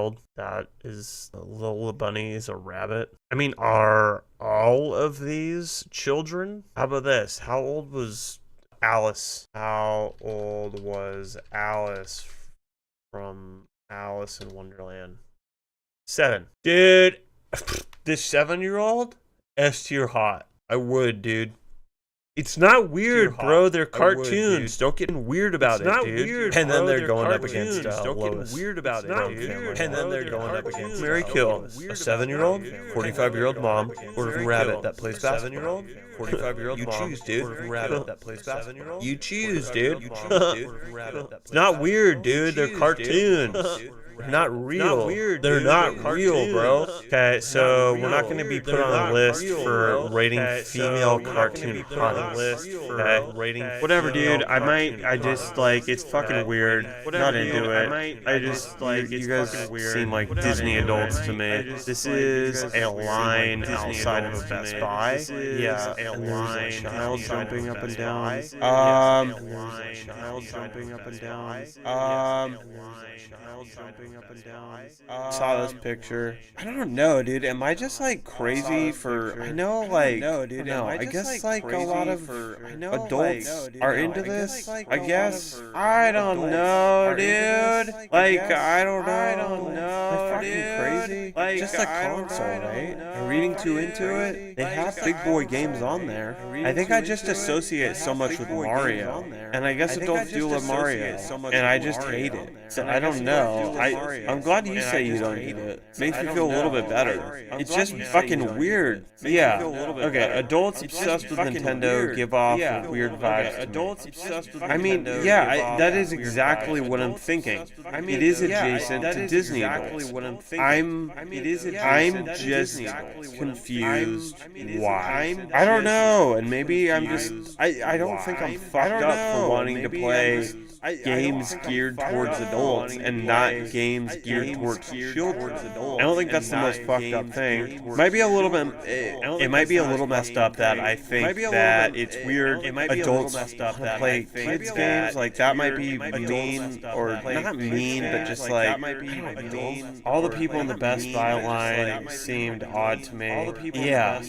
7-year-old that is a little bunny is a rabbit. I mean, are all of these children? How about this? How old was Alice? How old was Alice from Alice in Wonderland? 7. Dude, this 7-year-old? S tier hot. I would, dude. It's not weird, bro. They're cartoons. Don't get weird about it, dude. It's not weird, And then they're going up cartoons. against Don't Lois. get weird about it, dude. And then they're going up against Mary Kill. A 7-year-old, 45-year-old mom, ordering rabbit that plays basketball. 45-year-old mom. You choose, dude. Rabbit that plays basketball. You choose, dude. It's not weird, dude. They're cartoons. They're not real. They're not real, bro. Okay, so we're not going to be put on a list for rating female cartoon products. Okay, rating whatever, dude. I just like it's fucking weird. Not into it. I just like you guys seem like Disney adults to me. This is a line outside of a Best Buy. Yeah, a line. Child jumping up and down. Child jumping up and down. Child jumping up and down. Saw this picture. I don't know, dude. Am I just like crazy for? I know, like, no. I guess like a lot of adults are into this. I guess. I don't know, dude. Like, I don't know, dude. Crazy. Like, just a console, right? I'm reading too into it. They have big boy games on there. I think I just associate so much with Mario, and I guess adults do love Mario, and I just hate it. So I don't know. I'm glad you say you don't eat it. Makes me feel a little bit better. It's just fucking weird. Yeah. Okay. Adults obsessed with Nintendo give off weird vibes. Adults obsessed with. I mean, yeah. That is exactly what I'm thinking. It is adjacent to Disney adults. I'm just confused. Why? I don't know. And maybe I'm just. I don't think I'm fucked up for wanting to play games geared towards adults and not games geared towards children. I don't think that's the most fucked up thing. Might be a little bit. It might be a little messed up that I think that it's weird. Adults play kids games like that. Might be mean or not mean, but just like all the people in the Best Buy line seemed odd to me. Yeah,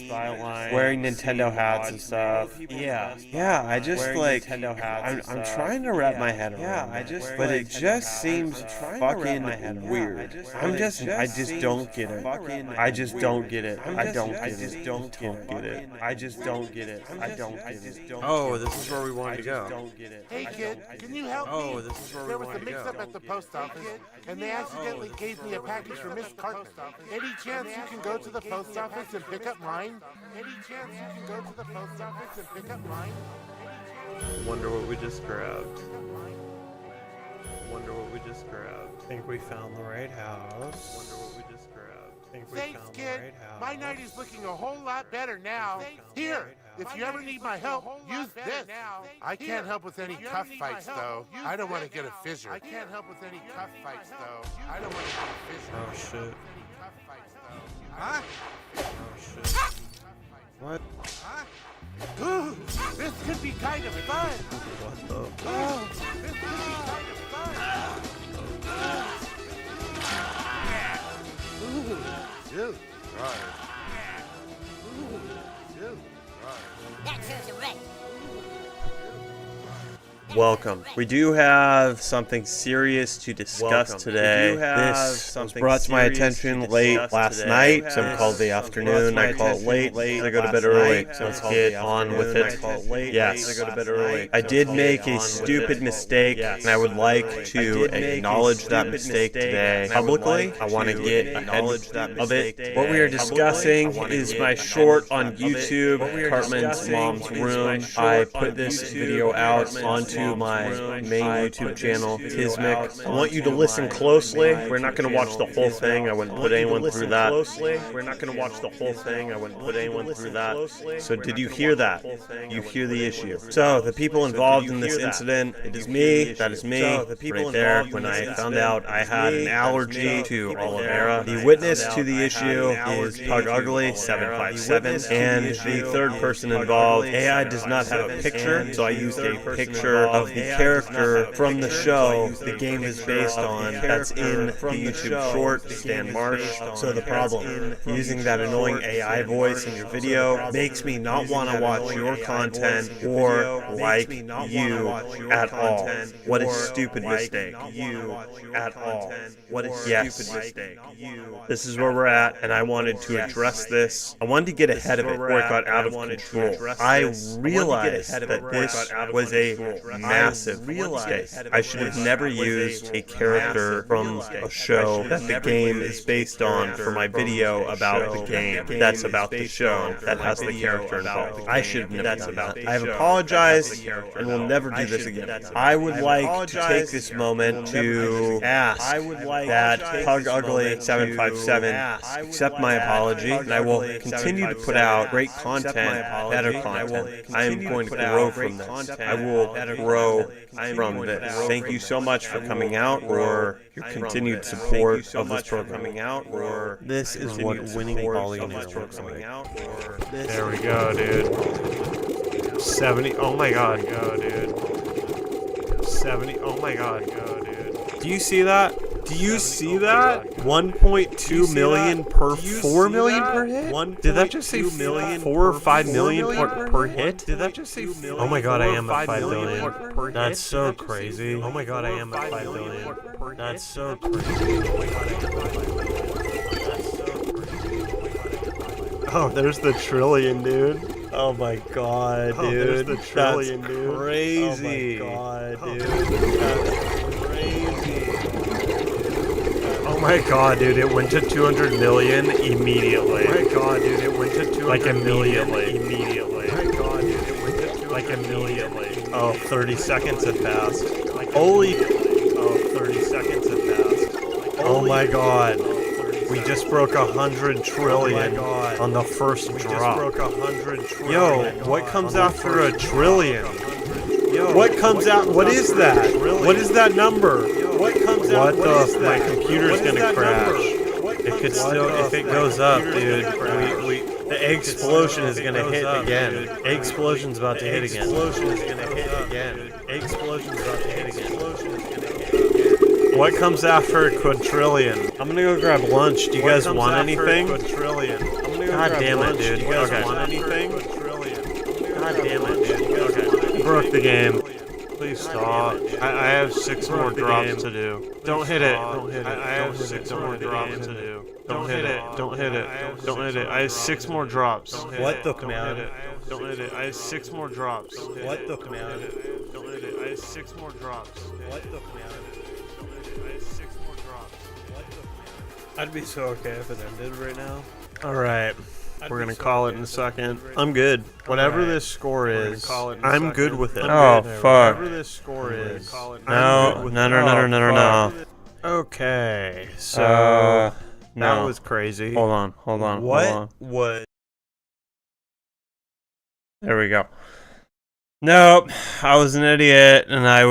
wearing Nintendo hats and stuff. Yeah. I just like. I'm trying to wrap my head around it, but it just seems fucking weird. I just don't get it. I just don't get it. I don't get it. I just don't get it. I don't get it. Oh, this is where we wanted to go. Hey kid, can you help me? Oh, this is where we There was a wanted to mix-up go. at the post office, and they accidentally gave me a package for Miss Cartman. Any chance you can go to the post office and pick up mine? Any chance you can go to the post office and pick up mine? Wonder what we just grabbed. Wonder what we just grabbed. Think we found the right house. Wonder what we just grabbed. Think we Thanks, found kid. the right house. My night is looking a whole lot better now. Here, if you ever need my help, use this. I can't help with any cuff fights, though. I don't want to get a fissure. I can't help with any cuff fights, though. I don't want to get a fissure. Oh shit. Huh? Oh shit. What? Ooh, this could be kind of fun. What the? Oh, this could be kind of fun. Ooh, dude, right. Ooh, dude, right. That serves him right. Welcome. We do have something serious to discuss today. This was brought to my attention late last night. Some call it the afternoon. I call it late. I go to bed early. Let's get on with it. Yes, I go to bed early. I did make a stupid mistake, and I would like to acknowledge that mistake today publicly. I want to get ahead of it. What we are discussing is my short on YouTube, Cartman's Mom's Room. I put this video out onto my main YouTube channel, Tismic. I want you to listen closely. We're not going to watch the whole thing. I wouldn't put anyone through that. We're not going to watch the whole thing. I wouldn't put anyone through that. So did you hear that? You hear the issue. So the people involved in this incident, it is me. That is me. Right there. When I found out I had an allergy to aloe vera. The witness to the issue is Pug Ugly 757, and the third person involved. AI does not have a picture, so I used a picture of the character from the show the game is based on that's in the YouTube short, Stan Marsh. So the problem, using that annoying AI voice in your video makes me not want to watch your content or like you at all. What a stupid mistake. At all. What a stupid mistake. This is where we're at, and I wanted to address this. I wanted to get ahead of it before it got out of control. I realized that this was a massive mistake. I should have never used a character from a show that the game is based on for my video about the game that's about the show that has the character involved. I should have never done that. I have apologized and will never do this again. I would like to take this moment to ask that Pug Ugly 757 accept my apology, and I will continue to put out great content, better content. I am going to grow from this. I will grow from this. Thank you so much for coming out, or your continued support of this program. This is what winning volume is. There we go, dude. 70. Oh my god, go, dude. 70. Oh my god, go, dude. Do you see that? Do you see that? 1.2 million per 4 million per hit? Did that just say 4 or 5 million per hit? Did that just say? Oh my god, I am at 5 billion. That's so crazy. Oh my god, I am at 5 billion. That's so crazy. Oh, there's the trillion, dude. Oh my god, dude. There's the trillion, dude. Crazy. Oh my god, dude. That's crazy. Oh my god, dude, it went to 200 million immediately. Oh my god, dude, it went to 200 million immediately. Oh my god, dude, it went to 200 immediately. Oh, 30 seconds have passed. Holy. Oh, 30 seconds have passed. Oh my god. We just broke 100 trillion on the first drop. Yo, what comes after a trillion? What comes out? What is that? What is that number? What comes out? What the? My computer's gonna crash. It could still, if it goes up, dude. The egg explosion is gonna hit again. Egg explosion's about to hit again. Explosion is gonna hit again. Egg explosion's about to hit again. What comes after a quadrillion? I'm gonna go grab lunch. Do you guys want anything? God damn it, dude. You guys want anything? God damn it, dude. Okay. Broke the game. Please stop. I have 6 more drops to do. Don't hit it. Don't hit it. I have 6 more drops to do. Don't hit it. Don't hit it. Don't hit it. I have 6 more drops. What the command? Don't hit it. I have 6 more drops. What the command? Don't hit it. I have 6 more drops. What the command? I have 6 more drops. I'd be so okay if it ended right now. Alright. We're gonna call it in a second. I'm good. Whatever this score is, I'm good with it. Oh, fuck. Whatever this score is, No. Okay, so that was crazy. Hold on. What? There we go. Nope, I was an idiot, and I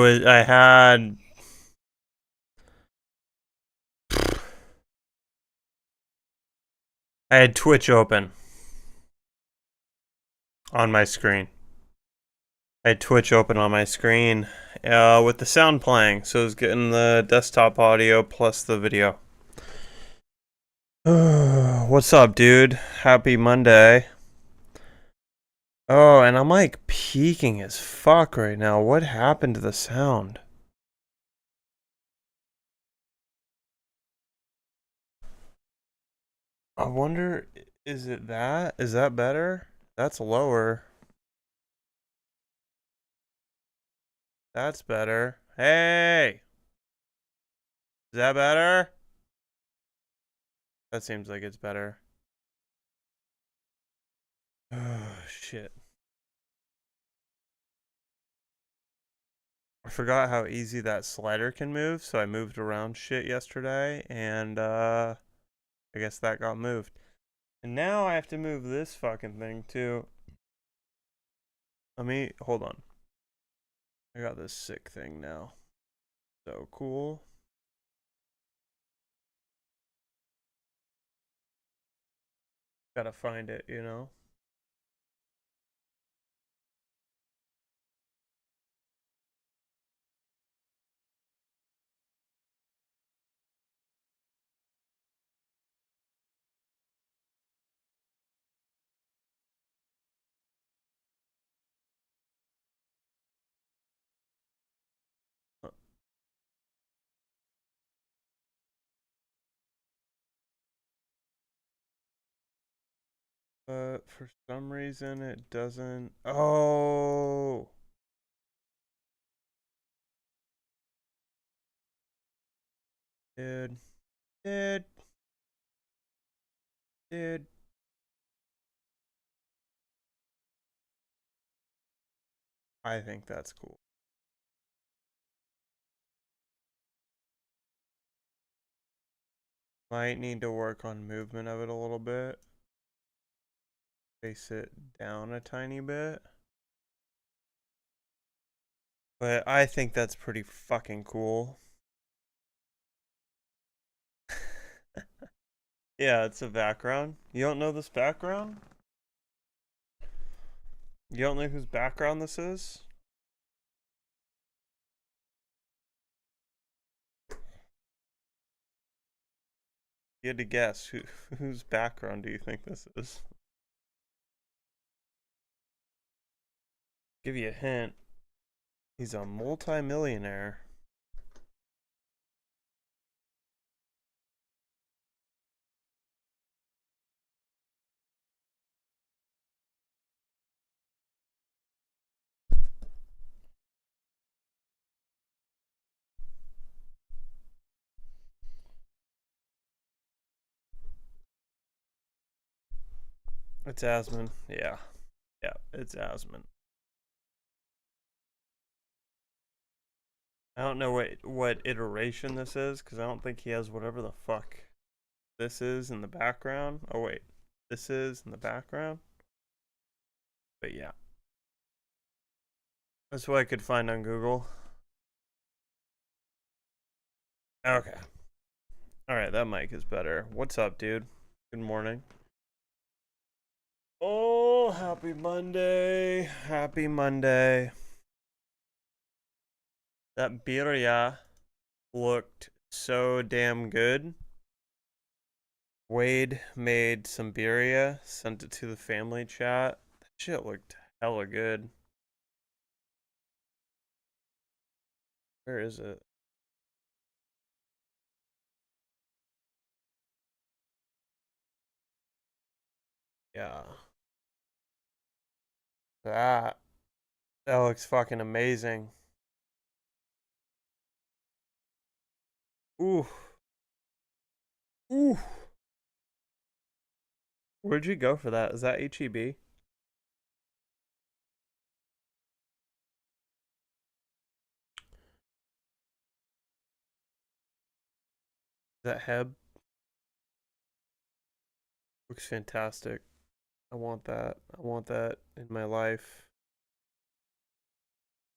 had Twitch open on my screen. I had Twitch open on my screen with the sound playing, so it was getting the desktop audio plus the video. What's up, dude? Happy Monday. Oh, and I'm like peaking as fuck right now. What happened to the sound? I wonder, is it that? Is that better? That's lower. That's better. Hey! Is that better? That seems like it's better. Oh, shit. I forgot how easy that slider can move, so I moved around shit yesterday, and I guess that got moved. And now I have to move this fucking thing too. Hold on. I got this sick thing now. So cool. Gotta find it, you know? But for some reason it doesn't. Oh. Dude. I think that's cool. Might need to work on movement of it a little bit. Face it down a tiny bit. But I think that's pretty fucking cool. Yeah, it's a background. You don't know this background? You don't know whose background this is? You had to guess whose background do you think this is? Give you a hint. He's a multi-millionaire. It's Asmon. Yeah, it's Asmon. I don't know what iteration this is, because I don't think he has whatever the fuck this is in the background. Oh wait, this is in the background. But yeah, that's what I could find on Google. Okay. Alright, that mic is better. What's up, dude? Good morning. Oh, happy Monday. Happy Monday. That birria looked so damn good. Wade made some birria, sent it to the family chat. That shit looked hella good. Where is it? Yeah. That looks fucking amazing. Ooh. Ooh. Where'd you go for that? Is that HEB? Is that Heb? Looks fantastic. I want that. I want that in my life.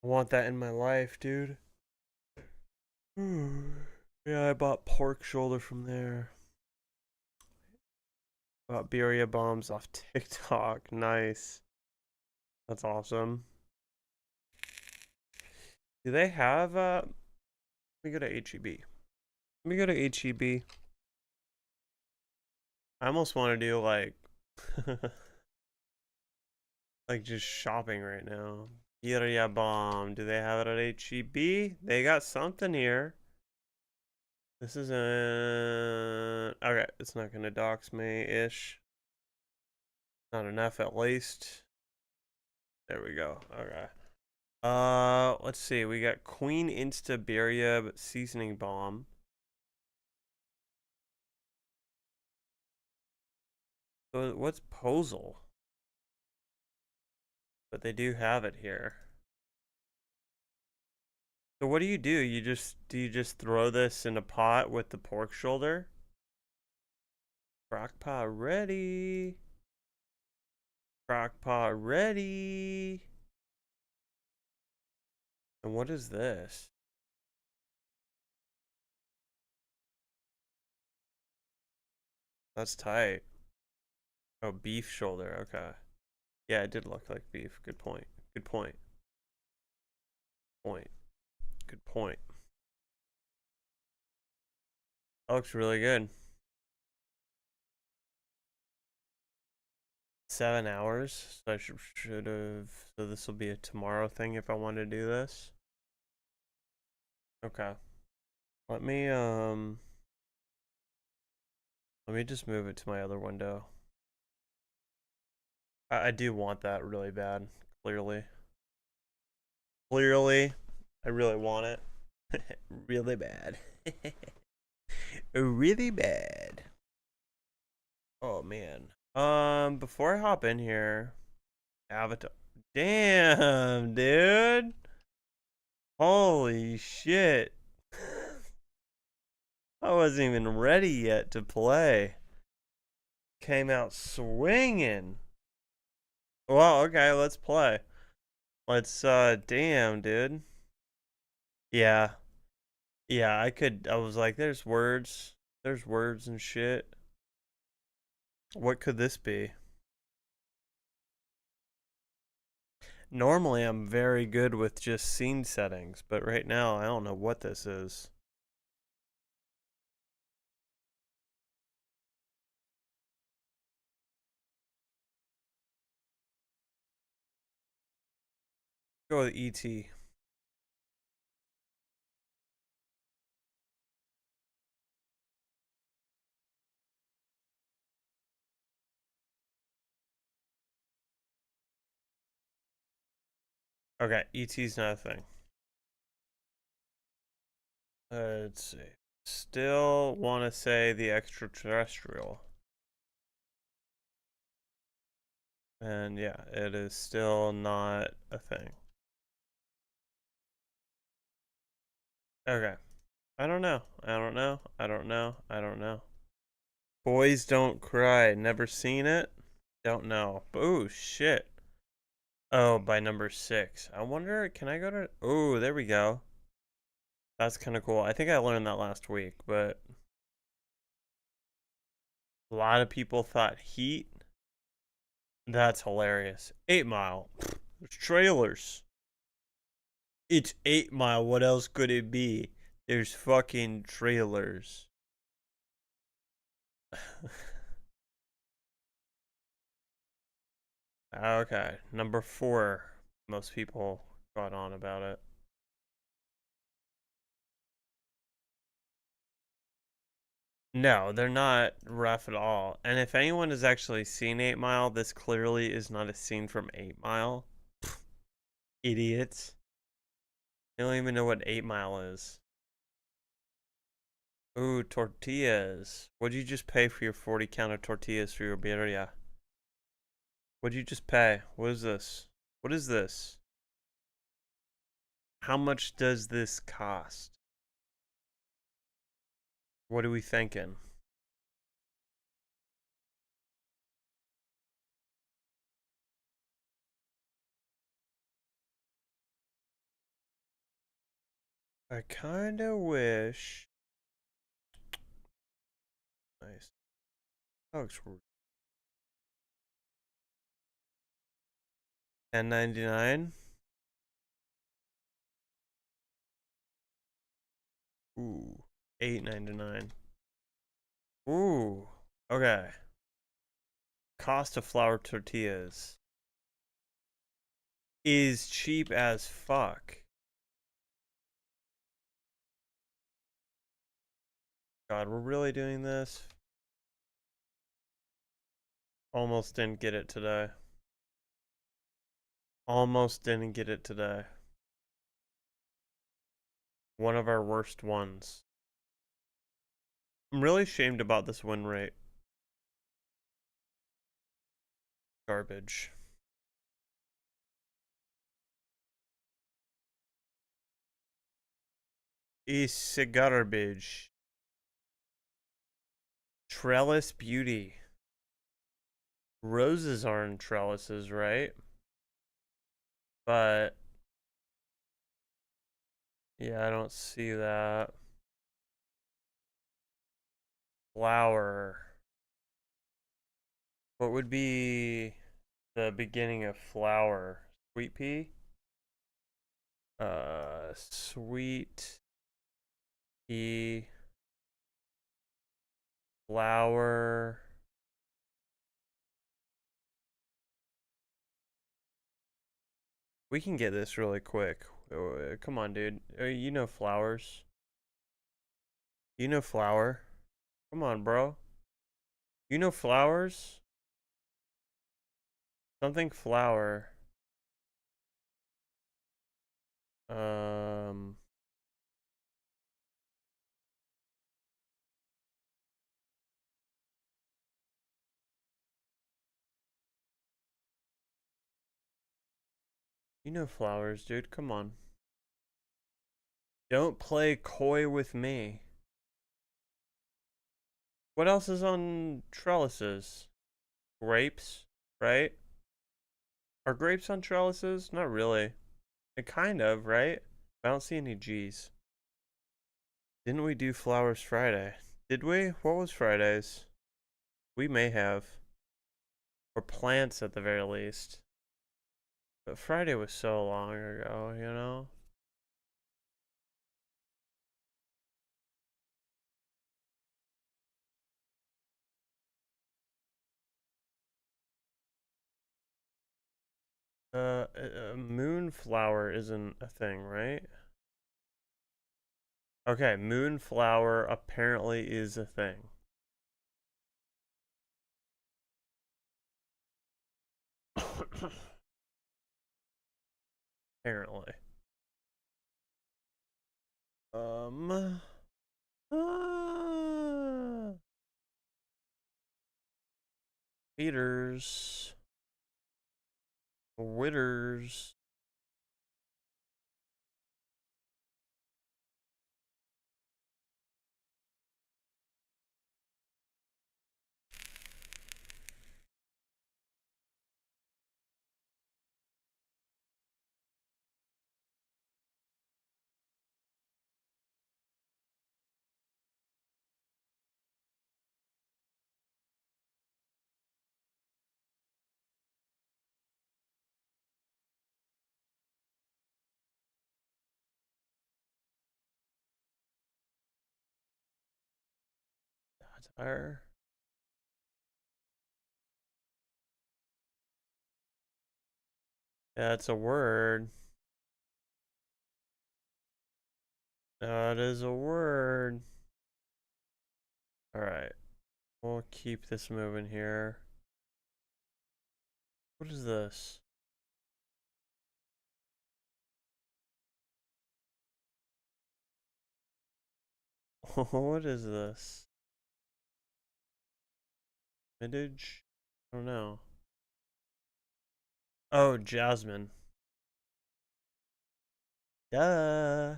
I want that in my life, dude. Yeah, I bought pork shoulder from there. Bought birria bombs off TikTok. Nice. That's awesome. Do they have let me go to HEB. Let me go to HEB. I almost want to do like like just shopping right now. Birria bomb. Do they have it at HEB? They got something here. This isn't okay. It's not gonna dox me ish. Not enough at least. There we go. Okay. Let's see. We got Queen Insta Birria seasoning bomb. So what's Posel? But they do have it here. So what do? You just throw this in a pot with the pork shoulder? Crock pot ready. Crock pot ready. And what is this? That's tight. Oh, beef shoulder. Okay. Yeah, it did look like beef. Good point. Good point. Good point. That looks really good. 7 hours. So I should have. So this will be a tomorrow thing if I want to do this. Okay. Let me just move it to my other window. I do want that really bad. Clearly. Clearly. I really want it. Really bad. Really bad. Oh man. Before I hop in here, Avatar. Damn, dude. Holy shit. I wasn't even ready yet to play. Came out swinging. Well, okay, let's play. Let's, damn, dude. Yeah. Yeah, I was like, there's words. There's words and shit. What could this be? Normally, I'm very good with just scene settings, but right now, I don't know what this is. Go with E.T. Okay, E.T.'s not a thing. Let's see. Still want to say the extraterrestrial. And yeah, it is still not a thing. Okay. I don't know. I don't know. I don't know. I don't know. Boys Don't Cry. Never seen it? Don't know. Oh, shit. Oh, by number 6. I wonder, can I go to... Oh, there we go. That's kind of cool. I think I learned that last week, but... A lot of people thought Heat. That's hilarious. 8 Mile. There's trailers. It's 8 Mile. What else could it be? There's fucking trailers. Okay, number 4. Most people got on about it. No, they're not rough at all. And if anyone has actually seen 8 Mile, this clearly is not a scene from 8 Mile. Idiots. They don't even know what 8 Mile is. Ooh, tortillas. What'd you just pay for your 40 count of tortillas for your birria? What'd you just pay? What is this? What is this? How much does this cost? What are we thinking? I kinda wish. Nice. That looks $10.99. Ooh, $8.99. Ooh, okay. Cost of flour tortillas is cheap as fuck. God, we're really doing this? Almost didn't get it today. Almost didn't get it today. One of our worst ones. I'm really ashamed about this win rate. Garbage. Is garbage. Trellis Beauty. Roses aren't trellises, right? But yeah, I don't see that. Flower. What would be the beginning of flower? Sweet pea? Sweet pea. Flower. We can get this really quick. Come on, dude. You know flowers. You know flower. Come on, bro. You know flowers? Something flower. You know flowers, dude. Come on. Don't play coy with me. What else is on trellises? Grapes, right? Are grapes on trellises? Not really. Kind of, right? I don't see any G's. Didn't we do Flowers Friday? Did we? What was Fridays? We may have. Or plants at the very least. But Friday was so long ago, you know? Moonflower isn't a thing, right? Okay, moonflower apparently is a thing. Apparently. Peters. Witters. Satire. Yeah, it's a word. That is a word. Alright. We'll keep this moving here. What is this? What is this? Vintage? I don't know. Oh, Jasmine. Duh.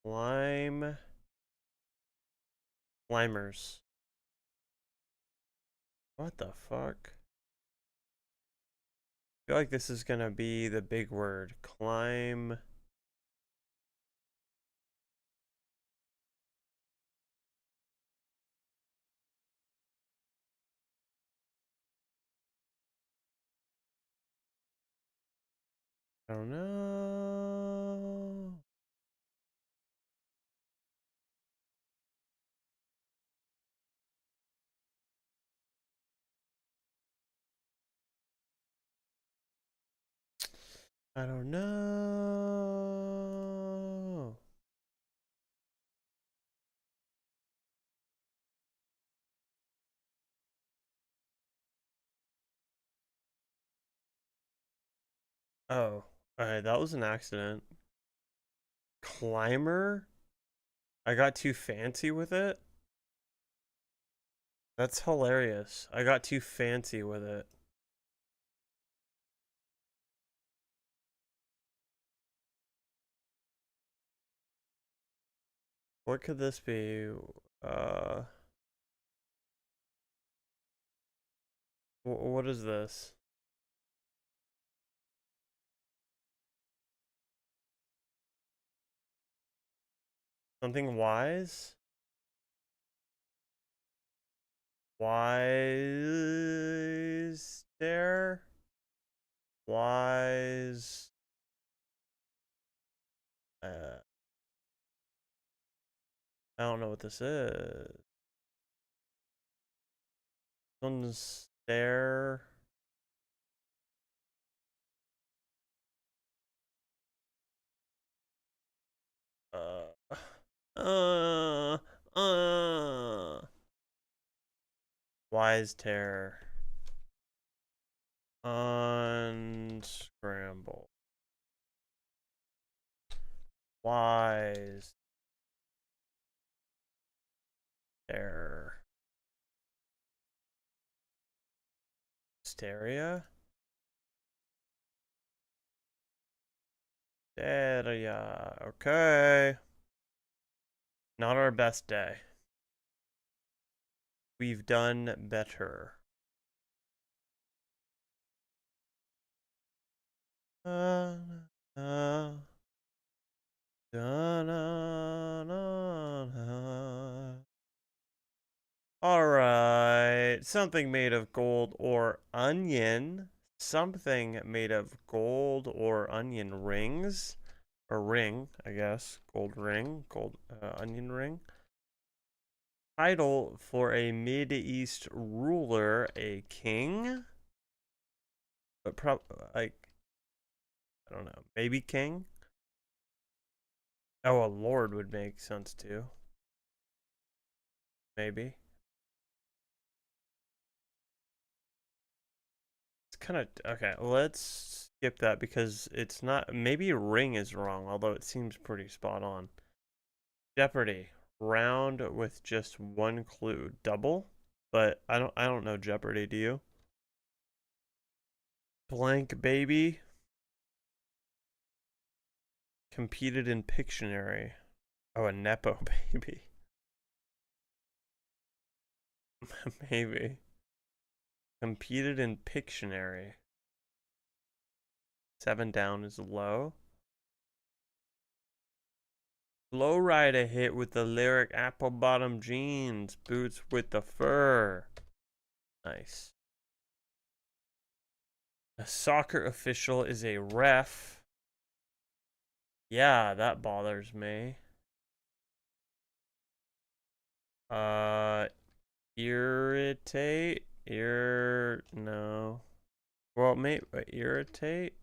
Lime. Limers. What the fuck? I feel like this is gonna be the big word. Climb. I don't know. I don't know. Oh, alright, that was an accident. Climber? I got too fancy with it? That's hilarious. I got too fancy with it. What could this be? What is this? Something wise? Wise there? Wise. I don't know what this is. Someone's there. Uh, uh, uh. Wise terror. Unscramble. Wise terror. Hysteria? Hysteria. Okay. Not our best day. We've done better. Alright, something made of gold or onion. Something made of gold or onion rings. Or ring, I guess. Gold ring, gold onion ring. Title for a Mid-East ruler, a king? But like, I don't know, maybe king? Oh, a lord would make sense too. Maybe. It's kind of, okay, let's skip that because it's not, maybe ring is wrong, although it seems pretty spot on. Jeopardy. Round with just one clue. Double? But I don't know Jeopardy, do you? Blank baby. Competed in Pictionary. Oh, a Nepo baby. Maybe. Competed in Pictionary. 7 down is low. Low ride a hit with the lyric apple bottom jeans. Boots with the fur. Nice. A soccer official is a ref. Yeah, that bothers me. Irritate? No. Well, irritate?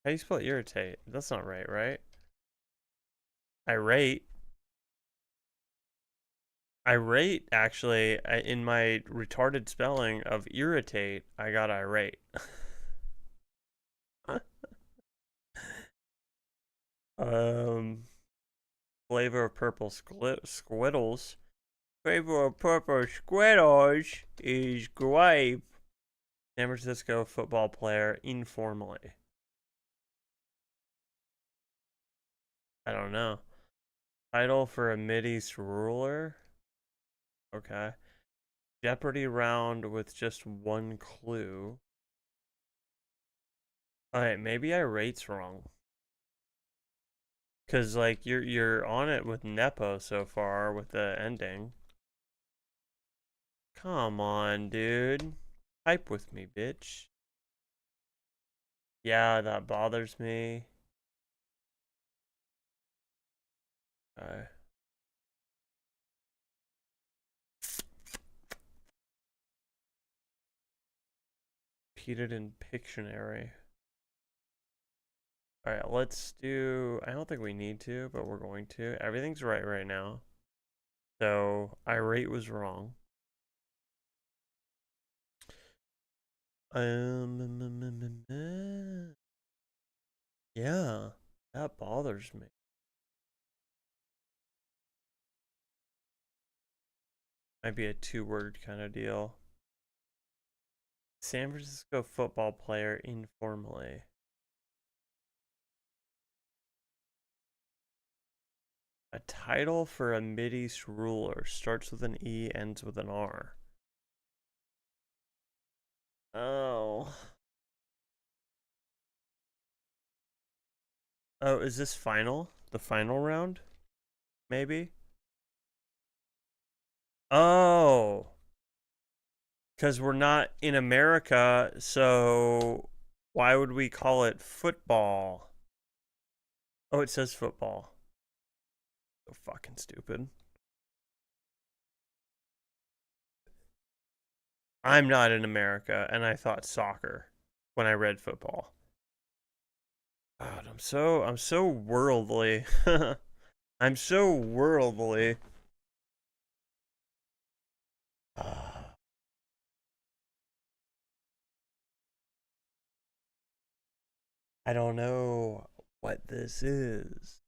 How do you spell irritate? That's not right, right? Irate. Irate, actually, in my retarded spelling of irritate, I got irate. Flavor of purple squiddles. Flavor of purple squiddles is grape. San Francisco football player informally. I don't know. Title for a Mideast ruler? Okay. Jeopardy round with just one clue. Alright, maybe irate's wrong. Cause like you're on it with Nepo so far with the ending. Come on, dude. Type with me, bitch. Yeah, that bothers me. Okay. Competed in Pictionary. Alright, let's do... I don't think we need to, but we're going to. Everything's right now. So, irate was wrong. Yeah, that bothers me. Might be a 2-word kind of deal. San Francisco football player informally. A title for a Mideast ruler. Starts with an E, ends with an R. Oh. Oh, is this final? The final round? Maybe? Oh. Because we're not in America, so why would we call it football? Oh, it says football. So fucking stupid. I'm not in America, and I thought soccer when I read football. God, I'm so worldly. I'm so worldly. I don't know what this is.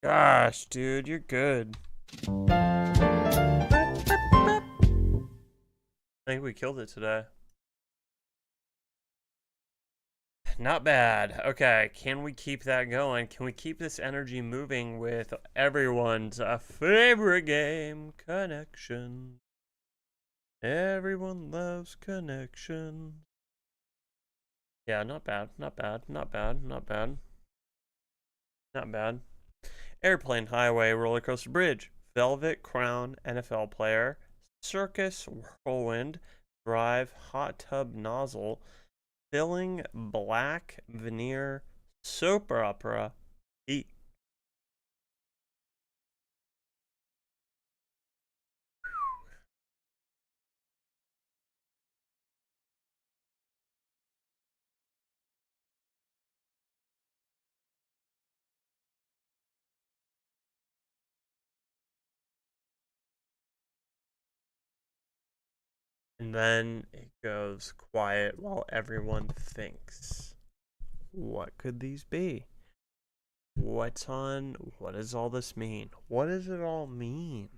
Gosh, dude, you're good. I think we killed it today. Not bad. Okay, can we keep that going? Can we keep this energy moving with everyone's favorite game, Connection? Everyone loves Connection. Yeah, not bad, not bad, not bad, not bad. Not bad. Airplane, Highway, Roller Coaster Bridge, Velvet Crown, NFL Player, Circus, Whirlwind, Drive, Hot Tub Nozzle, Filling, Black, Veneer, Soap Opera, Eat. And then it goes quiet while everyone thinks. What could these be? What's on? What does all this mean? What does it all mean?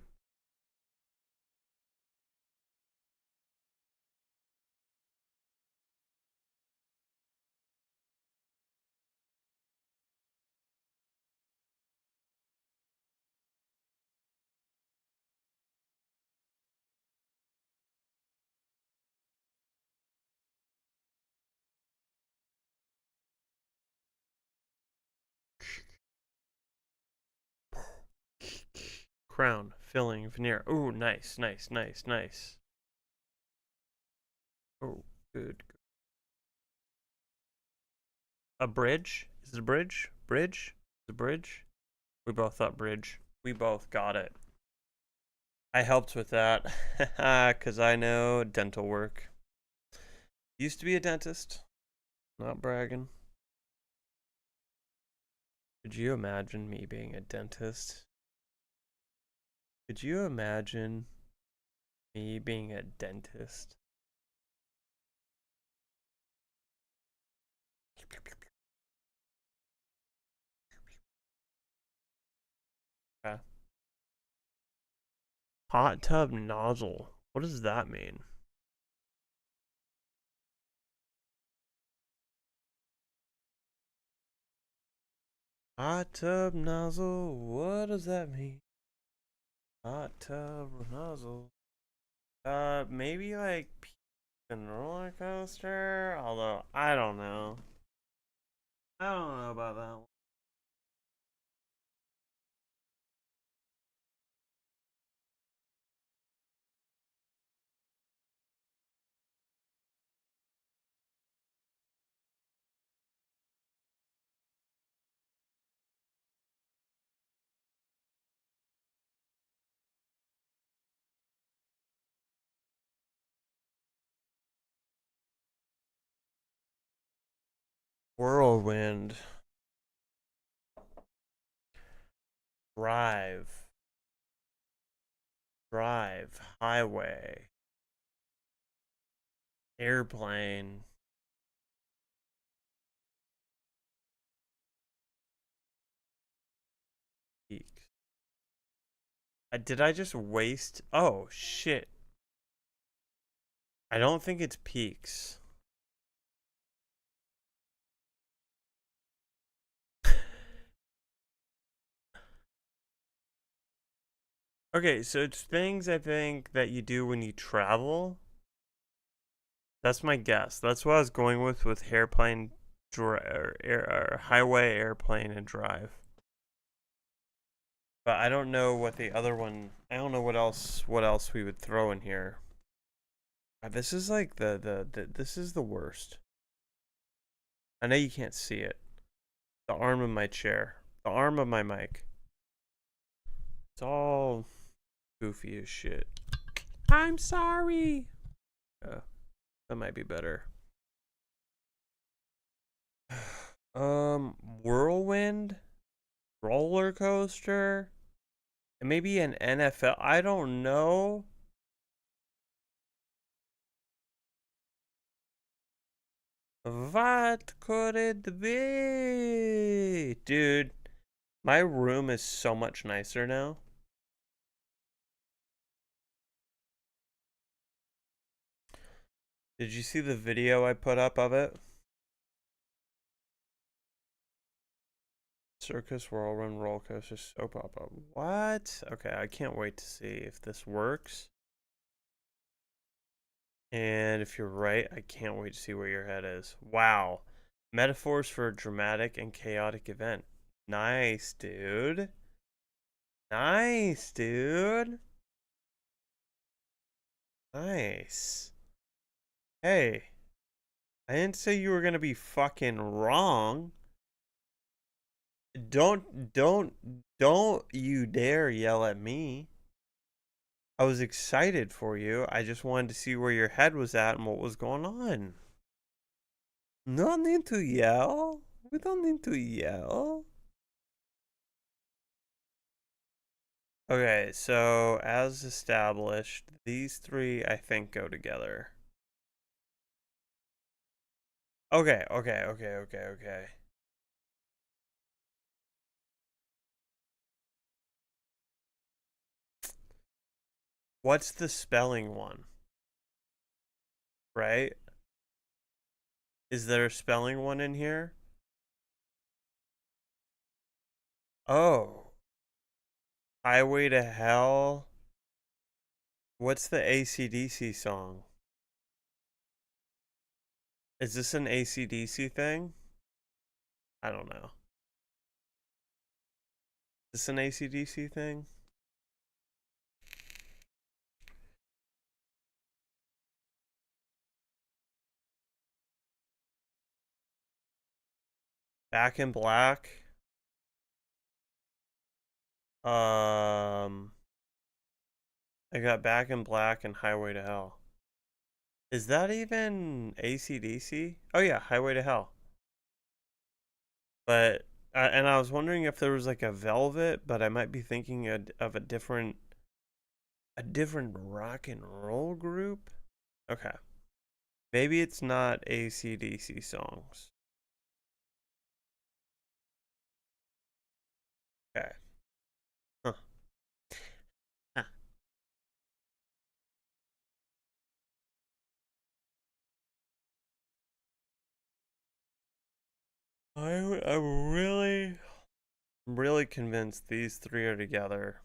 Crown, filling, veneer. Ooh, nice, nice, nice, nice. Oh, good. A bridge? Is it a bridge? Bridge? The bridge? We both thought bridge. We both got it. I helped with that, because I know dental work. Used to be a dentist. Not bragging. Could you imagine me being a dentist? Could you imagine me being a dentist? Okay. Hot tub nozzle. What does that mean? Hot tub nozzle. What does that mean? Hot tub nozzle. Maybe like peak and roller coaster. Although I don't know. I don't know about that one. Whirlwind. Drive. Drive. Highway. Airplane. Peak. Did I just waste? Oh, shit. I don't think it's peaks. Okay, so it's things I think that you do when you travel. That's my guess. That's what I was going with airplane, highway, airplane, and drive. But I don't know what the other one. I don't know what else we would throw in here. This is like this is the worst. I know you can't see it. The arm of my chair, the arm of my mic. It's all Goofy as shit. I'm sorry. That might be better. Whirlwind, roller coaster, and maybe an NFL. I don't know. What could it be? Dude, my room is so much nicer now. Did you see the video I put up of it? Circus, whirlwind, roller coaster, soap opera. What? Okay, I can't wait to see if this works. And if you're right, I can't wait to see where your head is. Wow. Metaphors for a dramatic and chaotic event. Nice, dude. Nice, dude. Nice. Hey. I didn't say you were gonna be fucking wrong. Don't you dare yell at me. I was excited for you. I just wanted to see where your head was at and what was going on. No need to yell. We don't need to yell. Okay, so as established, these three I think go together. Okay. What's the spelling one? Right? Is there a spelling one in here? Oh. Highway to Hell. What's the AC/DC song? Is this an AC/DC thing? I don't know. Is this an AC/DC thing? Back in Black. I got Back in Black and Highway to Hell. Is that even AC/DC? Oh yeah, Highway to Hell. But and I was wondering if there was like a Velvet, but I might be thinking of a different rock and roll group. Okay, maybe it's not AC/DC songs. Okay. Huh. Huh. I'm really convinced these three are together.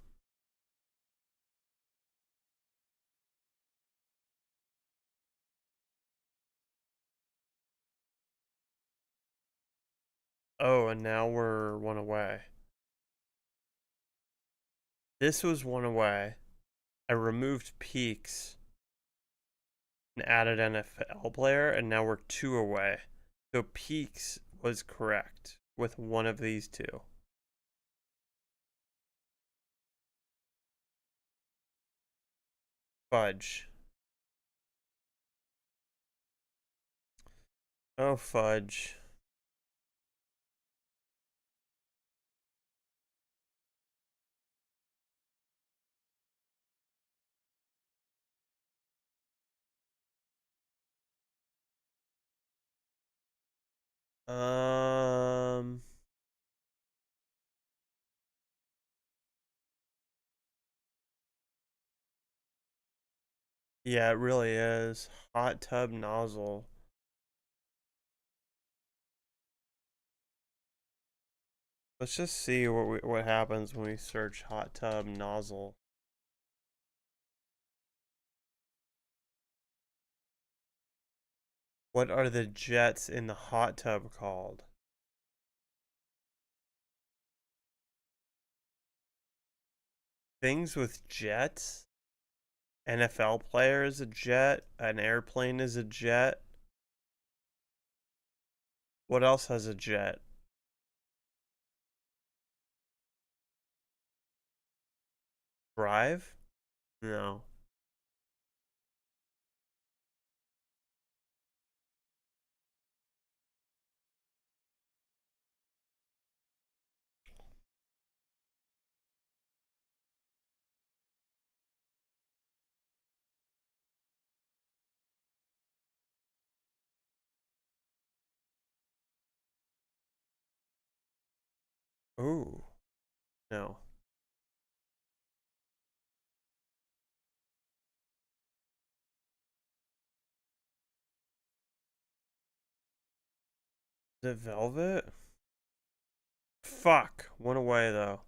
Oh, and now we're one away. This was one away. I removed Peaks and added NFL player, and now we're two away. So Peaks was correct with one of these two. Fudge. Oh, fudge. Yeah, it really is. Hot tub nozzle. Let's just see what happens when we search hot tub nozzle. What are the jets in the hot tub called? Things with jets? NFL player is a jet. An airplane is a jet. What else has a jet? Drive? No. Ooh. No. Is it Velvet? Fuck. Went away though.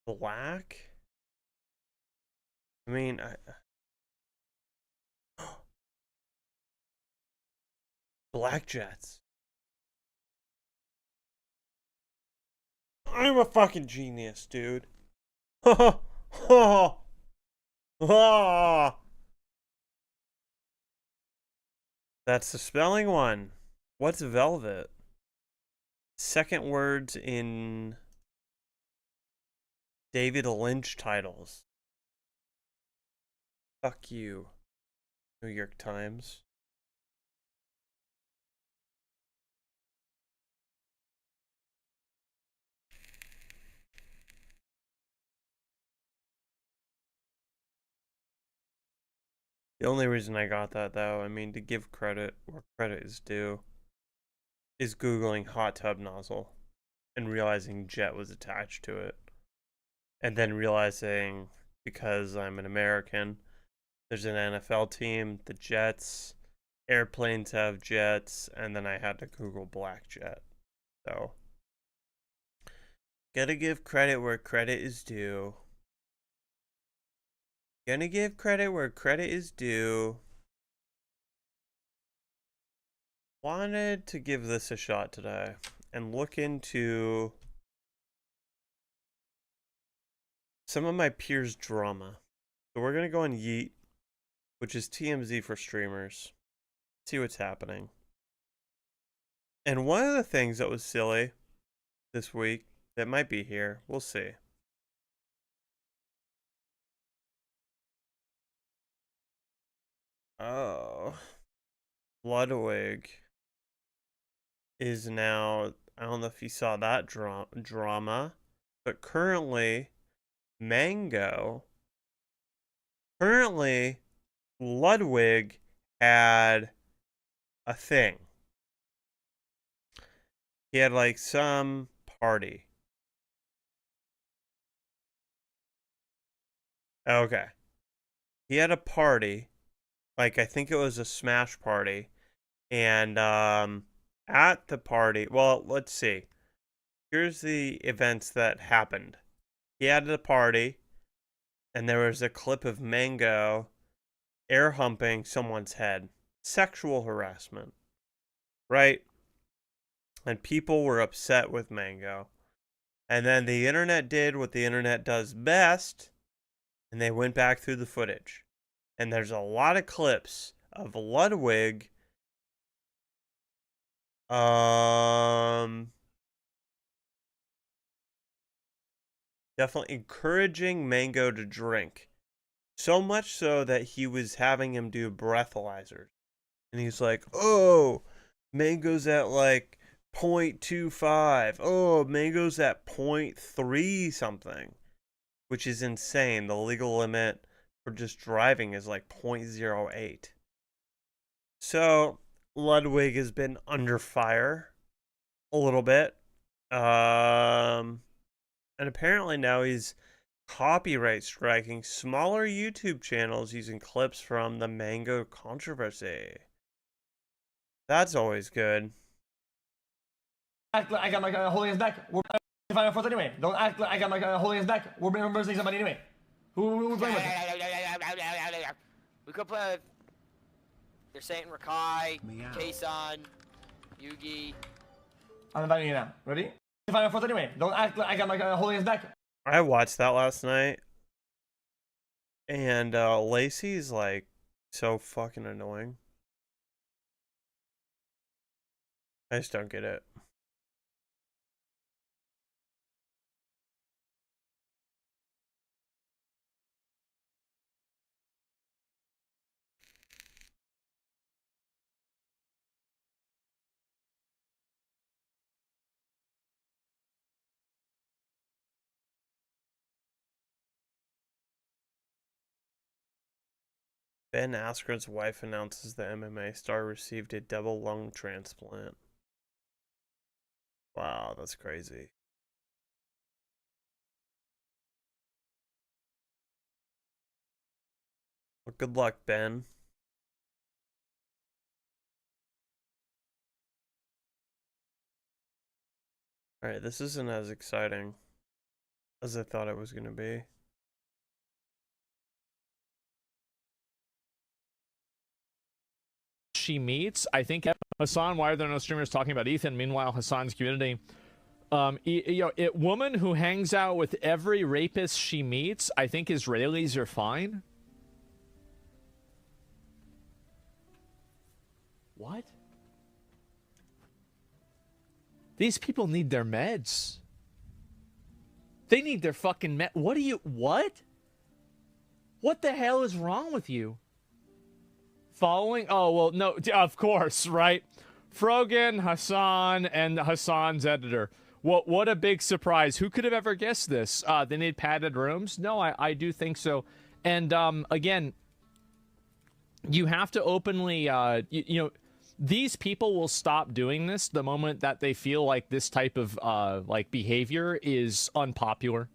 Black? I mean, Black Jets. I'm a fucking genius, dude. That's the spelling one. What's velvet? Second words in David Lynch titles. Fuck you, New York Times. The only reason I got that, though, I mean, to give credit where credit is due, is Googling hot tub nozzle and realizing jet was attached to it. And then realizing, because I'm an American, there's an NFL team, the Jets, airplanes have jets, and then I had to Google black jet. So, gotta give credit where credit is due. Gonna give credit where credit is due. Wanted to give this a shot today and look into some of my peers' drama. So we're gonna go on Yeet, which is TMZ for streamers. See what's happening. And one of the things that was silly this week that might be here, we'll see. Oh, Ludwig is now, I don't know if you saw that drama, but currently Ludwig had a thing. He had like some party. Okay. He had a party, like I think it was a Smash party, and at the party, well, let's see. Here's the events that happened. He had a party, and there was a clip of Mango air humping someone's head. Sexual harassment, right? And people were upset with Mango. And then the internet did what the internet does best, and they went back through the footage. And there's a lot of clips of Ludwig definitely encouraging Mango to drink. So much so that he was having him do breathalyzers. And he's like, oh, Mango's at like 0.25. Oh, Mango's at 0.3 something. Which is insane. The legal limit for just driving is like 0.08. So, Ludwig has been under fire a little bit. And apparently now he's copyright striking smaller YouTube channels using clips from the Mango controversy. That's always good. Act like I got my holding his back. We're Final Fourth anyway. Don't act like I got my holding his back. We're reversing somebody anyway. Who playing with? We could play with. They're saying Rakai, Kason, Yugi. I'm inviting you now. Ready? Final Fourth anyway. Don't act like I got my holding his back. I watched that last night. And Lacey's like so fucking annoying. I just don't get it. Ben Askren's wife announces the MMA star received a double lung transplant. Wow, that's crazy. Well, good luck, Ben. Alright, this isn't as exciting as I thought it was going to be. She meets, I think, Hassan, why are there no streamers talking about Ethan? Meanwhile, Hassan's community, woman who hangs out with every rapist she meets, I think Israelis are fine. What? These people need their meds. They need their fucking med. What? What the hell is wrong with you? Following? Oh, well, no, of course, right? Frogan, Hassan, and Hassan's editor. What a big surprise. Who could have ever guessed this? They need padded rooms? No, I do think so. And, again, you have to openly, these people will stop doing this the moment that they feel like this type of, behavior is unpopular.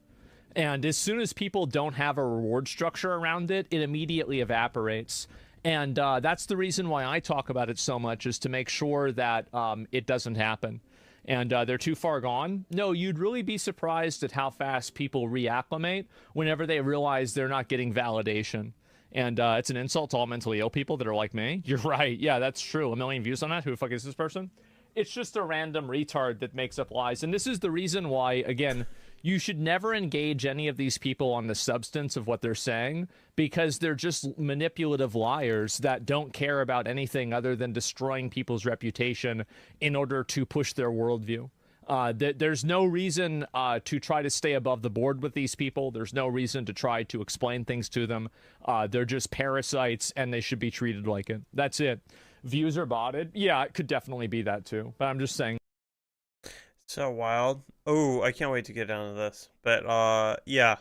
And as soon as people don't have a reward structure around it, it immediately evaporates. And that's the reason why I talk about it so much, is to make sure that it doesn't happen. And they're too far gone. No, you'd really be surprised at how fast people reacclimate whenever they realize they're not getting validation. And it's an insult to all mentally ill people that are like me. You're right. Yeah, that's true. 1 million views on that. Who the fuck is this person? It's just a random retard that makes up lies. And this is the reason why, again, you should never engage any of these people on the substance of what they're saying, because they're just manipulative liars that don't care about anything other than destroying people's reputation in order to push their worldview. There's no reason to try to stay above the board with these people. There's no reason to try to explain things to them. They're just parasites, and they should be treated like it. That's it. Views are botted. Yeah, it could definitely be that too. But I'm just saying. So wild. Oh, I can't wait to get down to this. But, yeah.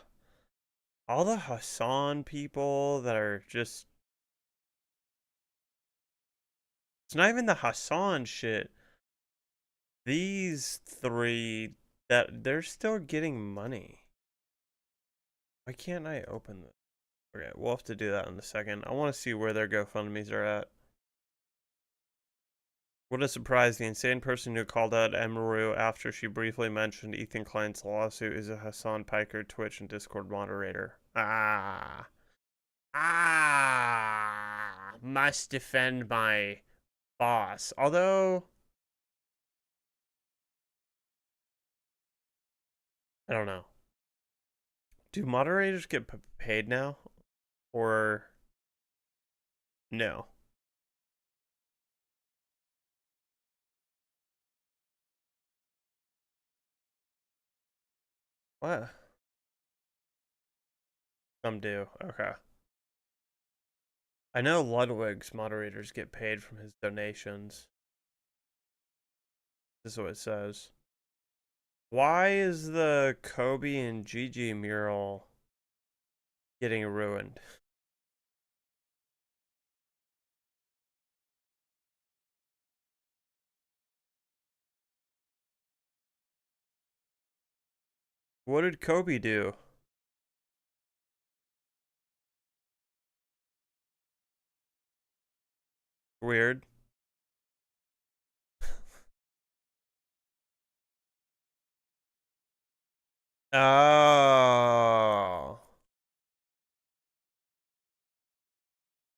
All the Hassan people that are just... It's not even the Hassan shit. These three, that they're still getting money. Why can't I open this? Okay, we'll have to do that in a second. I want to see where their GoFundMes are at. What a surprise. The insane person who called out Emaru after she briefly mentioned Ethan Klein's lawsuit is a Hassan Piker Twitch and Discord moderator. Must defend my boss. Although, I don't know. Do moderators get paid now? Or no? What? Some do. Okay. I know Ludwig's moderators get paid from his donations. This is what it says. Why is the Kobe and Gigi mural getting ruined? What did Kobe do? Weird. Oh.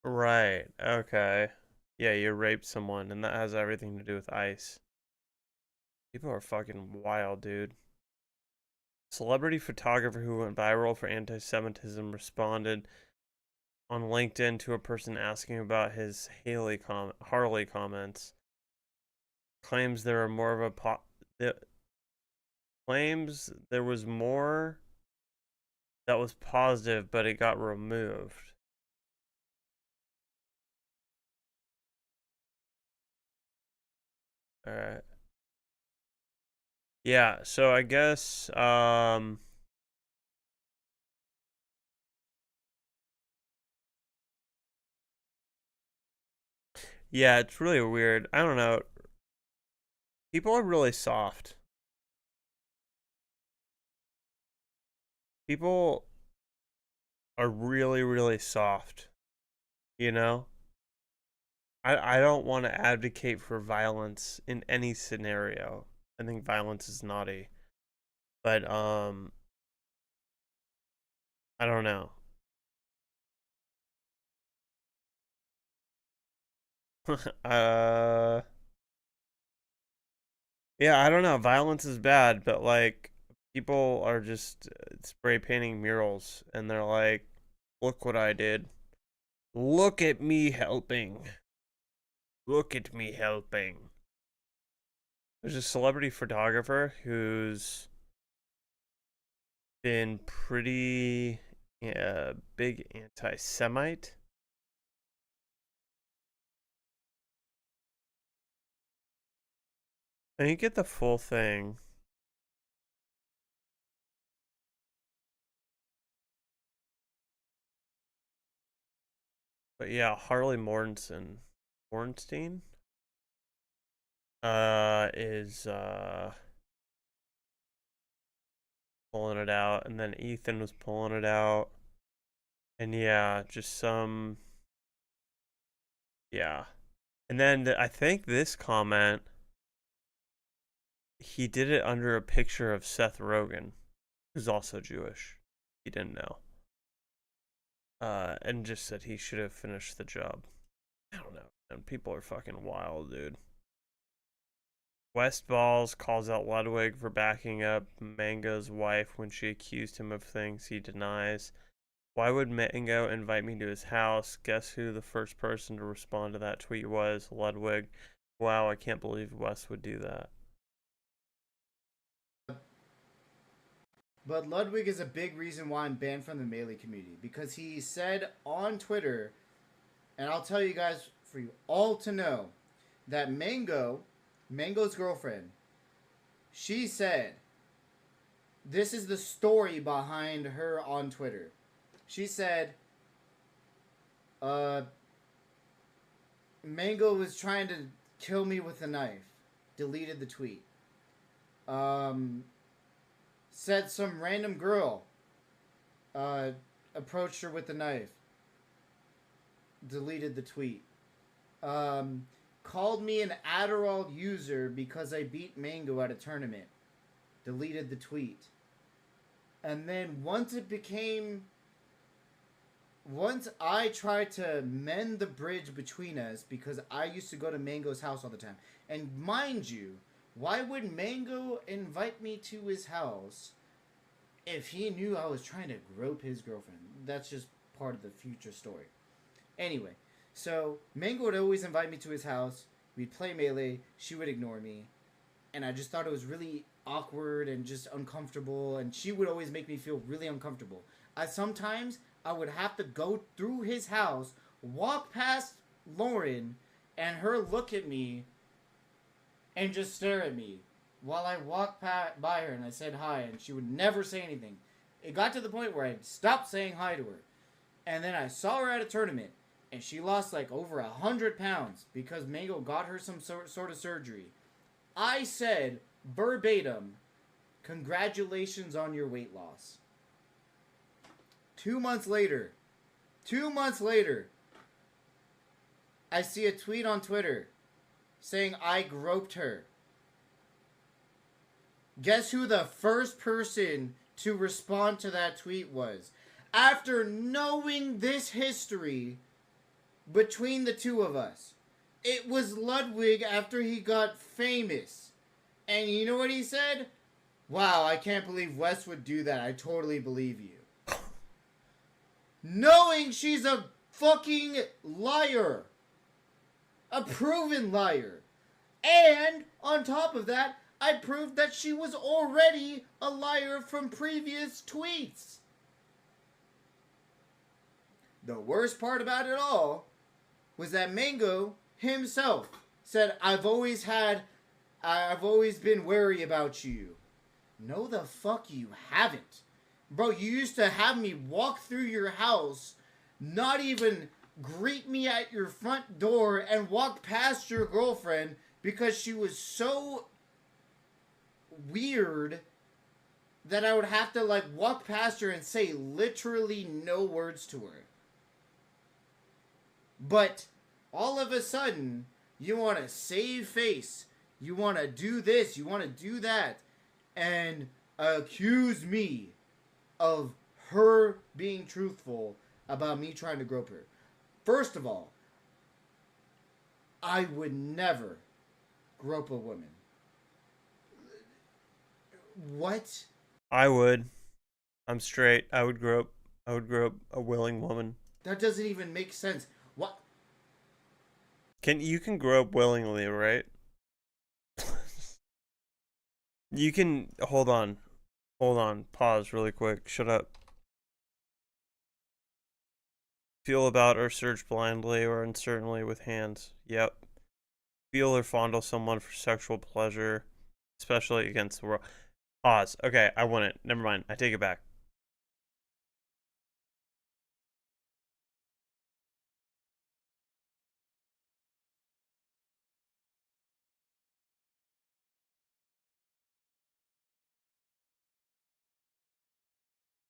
Right. Okay. Yeah, you raped someone, and that has everything to do with ICE. People are fucking wild, dude. Celebrity photographer who went viral for anti-Semitism responded on LinkedIn to a person asking about his Harley comments. claims there are more of a claims there was more that was positive, but it got removed. All right. Yeah, so I guess yeah, it's really weird. I don't know. People are really soft. People are really, really soft. You know? I don't want to advocate for violence in any scenario. I think violence is naughty. But I don't know. Yeah, I don't know. Violence is bad, but like people are just spray painting murals and they're like, "Look what I did. Look at me helping. Look at me helping." There's a celebrity photographer who's been pretty big anti-Semite. I didn't get the full thing. But yeah, Harley Mornstein is pulling it out, and then Ethan was pulling it out. And yeah, just some yeah. And then I think this comment, he did it under a picture of Seth Rogen, who's also Jewish. He didn't know. And just said he should have finished the job. I don't know. And people are fucking wild, dude. West Balls calls out Ludwig for backing up Mango's wife when she accused him of things he denies. Why would Mango invite me to his house? Guess who the first person to respond to that tweet was? Ludwig. Wow, I can't believe West would do that. But Ludwig is a big reason why I'm banned from the Melee community. Because he said on Twitter, and I'll tell you guys, for you all to know, that Mango's girlfriend, she said, this is the story behind her on Twitter. She said, Mango was trying to kill me with a knife. Deleted the tweet. Said some random girl approached her with a knife. Deleted the tweet. Called me an Adderall user because I beat Mango at a tournament. Deleted the tweet. And then once I tried to mend the bridge between us, because I used to go to Mango's house all the time. And mind you, why would Mango invite me to his house if he knew I was trying to grope his girlfriend? That's just part of the future story. Anyway, so Mango would always invite me to his house. We'd play Melee. She would ignore me. And I just thought it was really awkward and just uncomfortable. And she would always make me feel really uncomfortable. Sometimes I would have to go through his house, walk past Lauren, and her look at me and just stare at me while I walked by her and I said hi, and she would never say anything. It got to the point where I stopped saying hi to her. And then I saw her at a tournament, and she lost like over 100 pounds because Mango got her some sort of surgery. I said, verbatim, congratulations on your weight loss. 2 months later, I see a tweet on Twitter saying I groped her. Guess who the first person to respond to that tweet was? After knowing this history between the two of us, it was Ludwig after he got famous. And you know what he said? Wow, I can't believe Wes would do that. I totally believe you. Knowing she's a fucking liar. A proven liar. And on top of that, I proved that she was already a liar from previous tweets. The worst part about it all was that Mango himself said, I've always been wary about you. No, the fuck you haven't. Bro, you used to have me walk through your house, not even greet me at your front door, and walk past your girlfriend because she was so weird that I would have to, like, walk past her and say literally no words to her. But all of a sudden, you want to save face. You want to do this. You want to do that. And accuse me of her being truthful about me trying to grope her. First of all, I would never grope a woman. What? I would. I'm straight. I would grope a willing woman. That doesn't even make sense. What? You can grope willingly, right? You can hold on. Pause really quick. Shut up. Feel about or search blindly or uncertainly with hands. Yep. Feel or fondle someone for sexual pleasure, especially against the world. Pause. Okay, I want it. Never mind. I take it back.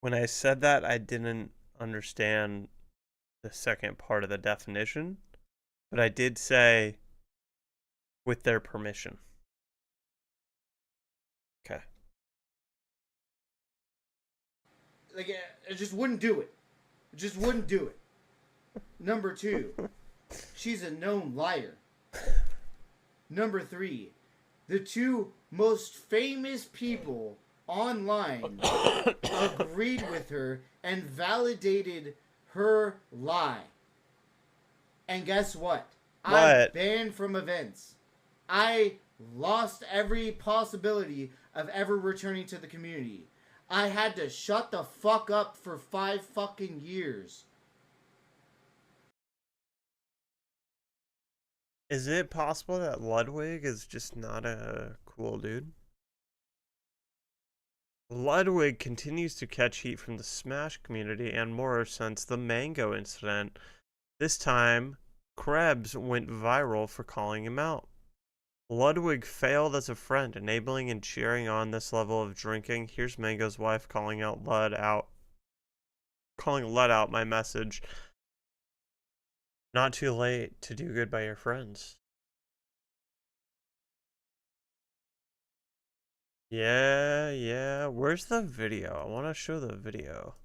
When I said that, I didn't understand the second part of the definition, but I did say with their permission. Okay. Like, I just wouldn't do it. Number 2, she's a known liar. Number 3, the 2 most famous people online agreed with her and validated her lie. And guess what? I'm banned from events. I lost every possibility of ever returning to the community. I had to shut the fuck up for 5 fucking years. Is it possible that Ludwig is just not a cool dude? Ludwig continues to catch heat from the Smash community and more since the Mango incident. This time, Krebs went viral for calling him out. Ludwig failed as a friend, enabling and cheering on this level of drinking. Here's Mango's wife calling Lud out my message. Not too late to do good by your friends. Yeah. Where's the video? I want to show the video.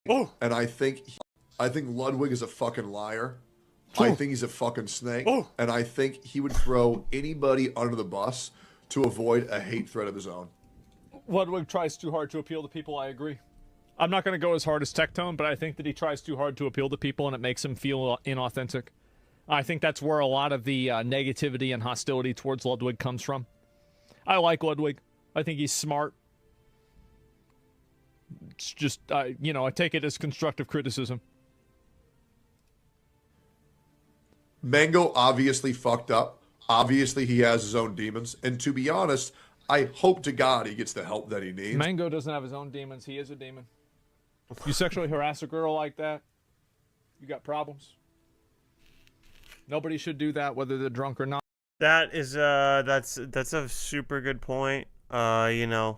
Oh. And I think Ludwig is a fucking liar. Oh. I think he's a fucking snake. Oh. And I think he would throw anybody under the bus to avoid a hate threat of his own. Ludwig tries too hard to appeal to people, I agree. I'm not going to go as hard as Tectone, but I think that he tries too hard to appeal to people and it makes him feel inauthentic. I think that's where a lot of the negativity and hostility towards Ludwig comes from. I like Ludwig. I think he's smart. It's just, I take it as constructive criticism. Mango obviously fucked up. Obviously he has his own demons. And to be honest, I hope to God he gets the help that he needs. Mango doesn't have his own demons. He is a demon. You sexually harass a girl like that, you got problems. Nobody should do that, whether they're drunk or not. That is that's a super good point. You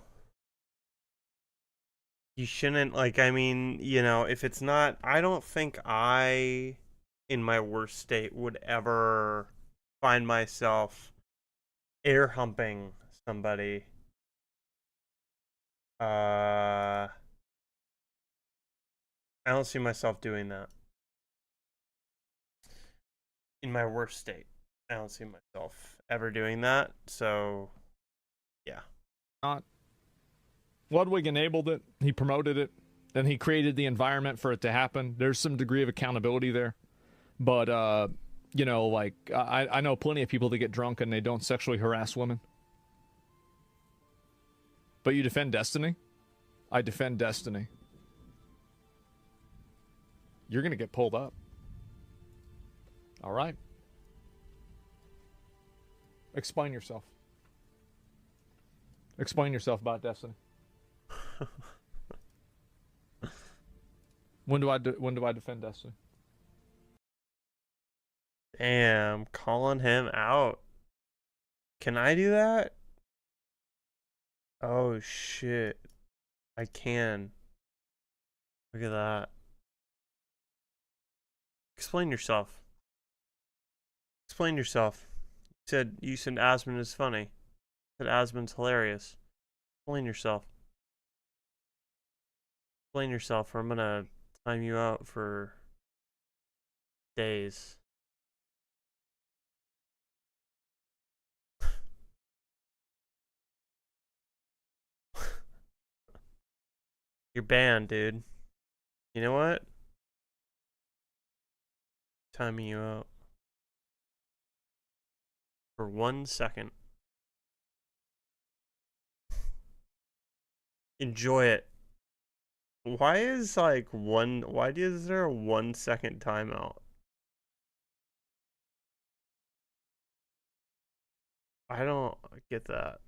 shouldn't, if it's not, I don't think I, in my worst state, would ever find myself air humping somebody. I don't see myself doing that. In my worst state, I don't see myself ever doing that. So, yeah. Not. Ludwig enabled it. He promoted it. And he created the environment for it to happen. There's some degree of accountability there. But, you know, like, I know plenty of people that get drunk and they don't sexually harass women. But you defend Destiny? I defend Destiny. You're going to get pulled up. All right. Explain yourself. Explain yourself about Destiny. When do I defend Destiny? Damn, calling him out. Can I do that? Oh shit. I can. Look at that. Explain yourself. Explain yourself. You said Asmon is funny. You said Asmon's hilarious. Explain yourself. Explain yourself, or I'm gonna time you out for days. You're banned, dude. You know what? Timing you out for 1 second. Enjoy it. Why is like why is there a 1 second timeout? I don't get that.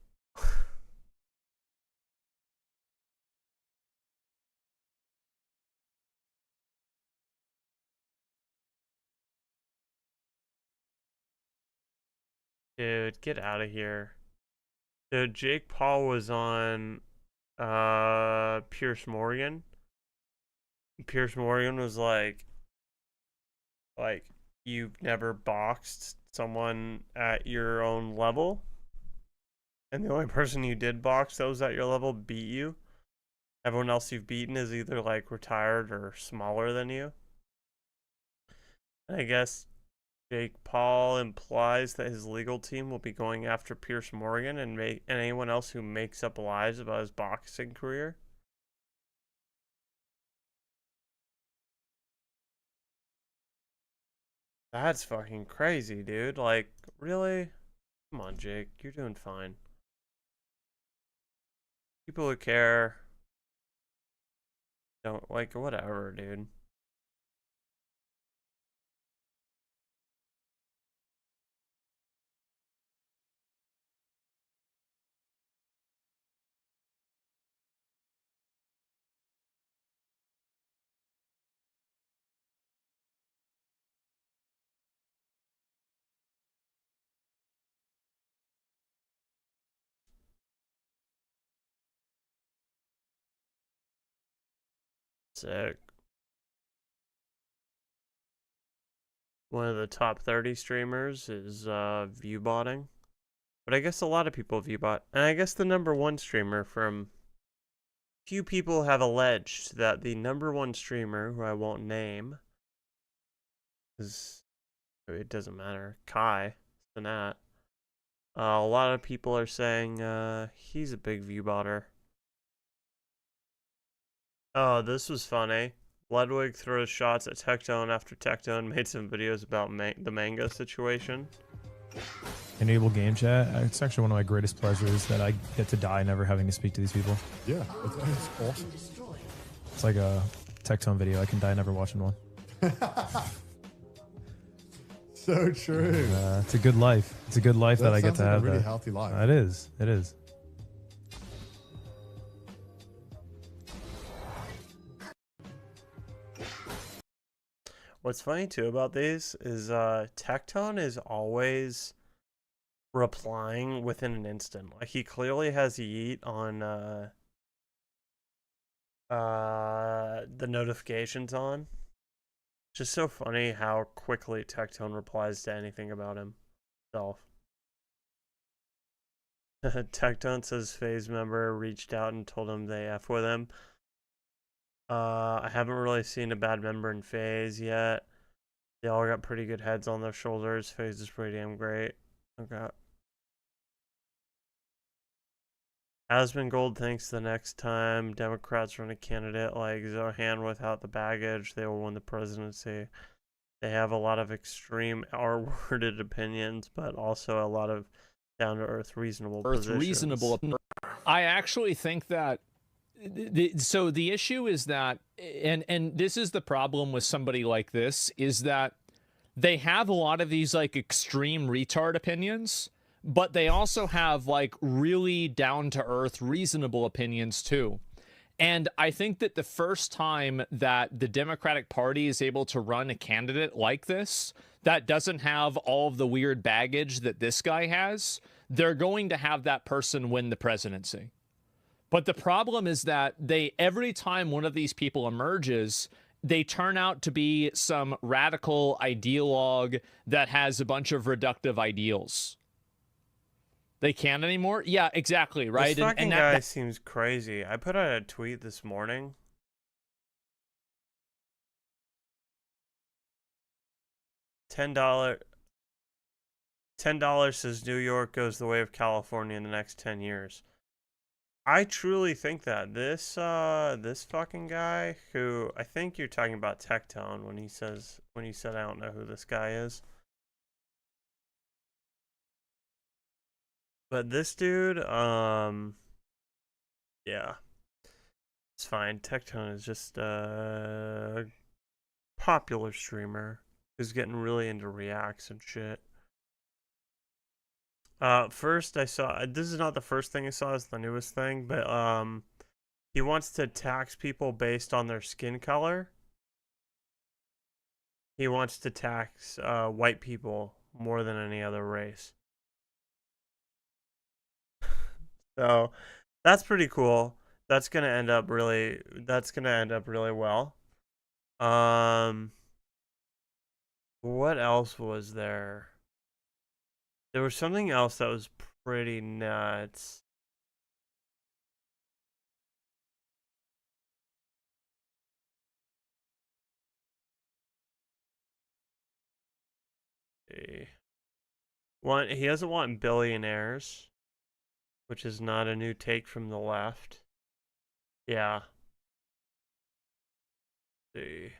Dude, get out of here. Dude, Jake Paul was on Piers Morgan. Piers Morgan was like you've never boxed someone at your own level, and the only person you did box that was at your level beat you. Everyone else you've beaten is either like retired or smaller than you. And I guess Jake Paul implies that his legal team will be going after Piers Morgan and anyone else who makes up lies about his boxing career. That's fucking crazy, dude. Like, really? Come on, Jake. You're doing fine. People who care don't, like, whatever, dude. Sick. One of the top 30 streamers is viewbotting. But I guess a lot of people viewbot. And I guess the #1 streamer from... Few people have alleged that the #1 streamer, who I won't name, is... It doesn't matter. Kai Cenat. A lot of people are saying he's a big viewbotter. Oh, this was funny. Ludwig throws shots at Tectone after Tectone made some videos about the Mango situation. Enable game chat. It's actually one of my greatest pleasures that I get to die never having to speak to these people. Yeah, it's awesome. It's like a Tectone video. I can die never watching one. So true. It's a good life. It's a good life that I get to have. A really healthy life. It is. It is. What's funny too about these is Tectone is always replying within an instant. Like, he clearly has Yeet on the notifications on. Just so funny how quickly Tectone replies to anything about himself. Tectone says FaZe member reached out and told him they F with him. I haven't really seen a bad member in FaZe yet. They all got pretty good heads on their shoulders. FaZe is pretty damn great. Okay. Asmongold thinks the next time Democrats run a candidate like Zohan without the baggage, they will win the presidency. They have a lot of extreme R-worded opinions, but also a lot of down-to-earth, reasonable positions. I actually think that so the issue is that, and this is the problem with somebody like this, is that they have a lot of these like extreme retard opinions, but they also have like really down-to-earth, reasonable opinions too. And I think that the first time that the Democratic Party is able to run a candidate like this, that doesn't have all of the weird baggage that this guy has, they're going to have that person win the presidency. But the problem is that every time one of these people emerges, they turn out to be some radical ideologue that has a bunch of reductive ideals. They can't anymore? Yeah, exactly, right? This fucking guy seems crazy. I put out a tweet this morning. $10 says New York goes the way of California in the next 10 years. I truly think that this fucking guy, who I think you're talking about Tectone when you said I don't know who this guy is. But this dude, yeah. It's fine. Tectone is just a popular streamer who's getting really into reacts and shit. First I saw, this is not the first thing I saw, it's the newest thing, but he wants to tax people based on their skin color. He wants to tax white people more than any other race. So that's pretty cool. That's gonna end up really well. What else was there? There was something else that was pretty nuts. He doesn't want billionaires, which is not a new take from the left. Yeah. Let's see.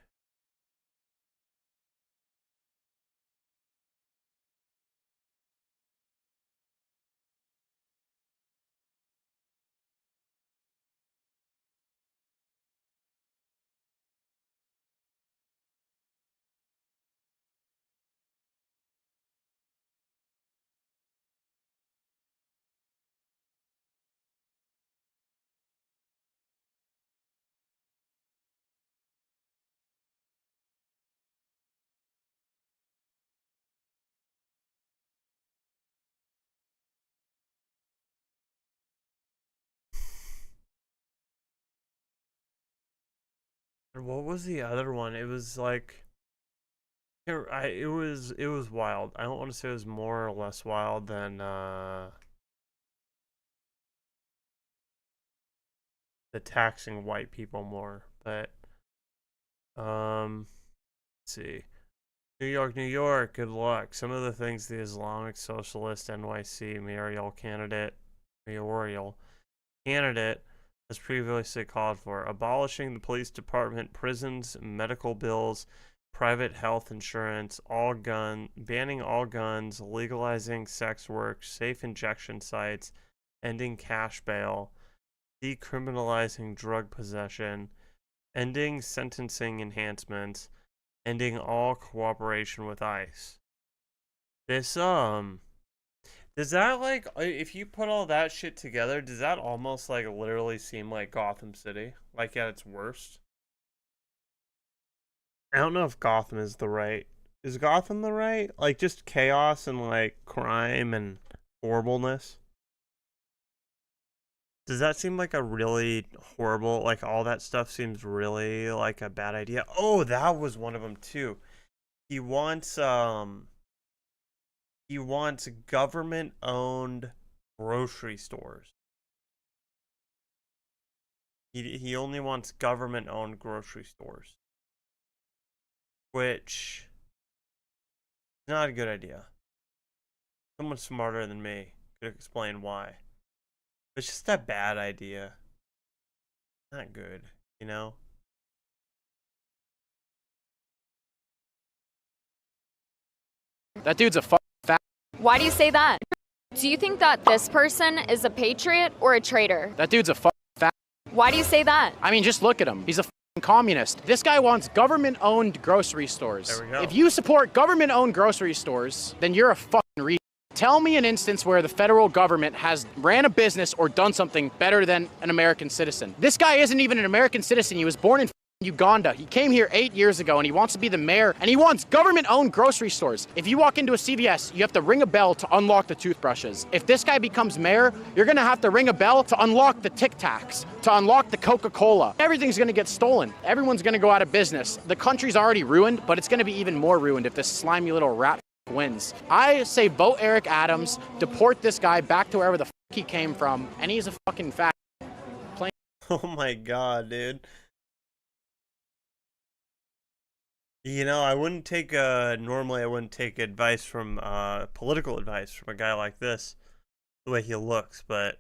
What was the other one? It was like, it was wild. I don't want to say it was more or less wild than the taxing white people more, but let's see. New York, New York, good luck. Some of the things the Islamic Socialist NYC mayoral candidate has previously called for: abolishing the police department, prisons, medical bills, private health insurance, banning all guns, legalizing sex work, safe injection sites, ending cash bail, decriminalizing drug possession, ending sentencing enhancements, ending all cooperation with ICE. This, does that, like, if you put all that shit together, does that almost, like, literally seem like Gotham City? Like, at its worst? I don't know if Gotham is the right... Is Gotham the right? Like, just chaos and, like, crime and horribleness? Does that seem like a really horrible... Like, all that stuff seems really, like, a bad idea? Oh, that was one of them, too. He wants government-owned grocery stores. He only wants government-owned grocery stores, which is not a good idea. Someone smarter than me could explain why. It's just a bad idea. Not good, you know? That dude's a fat. Why do you say that? Do you think that this person is a patriot or a traitor? That dude's a fat. Why do you say that? I mean, just look at him. He's a communist. This guy wants government-owned grocery stores. There we go. If you support government-owned grocery stores, then you're a fucking retard. Tell me an instance where the federal government has ran a business or done something better than an American citizen. This guy isn't even an American citizen. He was born in Uganda. He came here 8 years ago and he wants to be the mayor and he wants government-owned grocery stores. If you walk into a CVS, you have to ring a bell to unlock the toothbrushes. If this guy becomes mayor, you're gonna have to ring a bell to unlock the Tic Tacs, to unlock the Coca-Cola. Everything's gonna get stolen. Everyone's gonna go out of business. The country's already ruined, but it's gonna be even more ruined if this slimy little rat wins. I say vote Eric Adams, deport this guy back to wherever the he came from, and he's a fucking fat. Oh my god, dude. You know, I wouldn't take normally I wouldn't take advice from political advice from a guy like this, the way he looks, but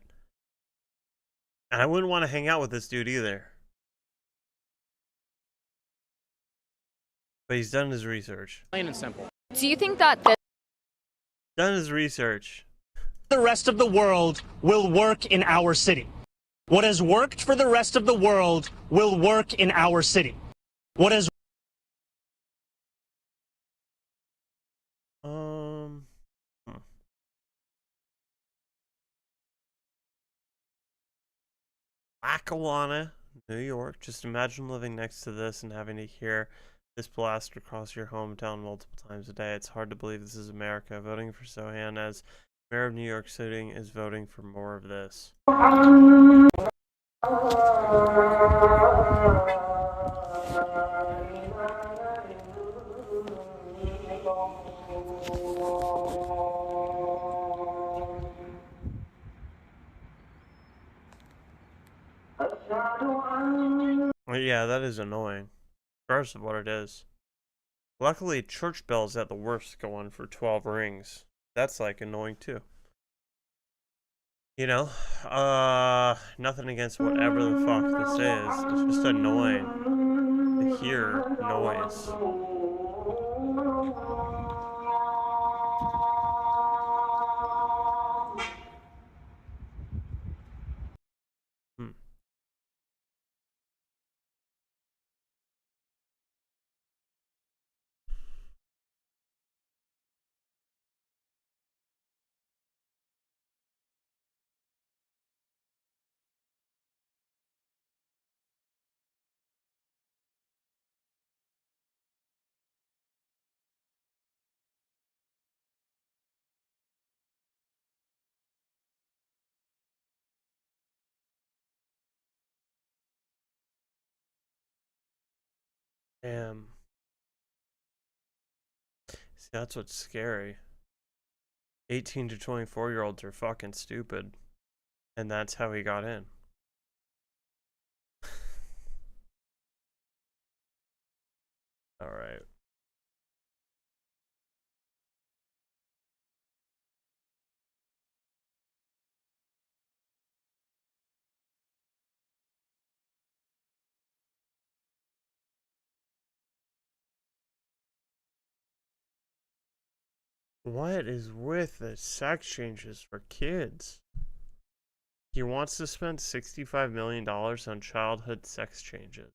and I wouldn't want to hang out with this dude either. But he's done his research. Plain and simple. Do you think that this Done his research. The rest of the world will work in our city. What has worked for the rest of the world will work in our city. What has Lackawanna, New York. Just imagine living next to this and having to hear this blast across your hometown multiple times a day. It's hard to believe this is America. Voting for Sohan as mayor of New York City is voting for more of this. Well, yeah, that is annoying. Regardless of what it is. Luckily, church bells at the worst go on for 12 rings. That's like annoying too. You know, nothing against whatever the fuck this is. It's just annoying to hear noise. Damn. See, that's what's scary. 18 to 24-year-olds are fucking stupid. And that's how he got in. Alright. What is with the sex changes for kids? He wants to spend $65 million on childhood sex changes.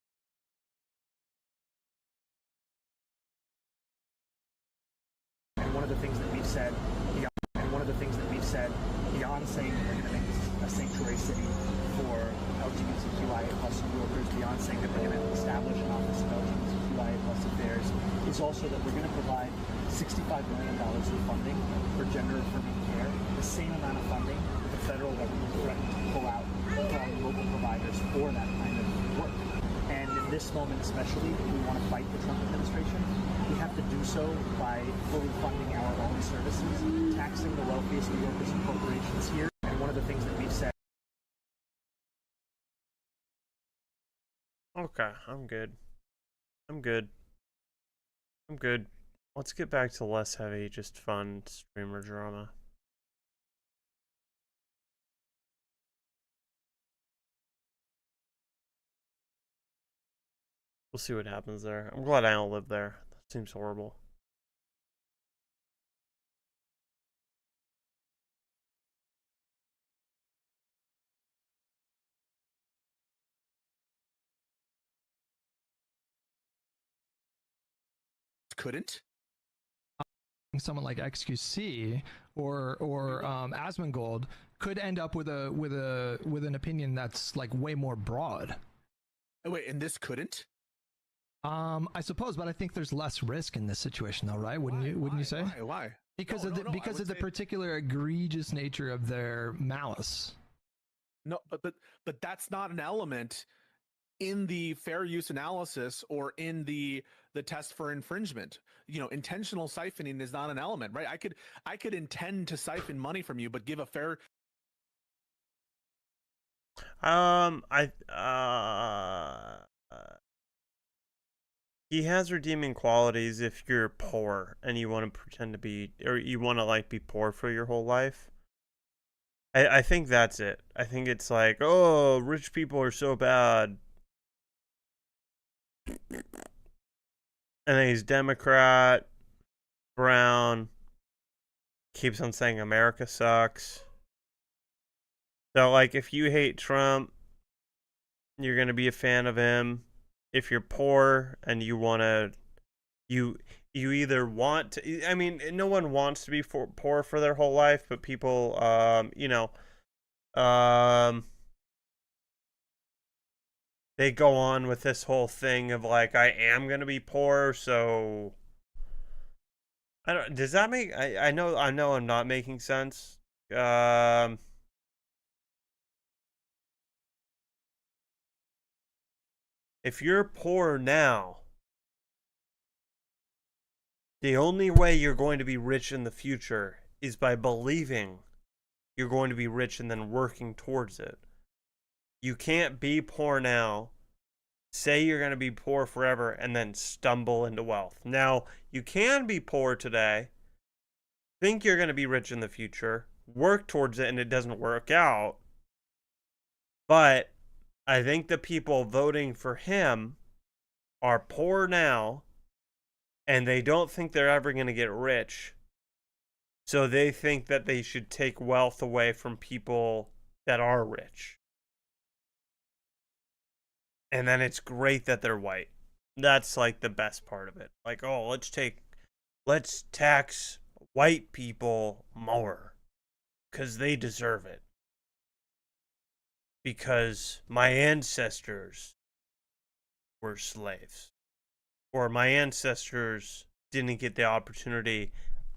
And one of the things that we've said, beyond saying that we're going to make this a sanctuary city for LGBTQIA plus workers, beyond saying that we're going to establish an office of LGBTQIA plus affairs, is also that we're going to provide $65 million in funding for gender-affirming care, the same amount of funding that the federal government threatened to pull out from local providers for that kind of work. And in this moment especially, if we want to fight the Trump administration, we have to do so by fully funding our own services, taxing the wealthiest New Yorkers and corporations here. And one of the things that we've said. Okay, I'm good. Let's get back to less heavy, just fun streamer drama. We'll see what happens there. I'm glad I don't live there. That seems horrible. Couldn't someone like XQC or Asmongold could end up with an opinion that's like way more broad. Oh, wait, and this couldn't? I suppose, but I think there's less risk in this situation, though, right? Wouldn't you say? Why? Because of the particular egregious nature of their malice. No, but that's not an element in the fair use analysis or in the test for infringement. You know, intentional siphoning is not an element, right? I could intend to siphon money from you, but give a fair. He has redeeming qualities if you're poor and you want to pretend to be, or you want to like be poor for your whole life. I think that's it. I think it's like, oh, rich people are so bad. And then he's Democrat, brown, keeps on saying America sucks. So, like, if you hate Trump, you're going to be a fan of him. If you're poor and you want to, you either want to, I mean, no one wants to be poor for their whole life, but people, they go on with this whole thing of like, I am going to be poor, so I don't, does that make, I know I'm not making sense. If you're poor now, the only way you're going to be rich in the future is by believing you're going to be rich and then working towards it. You can't be poor now, say you're going to be poor forever, and then stumble into wealth. Now, you can be poor today, think you're going to be rich in the future, work towards it, and it doesn't work out. But I think the people voting for him are poor now, and they don't think they're ever going to get rich. So they think that they should take wealth away from people that are rich. And then it's great that they're white. That's like the best part of it. Like, oh, let's tax white people more because they deserve it. Because my ancestors were slaves. Or my ancestors didn't get the opportunity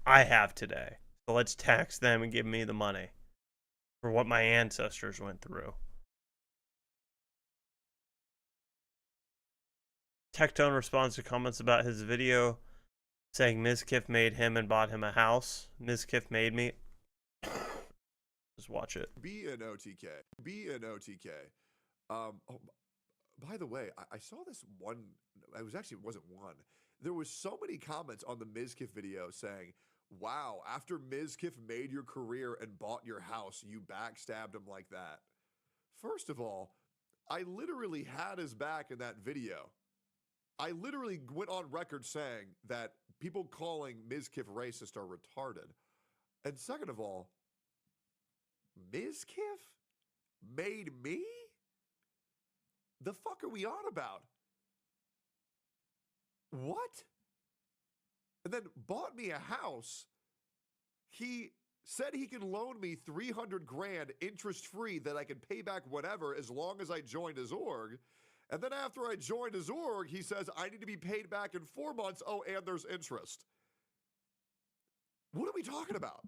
I have today. So let's tax them and give me the money for what my ancestors went through. Tectone responds to comments about his video saying Mizkif made him and bought him a house. Mizkif made me. Just watch it. Be an OTK. Be an OTK. Oh, by the way, I saw this one. It wasn't one. There was so many comments on the Mizkif video saying, wow, after Mizkif made your career and bought your house, you backstabbed him like that. First of all, I literally had his back in that video. I literally went on record saying that people calling Mizkif racist are retarded. And second of all, Mizkif made me? The fuck are we on about? What? And then bought me a house. He said he can loan me $300,000 interest free that I can pay back whatever as long as I joined his org. And then after I joined his org, he says I need to be paid back in 4 months. Oh, and there's interest. What are we talking about?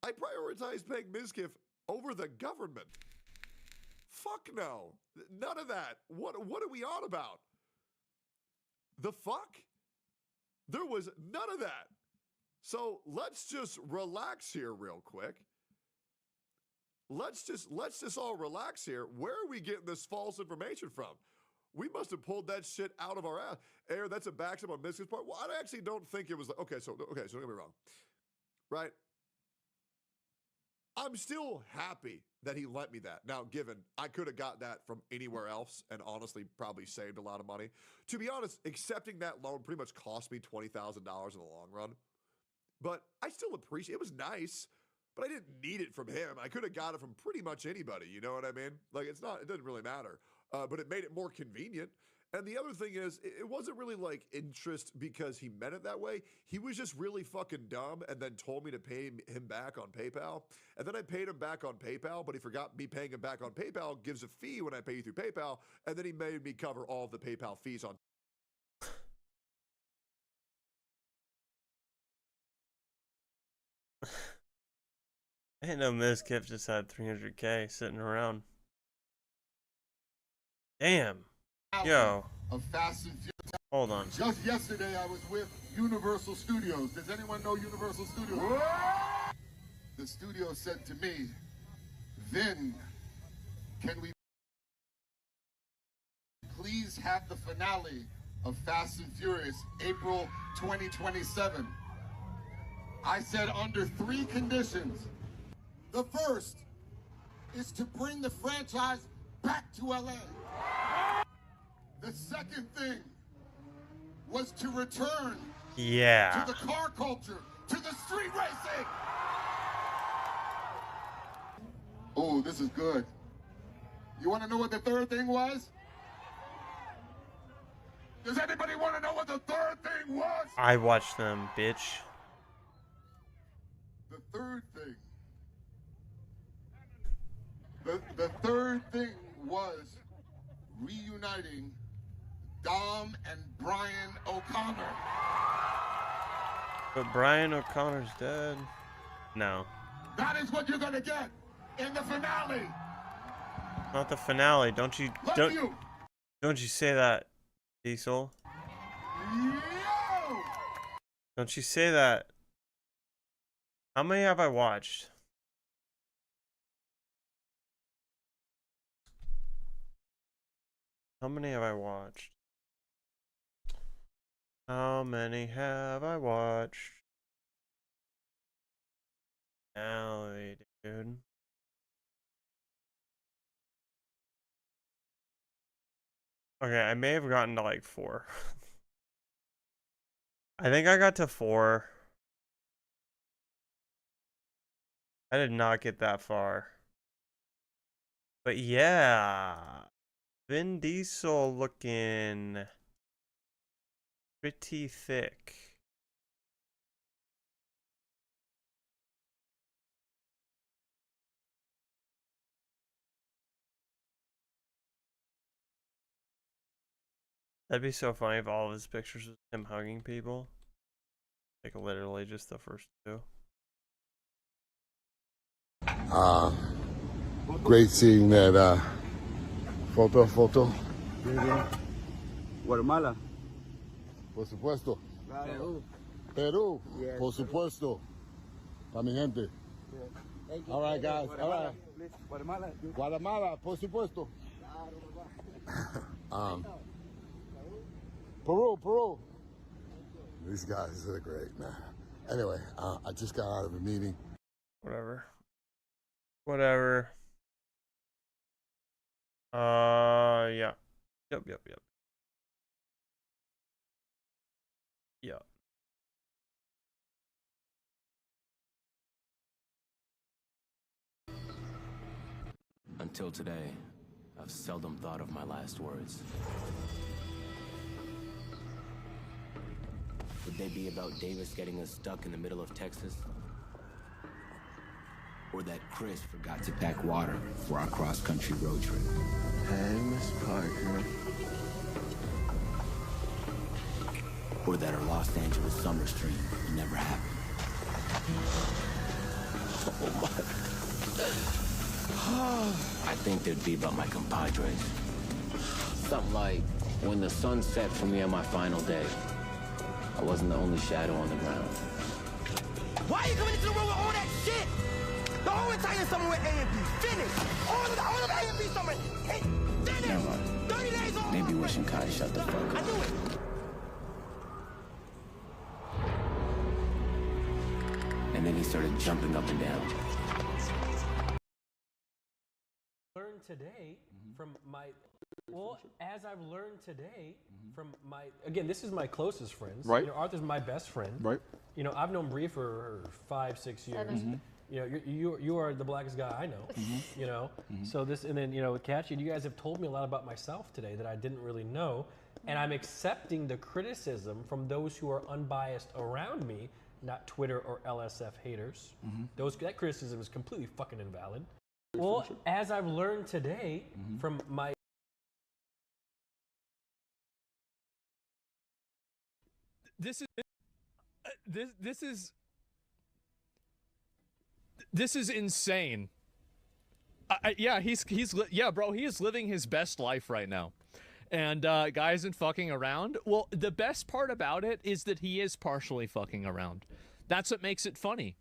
I prioritize paying Mizkif over the government. Fuck no. None of that. What are we on about? The fuck? There was none of that. So let's just relax here real quick. Let's just all relax here. Where are we getting this false information from? We must have pulled that shit out of our ass. Air, that's a backstep on Mizkif's part. Well, I actually don't think it was. Okay, so don't get me wrong. Right? I'm still happy that he lent me that. Now, given I could have got that from anywhere else and honestly probably saved a lot of money. To be honest, accepting that loan pretty much cost me $20,000 in the long run. But I still appreciate it. Was nice, but I didn't need it from him. I could have got it from pretty much anybody. You know what I mean? Like, it doesn't really matter. But it made it more convenient. And the other thing is, it wasn't really like interest because he meant it that way. He was just really fucking dumb and then told me to pay him back on PayPal. And then I paid him back on PayPal, but he forgot me paying him back on PayPal gives a fee when I pay you through PayPal. And then he made me cover all of the PayPal fees on. I didn't know Mizkif just had 300K sitting around. Damn. Yo. Of Fast and Furious. Hold on. Just yesterday, I was with Universal Studios. Does anyone know Universal Studios? The studio said to me, Vin, can we please have the finale of Fast and Furious April 2027? I said under 3 conditions. The first is to bring the franchise back to LA. The second thing was to return to the car culture, to the street racing. Oh, this is good. You want to know what the third thing was? Does anybody want to know what the third thing was? I watched them, bitch. The third thing. The third thing was reuniting Dom and Brian O'Connor. But Brian O'Connor's dead. No. That is what you're gonna get in the finale. Not the finale. Don't you say that, Diesel. Yo! Don't you say that. How many have I watched? How many have I watched? How many have I watched? Finale, dude. Okay, I may have gotten to like 4. I think I got to 4. I did not get that far. But yeah. Vin Diesel looking pretty thick. That'd be so funny if all of his pictures was him hugging people. Like literally just the first 2. Great seeing that foto. Guatemala. Por supuesto. Perú. Perú. Yes, Por supuesto. Pa mi gente. All right, guys. All right. Guatemala. Guatemala, por supuesto. Peru. These guys are great, man. Anyway, I just got out of a meeting. Whatever. Yeah. Yep. Yeah. Until today, I've seldom thought of my last words. Would they be about Davis getting us stuck in the middle of Texas? Or that Chris forgot to pack water for our cross-country road trip? Hey, Miss Parker. Or that our Los Angeles summer stream never happened? I think they'd be about my compadres. Something like, when the sun set for me on my final day, I wasn't the only shadow on the ground. Why are you coming into the room with all that shit? The whole entire summer with A&P, finished. All of A&P summer, finished. Never mind. 30 days off. Maybe wishing Kai shut the fuck up. I knew it. And then he started jumping up and down. today from my, as I've learned today from my, again, this is my closest friends. Right. You know, Arthur's my best friend. Right. You know, I've known Bree for 5-6 years. You know, you are the blackest guy I know. You know, so this, and then you know, with Catchy, you guys have told me a lot about myself today that I didn't really know, and I'm accepting the criticism from those who are unbiased around me, not Twitter or LSF haters. That criticism is completely fucking invalid. Well, as I've learned today from my This is insane. Yeah, yeah, bro, he is living his best life right now. And guy isn't fucking around. Well, the best part about it is that he is partially fucking around. That's what makes it funny.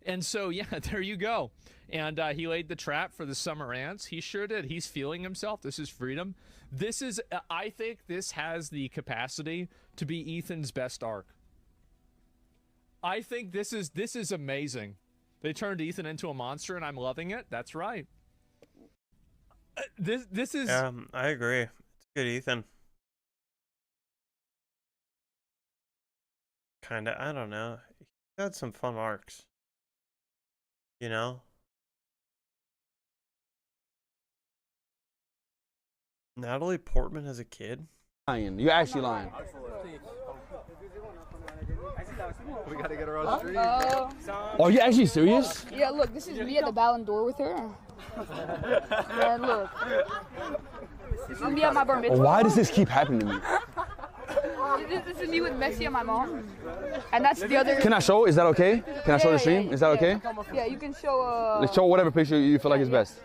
And so, yeah, there you go. And he laid the trap for the summer ants. He sure did. He's feeling himself. This is freedom. This is, I think this has the capacity to be Ethan's best arc. I think this is amazing. They turned Ethan into a monster, and I'm loving it. That's right. This is. I agree. It's good, Ethan. Kinda. I don't know. He had some fun arcs. You know. Natalie Portman as a kid. You're actually lying. We gotta get her on stream. Are you actually serious? Yeah, look, this is me at the Ballon d'Or with her. And look, this is me at my bar mitzvah. Why does this keep happening to me? This is me with Messi and my mom. And that's the other. Can I show? Is that okay? Can I show the stream? Is that okay? Yeah, you can show. Let's show whatever picture you feel like is best.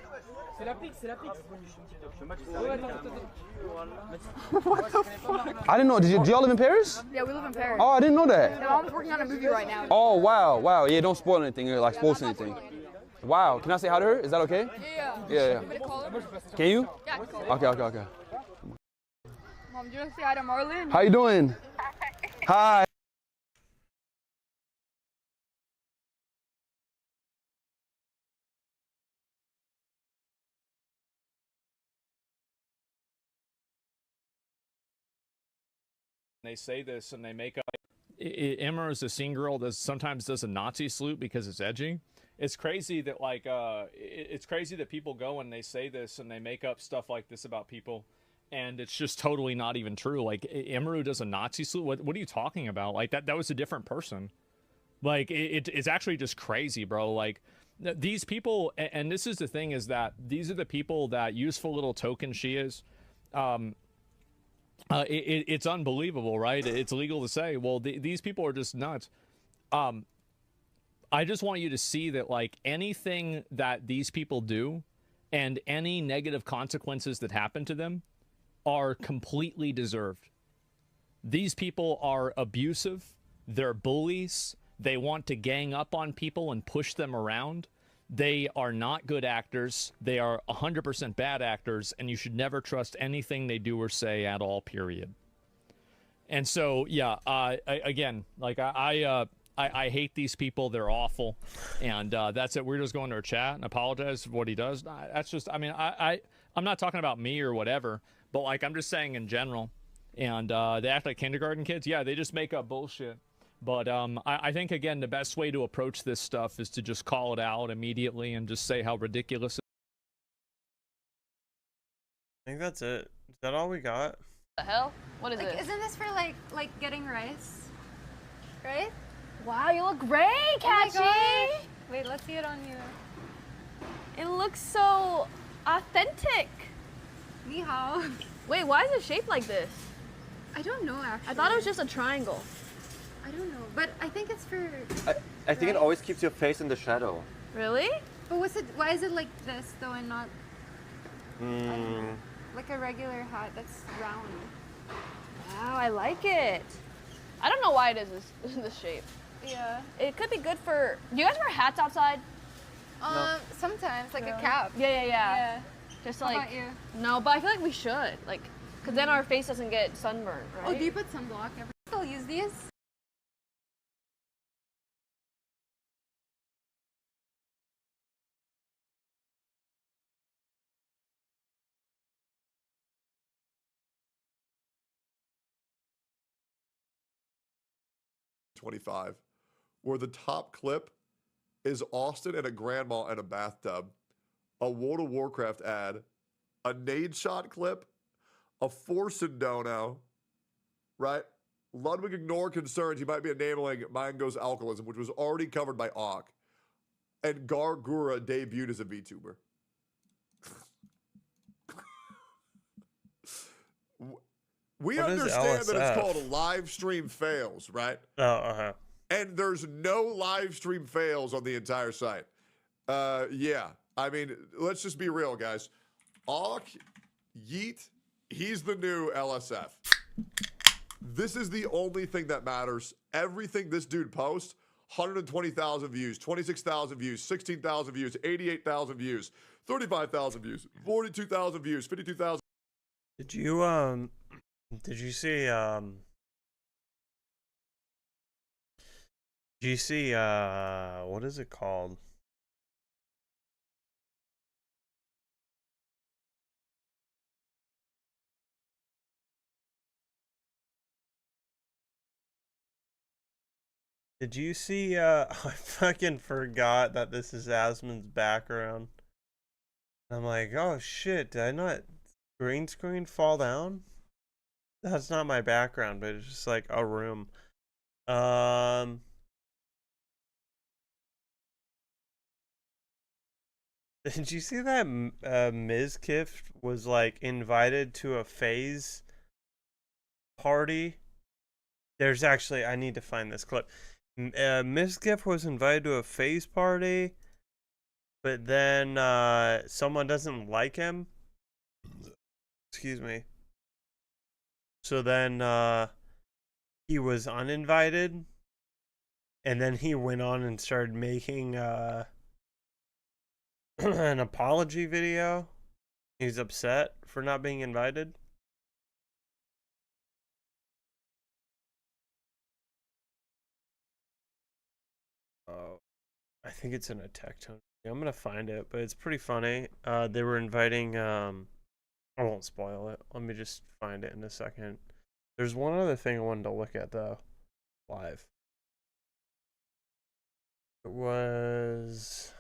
What the fuck? I didn't know. Do y'all live in Paris? Yeah, we live in Paris. Oh, I didn't know that. My mom's working on a movie right now. Oh, wow. Yeah, don't spoil anything. Like, spoil anything. Wow. Can I say hi to her? Is that okay? Yeah. Can you? Yeah, I can call her. Okay. Mom, do you want to say hi to Marlon? How you doing? Hi. They say this and they make up. Emma is a scene girl that sometimes does a Nazi salute because it's edgy. It's crazy that it's crazy that people go and they say this and they make up stuff like this about people, and it's just totally not even true. Like Emeru does a Nazi salute. What are you talking about? Like that was a different person. Like it's actually just crazy, bro. Like these people, and this is the thing, is that these are the people that useful little token she is. It's unbelievable, right? It's illegal to say. Well, these people are just nuts. I just want you to see that, like, anything that these people do and any negative consequences that happen to them are completely deserved. These people are abusive. They're bullies. They want to gang up on people and push them around. They are not good actors. They are 100% bad actors, and you should never trust anything they do or say at all, period. And so, yeah, again, like, I hate these people. They're awful. And that's it. We're just going to our chat and apologize for what he does. That's just, I mean, I'm not talking about me or whatever, but, like, I'm just saying in general. And they act like kindergarten kids. Yeah, they just make up bullshit. But I think, again, the best way to approach this stuff is to just call it out immediately and just say how ridiculous it is. I think that's it. Is that all we got? The hell? What is it? Isn't this for like getting rice? Right? Wow, you look great, Catchy! Oh wait, let's see it on you. It looks so authentic. Ni hao. Wait, why is it shaped like this? I don't know, actually. I thought it was just a triangle. I don't know, but I think it's for... I think it always keeps your face in the shadow. Really? But why is it like this, though, and not like a regular hat that's round? Wow, I like it. I don't know why it is this shape. Yeah. It could be good for... Do you guys wear hats outside? No. Sometimes, like a cap. Yeah. Just How like... about you? No, but I feel like we should. Like, because then our face doesn't get sunburned, right? Oh, do you put sunblock? Still use these? 25, where the top clip is Austin and a grandma in a bathtub, a World of Warcraft ad, a nade shot clip, a Force and Dono, right? Ludwig ignored concerns he might be enabling Mango's alcoholism, which was already covered by Auk. And Gargura debuted as a VTuber. We What is understand that it's LSF? called live stream fails, right? Oh, uh-huh. And there's no live stream fails on the entire site. Yeah, I mean, let's just be real, guys. Auk, Yeet, he's the new LSF. This is the only thing that matters. Everything this dude posts, 120,000 views, 26,000 views, 16,000 views, 88,000 views, 35,000 views, 42,000 views, 52,000. Did you see what is it called? Did you see I fucking forgot that this is Asmon's background. I'm like, oh shit, did I not green screen fall down? That's not my background, but it's just like a room. Did you see that Mizkif was like invited to a FaZe party? There's actually, I need to find this clip. Mizkif was invited to a FaZe party, but then someone doesn't like him. Excuse me. So then he was uninvited, and then he went on and started making an apology video. He's upset for not being invited. Oh, I think it's in a Tectone. I'm gonna find it, but it's pretty funny. They were inviting I won't spoil it. Let me just find it in a second. There's one other thing I wanted to look at though, live. It was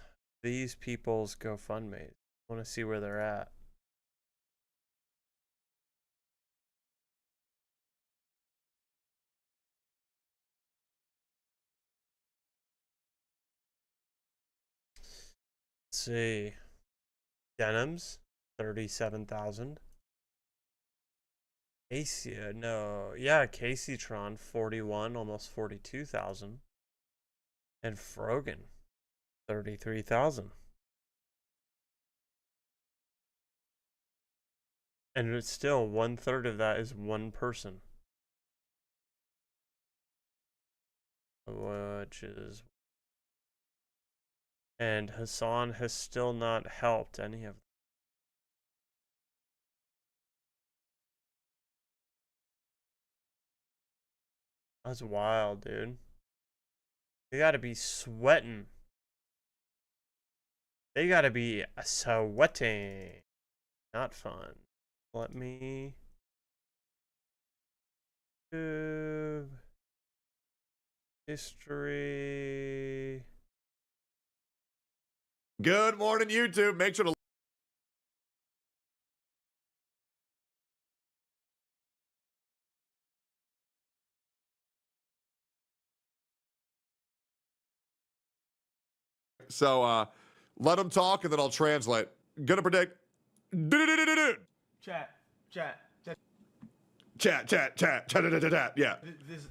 these people's GoFundMe. I want to see where they're at. Let's see. Denims, 37,000. Casey, Caseytron, 41, almost 42,000. And Frogan, 33,000. And it's still 1/3 of that is one person. Which is... And Hassan has still not helped any of them. That's wild, dude. They gotta be sweating. They gotta be sweating. Not fun. Let me... History... Good morning, YouTube. Make sure to... So, let them talk and then I'll translate. Gonna predict... Chat. Yeah. This.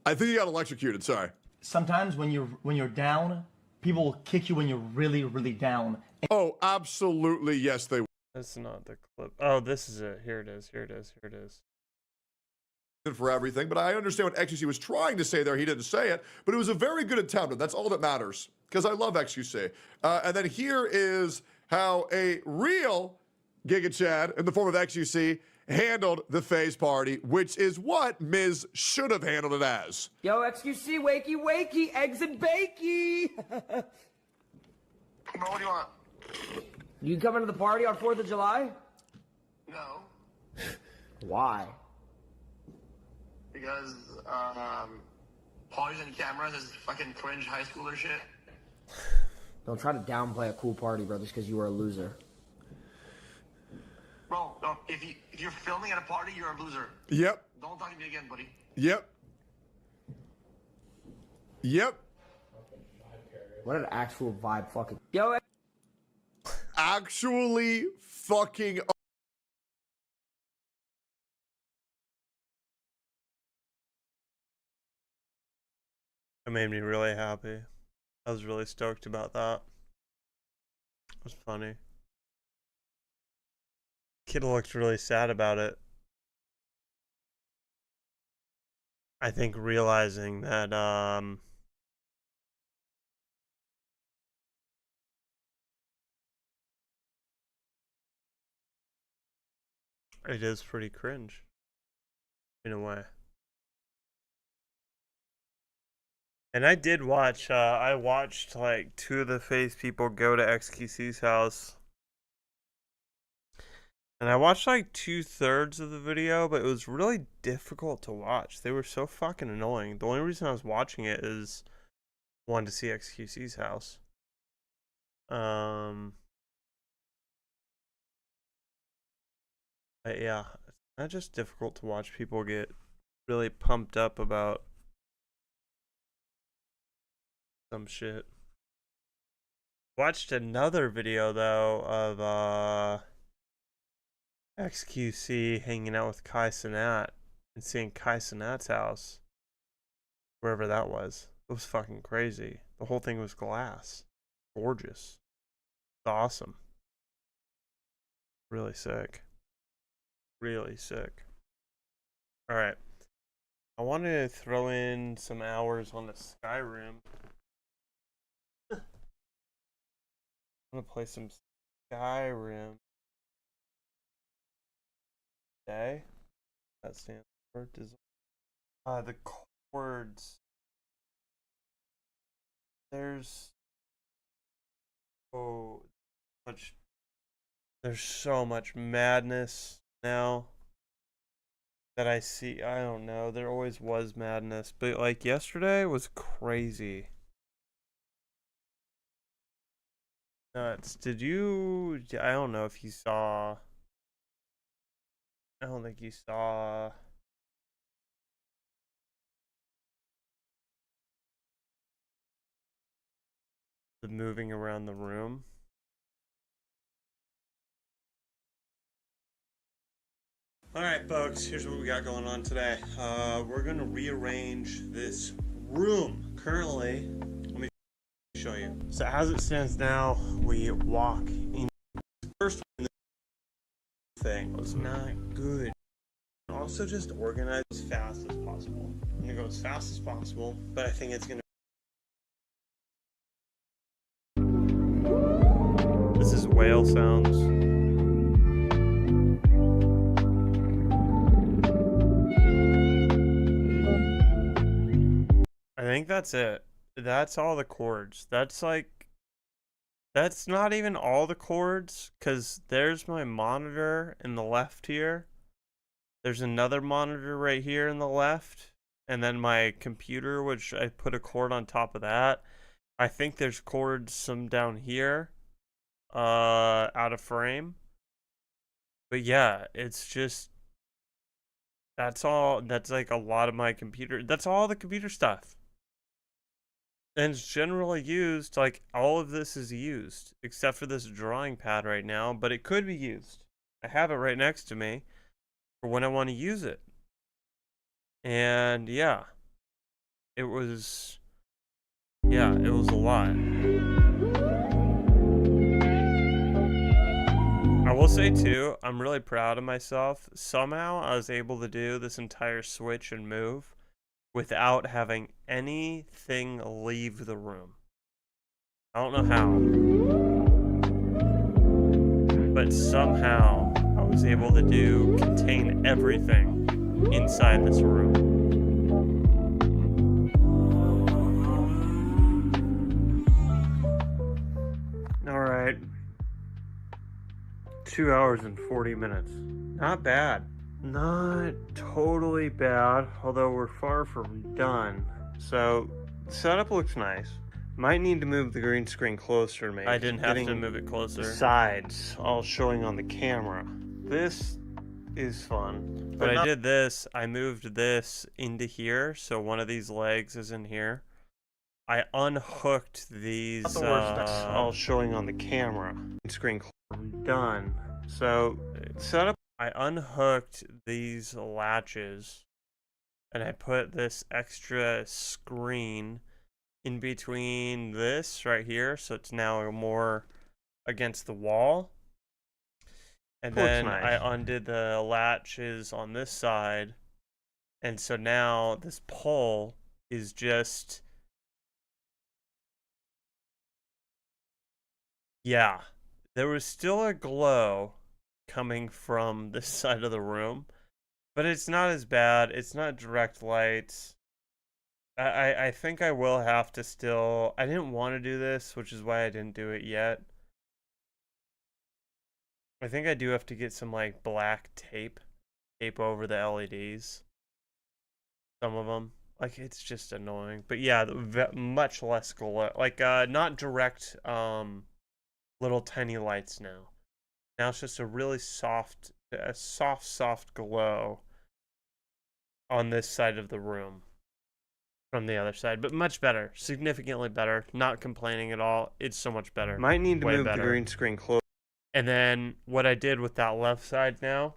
I think you got electrocuted, sorry. Sometimes when you're down, people will kick you when you're really, really down. Oh, absolutely, yes, they will. That's not the clip. Oh, this is it. Here it is. For everything, but I understand what XQC was trying to say there. He didn't say it, but it was a very good attempt, and that's all that matters, because I love XQC. And then here is how a real Giga Chad in the form of XQC handled the FaZe party, which is what Miz should have handled it as. Yo, XQC, wakey, eggs and bakey. What do you want? You coming to the party on 4th of July? No. Why? Because parties and cameras is fucking cringe high schooler shit. Don't try to downplay a cool party, bro, just because you were a loser. Bro, if you're filming at a party, you're a loser. Yep. Don't talk to me again, buddy. Yep. Yep. What an actual vibe fucking... Yo, actually fucking... It made me really happy. I was really stoked about that. It was funny. Kid looked really sad about it. I think realizing that it is pretty cringe in a way. And I did watch, I watched like 2 of the FaZe people go to XQC's house. And I watched like 2/3 of the video, but it was really difficult to watch. They were so fucking annoying. The only reason I was watching it is I wanted to see XQC's house. But yeah, it's not just difficult to watch people get really pumped up about some shit. Watched another video though of XQC hanging out with Kai Cenat and seeing Kai Cenat's house, wherever that was. It was fucking crazy. The whole thing was glass. Gorgeous. It's awesome. Really sick. Really sick. Alright. I wanted to throw in some hours on the Skyrim. I'm gonna play some Skyrim. Day. That stands for design. The chords. There's there's so much madness now that I see. I don't know. There always was madness, but like yesterday was crazy. Nuts. Did you? I don't know if you saw. I don't think you saw the moving around the room. Alright folks, here's what we got going on today. We're going to rearrange this room. Currently, let me show you. So as it stands now, we walk in. First one, thing was not good. Also just organize as fast as possible. I'm gonna go as fast as possible, but I think it's gonna. This is whale sounds. I think that's it. That's all the chords. That's like. That's not even all the chords, because there's my monitor in the left here. There's another monitor right here in the left. And then my computer, which I put a cord on top of that. I think there's chords some down here. Out of frame. But yeah, it's just... That's all. That's like a lot of my computer. That's all the computer stuff. And it's generally used, like, all of this is used, except for this drawing pad right now, but it could be used. I have it right next to me for when I want to use it. And, yeah. It was a lot. I will say, too, I'm really proud of myself. Somehow, I was able to do this entire switch and move without having anything leave the room. I don't know how. But somehow I was able to contain everything inside this room. Alright. 2 hours and 40 minutes. Not bad. not totally bad, although we're far from done. So, setup looks nice. Might need to move the green screen closer, maybe. I didn't have to move it closer. The sides all showing on the camera. This is fun. But I did this, I moved this into here, so one of these legs is in here. I unhooked these, all showing on the camera. Screen done. So, setup. I unhooked these latches, and I put this extra screen in between this right here, so it's now more against the wall. And then I undid the latches on this side, and so now this pole is just, yeah, there was still a glow coming from this side of the room, but it's not as bad. It's not direct light. I think I will have to still, I didn't want to do this, which is why I didn't do it yet. I think I do have to get some like black tape over the LEDs. Some of them, like, it's just annoying. But yeah, much less glow, like not direct little tiny lights now. Now it's just a really soft glow on this side of the room from the other side, but much better, significantly better. Not complaining at all. It's so much better. Might need to move the green screen close. And then what I did with that left side now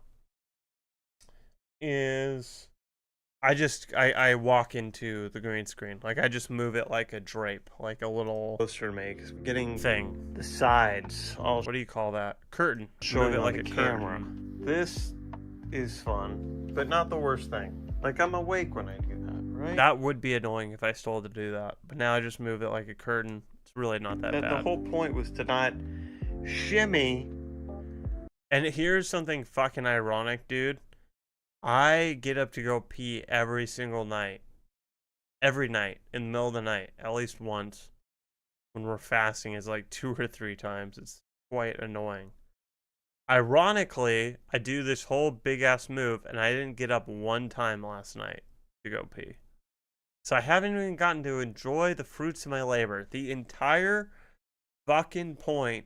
is I walk into the green screen. Like, I just move it like a drape, like a little poster makes. Getting thing. The sides, all, what do you call that? Curtain. Showing it like a camera. This is fun, but not the worst thing. Like, I'm awake when I do that, right? That would be annoying if I stole to do that. But now I just move it like a curtain. It's really not that bad. The whole point was to not shimmy. And here's something fucking ironic, dude. I get up to go pee every single night. Every night. In the middle of the night. At least once. When we're fasting, it's like 2 or 3 times. It's quite annoying. Ironically, I do this whole big ass move and I didn't get up one time last night to go pee. So I haven't even gotten to enjoy the fruits of my labor. The entire fucking point,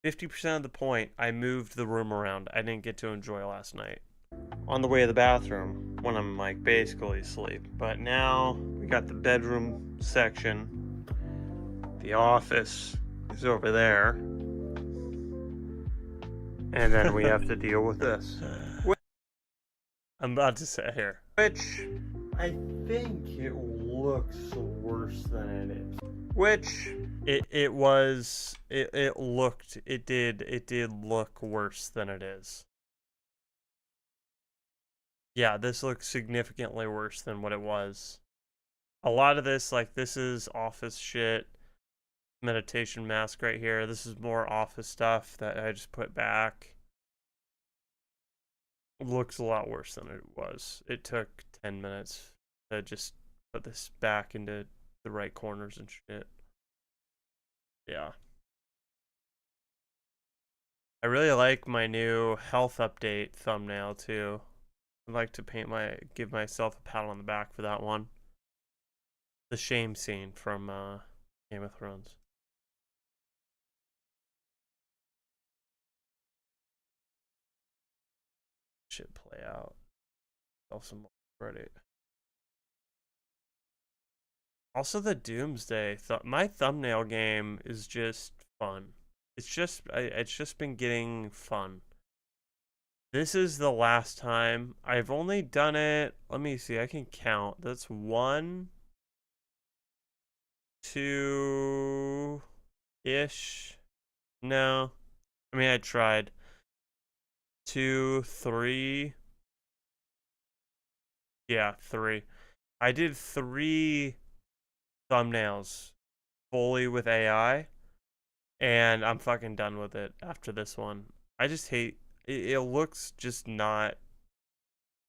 50% of the point, I moved the room around. I didn't get to enjoy last night. On the way to the bathroom when I'm like basically asleep. But now we got the bedroom section. The office is over there. And then we have to deal with this. I'm about to sit here. Which I think it looks worse than it is. Which it did look worse than it is. Yeah, this looks significantly worse than what it was. A lot of this, like, this is office shit. Meditation mask right here. This is more office stuff that I just put back. Looks a lot worse than it was. It took 10 minutes to just put this back into the right corners and shit. Yeah. I really like my new health update thumbnail too. I'd like to give myself a pat on the back for that one. The shame scene from Game of Thrones. Should play out. Some credit. Also, the Doomsday. My thumbnail game is just fun. It's just been getting fun. This is the last time. I've only done it. Let me see. I can count. That's 1, 2 ish. No. I mean, I tried. 2, 3. Yeah, 3. I did 3 thumbnails fully with AI, and I'm fucking done with it after this one. I just hate it. It looks just not.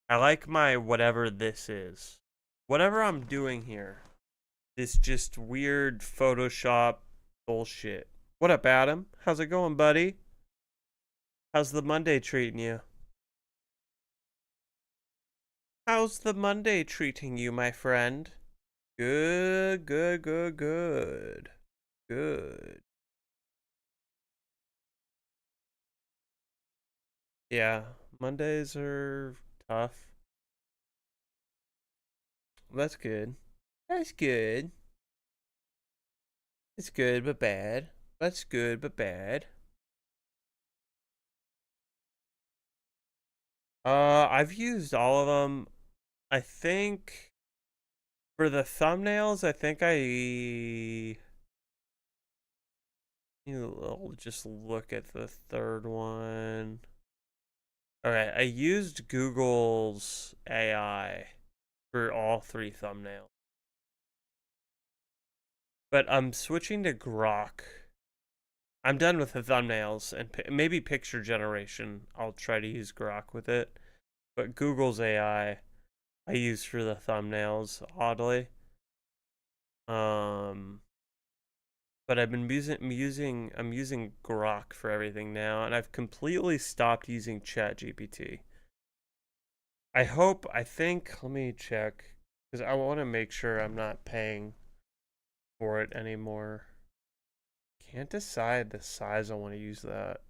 I like my whatever this is. Whatever I'm doing here. This just weird Photoshop bullshit. What up, Adam? How's it going, buddy? How's the Monday treating you? How's the Monday treating you, my friend? Good, good, good, good. Good. Yeah, Mondays are tough. That's good. That's good. It's good but bad. That's good but bad. I've used all of them. I think for the thumbnails, I think I'll just look at the third one. Okay, I used Google's AI for all 3 thumbnails. But I'm switching to Grok. I'm done with the thumbnails and maybe picture generation. I'll try to use Grok with it. But Google's AI I use for the thumbnails, oddly. But I'm using Grok for everything now, and I've completely stopped using ChatGPT. I think, let me check, because I want to make sure I'm not paying for it anymore. Can't decide the size I want to use that,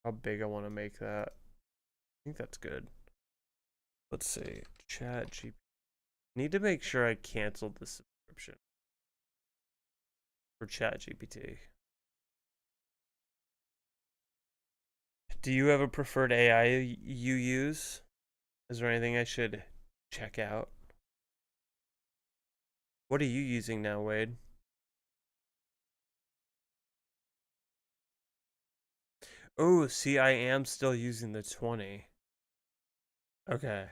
how big I want to make that. I think that's good. Let's see, ChatGPT. Need to make sure I canceled the subscription for ChatGPT. Do you have a preferred AI you use? Is there anything I should check out? What are you using now, Wade? Oh, see, I am still using the 20. Okay.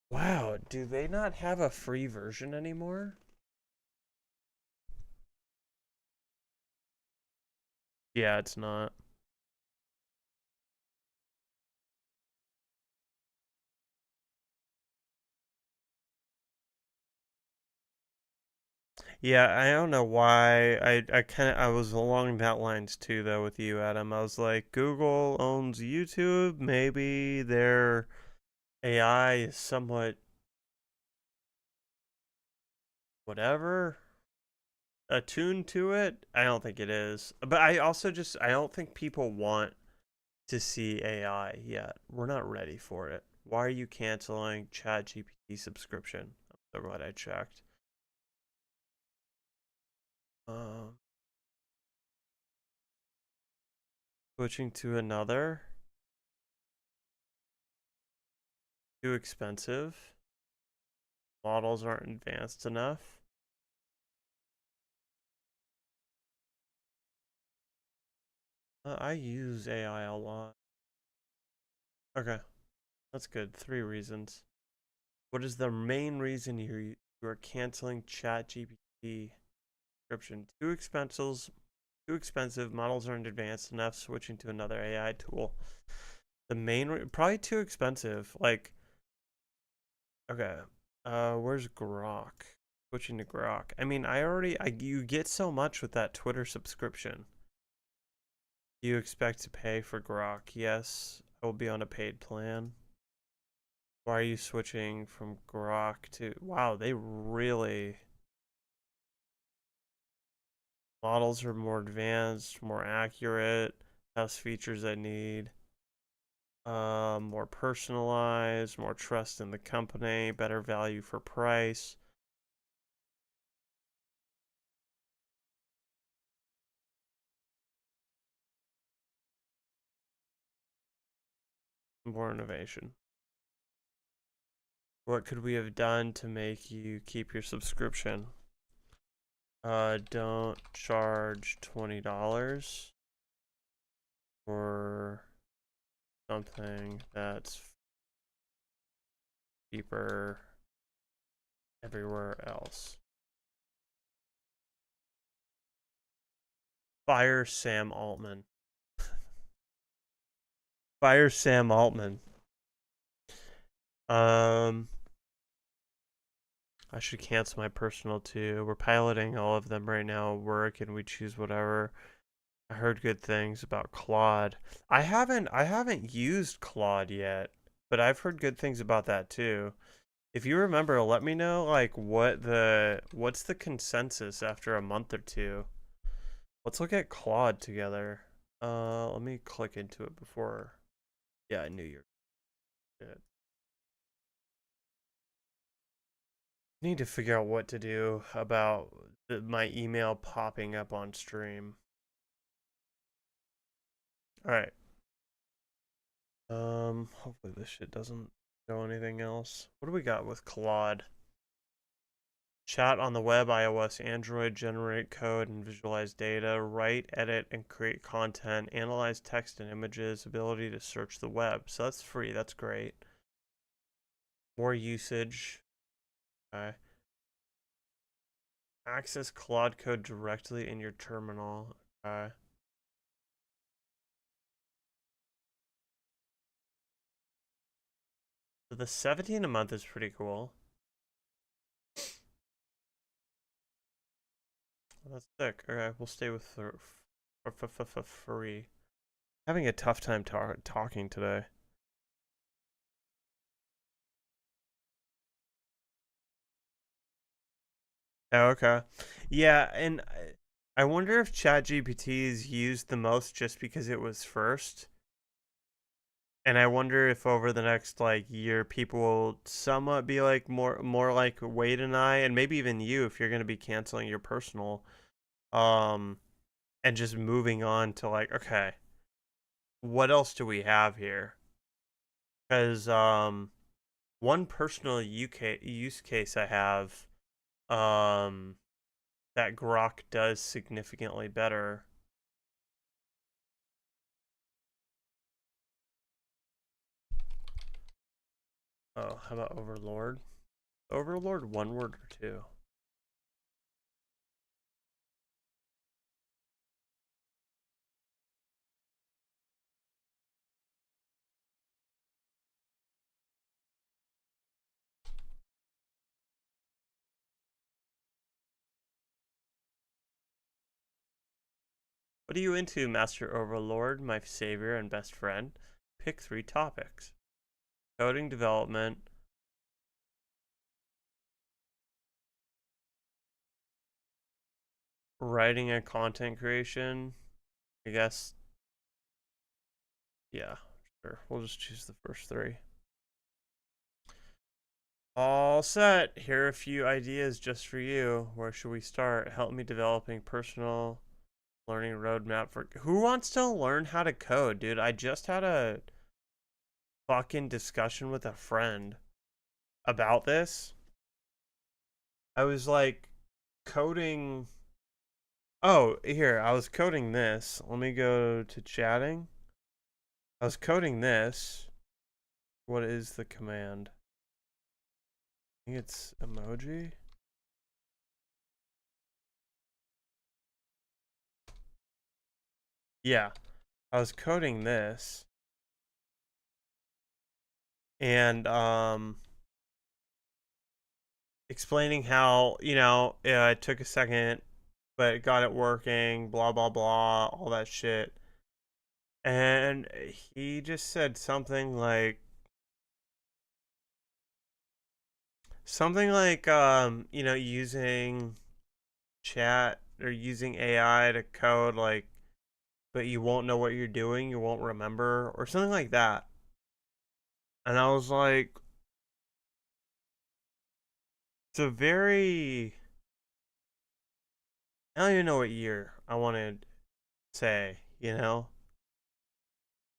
Wow, do they not have a free version anymore? Yeah, it's not. Yeah, I don't know why. I was along that lines too, though, with you, Adam. I was like, Google owns YouTube. Maybe their AI is somewhat whatever attuned to it. I don't think it is. But I don't think people want to see AI yet. We're not ready for it. Why are you canceling ChatGPT subscription? That's what I checked. Switching to another. Too expensive. Models aren't advanced enough. I use AI a lot. Okay, that's good. 3 reasons. What is the main reason you are canceling ChatGPT subscription? Too expensive. Models aren't advanced enough. Switching to another AI tool. The main probably too expensive. Like, okay, where's Grok? Switching to Grok. I mean, you get so much with that Twitter subscription. You expect to pay for Grok? Yes, I will be on a paid plan. Why are you switching from Grok to... Wow, they really... Models are more advanced, more accurate, has features I need. More personalized, more trust in the company, better value for price. More innovation. What could we have done to make you keep your subscription? Don't charge $20 for something that's cheaper everywhere else. Fire Sam Altman. Fire Sam Altman. I should cancel my personal too. We're piloting all of them right now at work, and we choose whatever. I heard good things about Claude. I haven't used Claude yet, but I've heard good things about that too. If you remember, let me know like what's the consensus after a month or two. Let's look at Claude together. Let me click into it before. Yeah, I knew you were good. Need to figure out what to do about my email popping up on stream. All right. Hopefully this shit doesn't show anything else. What do we got with Claude? Chat on the web, iOS, Android, generate code and visualize data, write, edit, and create content, analyze text and images, ability to search the web. So that's free. That's great. More usage. Okay. Access Claude Code directly in your terminal. Okay. So the 17 a month is pretty cool. That's sick. Okay, we'll stay with free. Having a tough time talking today. Oh, okay. Yeah, and I wonder if ChatGPT is used the most just because it was first. And I wonder if over the next like year people will somewhat be like more like Wade and I, and maybe even you if you're going to be canceling your personal and just moving on to like, okay, what else do we have here? Because one personal use case I have that Grok does significantly better. Oh, how about Overlord? Overlord, one word or two? What are you into, Master Overlord, my savior and best friend? Pick 3 topics. Coding development, writing and content creation, I guess. Yeah, sure. We'll just choose the first 3. All set. Here are a few ideas just for you. Where should we start? Help me developing personal learning roadmap for... Who wants to learn how to code, dude? I just had a fucking discussion with a friend about this. I was like coding... Oh, here, I was coding this. Let me go to chatting. I was coding this. What is the command? I think it's emoji. Yeah, I was coding this. And explaining how, you know, it took a second, but got it working, blah, blah, blah, all that shit. And he just said something like, you know, using chat or using AI to code, like, but you won't know what you're doing, you won't remember, or something like that. And I was like, it's a very, I don't even know what year I want to say, you know?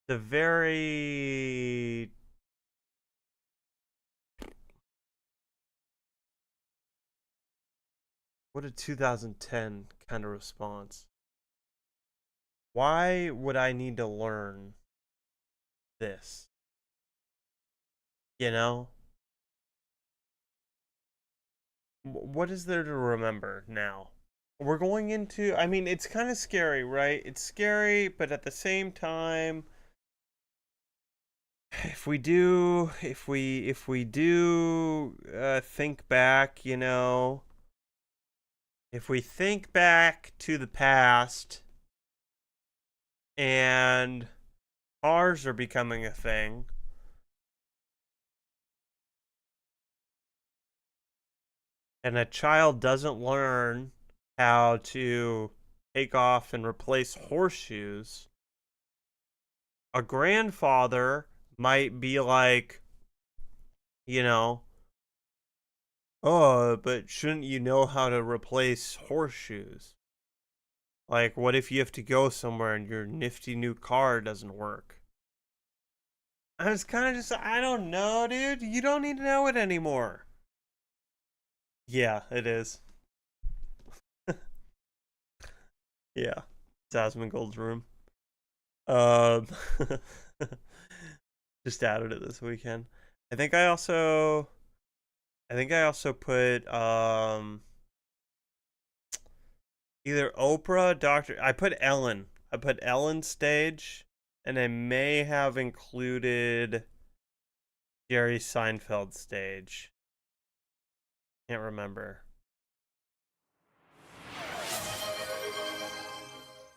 The very, what a 2010 kind of response. Why would I need to learn this? You know? What is there to remember now? We're going into, I mean, it's kind of scary, right? It's scary, but at the same time, if we do think back, you know, if we think back to the past and cars are becoming a thing, and a child doesn't learn how to take off and replace horseshoes, a grandfather might be like, oh, but shouldn't you know how to replace horseshoes? Like, what if you have to go somewhere and your nifty new car doesn't work? I was kind of just, I don't know, dude. You don't need to know it anymore. Yeah, it is. Yeah, it's Asmongold's room. Just added it this weekend. I think I also put either Oprah, I put Ellen. I put Ellen's stage, and I may have included Jerry Seinfeld's stage. Can't remember.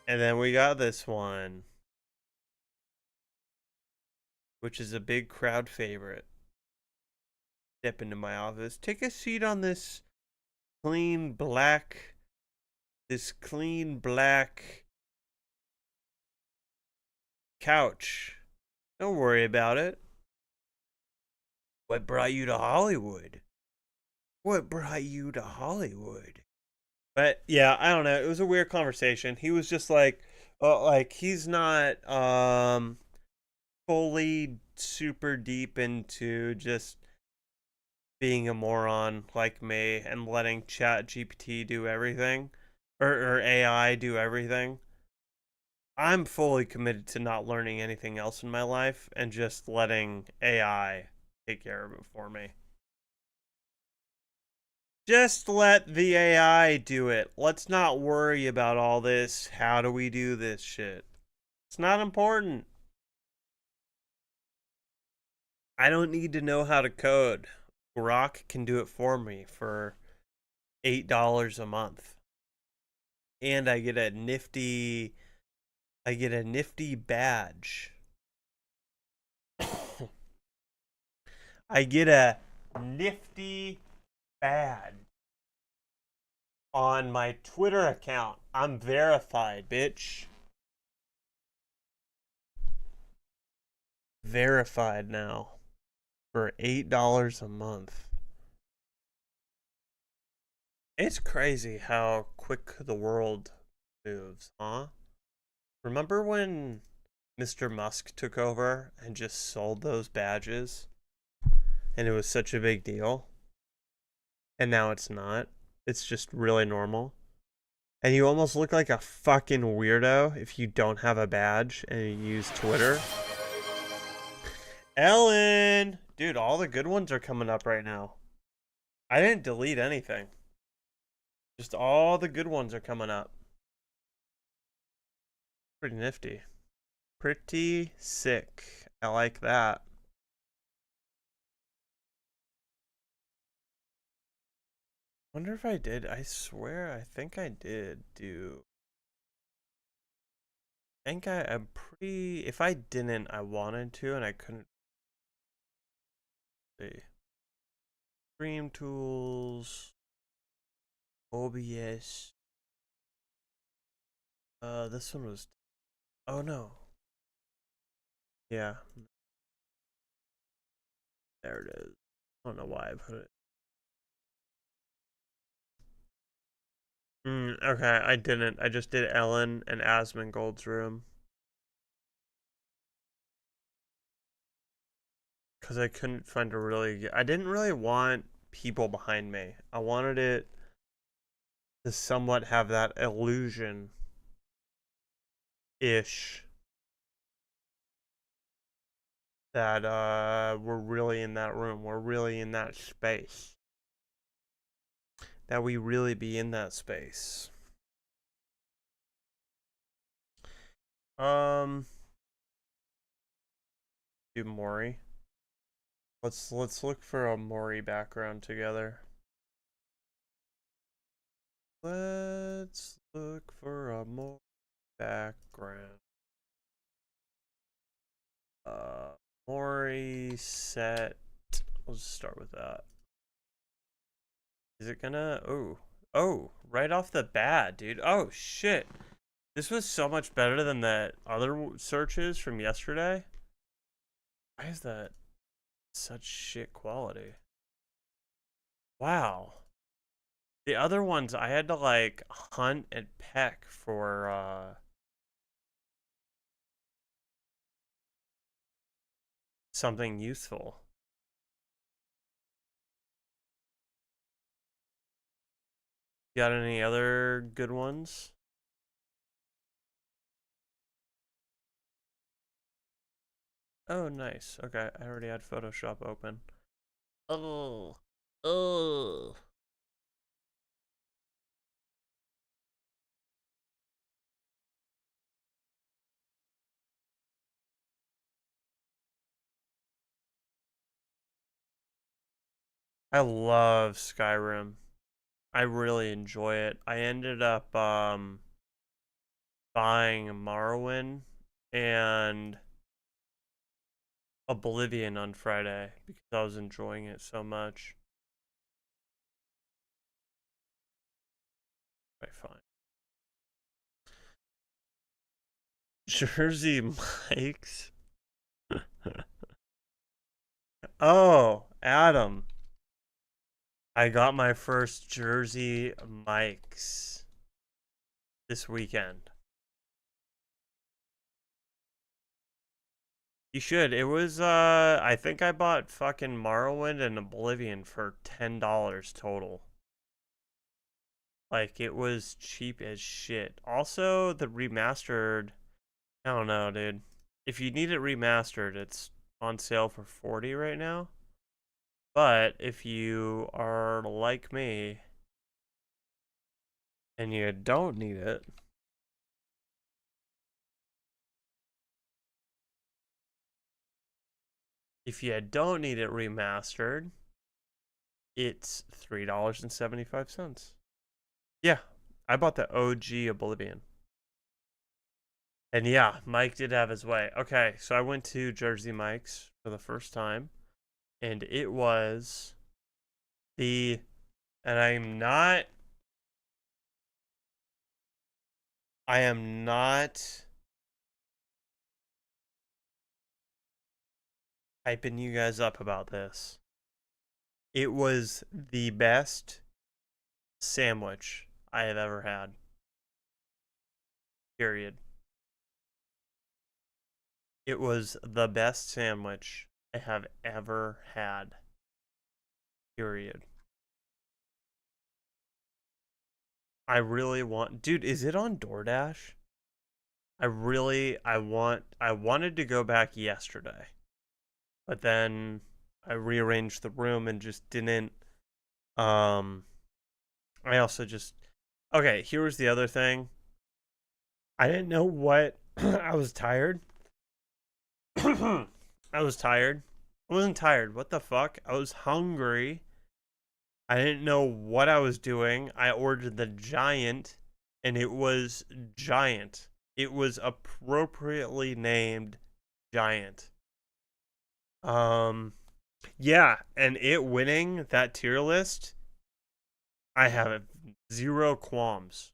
And then we got this one, which is a big crowd favorite. Step into my office. Take a seat on this clean black couch. Don't worry about it. What brought you to Hollywood? What brought you to Hollywood? But yeah, I don't know. It was a weird conversation. He was just like he's not fully super deep into just being a moron like me and letting ChatGPT do everything, or AI do everything. I'm fully committed to not learning anything else in my life and just letting AI take care of it for me. Just let the AI do it. Let's not worry about all this. How do we do this shit? It's not important. I don't need to know how to code. Grok can do it for me for $8 a month. And I get a nifty badge. I get a nifty badge on my Twitter account. I'm verified, bitch. Verified now for $8 a month. It's crazy how quick the world moves, huh? Remember when Mr. Musk took over and just sold those badges? And it was such a big deal. And now it's not. It's just really normal. And you almost look like a fucking weirdo if you don't have a badge and you use Twitter. Ellen! Dude, all the good ones are coming up right now. I didn't delete anything. Just all the good ones are coming up. Pretty nifty. Pretty sick. I like that. Wonder if I did. I swear, I think I did do. I think I'm pretty. If I didn't, I wanted to, and I couldn't. Let's see. Stream tools. OBS. This one was. Oh no. Yeah. There it is. I don't know why I put it. Okay, I didn't. I just did Ellen and Asmongold's room. Because I couldn't find a really... I didn't really want people behind me. I wanted it to somewhat have that illusion-ish. That we're really in that room. We're really in that space. That we really be in that space. Do Maury. Let's look for a Maury background together. Let's look for a Maury background. Maury set. We'll just start with that. Is it gonna... Oh, right off the bat, dude. Oh, shit. This was so much better than the other searches from yesterday. Why is that such shit quality? Wow. The other ones, I had to, like, hunt and peck for, something useful. Got any other good ones? Oh, nice. Okay, I already had Photoshop open. Oh. I love Skyrim. I really enjoy it. I ended up buying Morrowind and Oblivion on Friday because I was enjoying it so much. Okay, fine. Jersey Mike's. Oh, Adam. I got my first Jersey Mike's this weekend. You should. It was, I think I bought fucking Morrowind and Oblivion for $10 total. Like, it was cheap as shit. Also, the remastered, I don't know, dude. If you need it remastered, it's on sale for $40 right now. But if you are like me and you don't need it, remastered, it's $3.75. Yeah, I bought the OG Oblivion. And yeah, Mike did have his way. Okay, so I went to Jersey Mike's for the first time. And it was and I am not hyping you guys up about this. It was the best sandwich I have ever had. Period. It was the best sandwich I have ever had. Period. I really want... Dude, is it on DoorDash? I wanted to go back yesterday. But then I rearranged the room and just didn't... I also just... Okay, here was the other thing. I didn't know what... I was tired. I was tired. I wasn't tired. What the fuck? I was hungry. I didn't know what I was doing. I ordered the giant, and it was giant. It was appropriately named giant. Yeah, and it winning that tier list, I have zero qualms.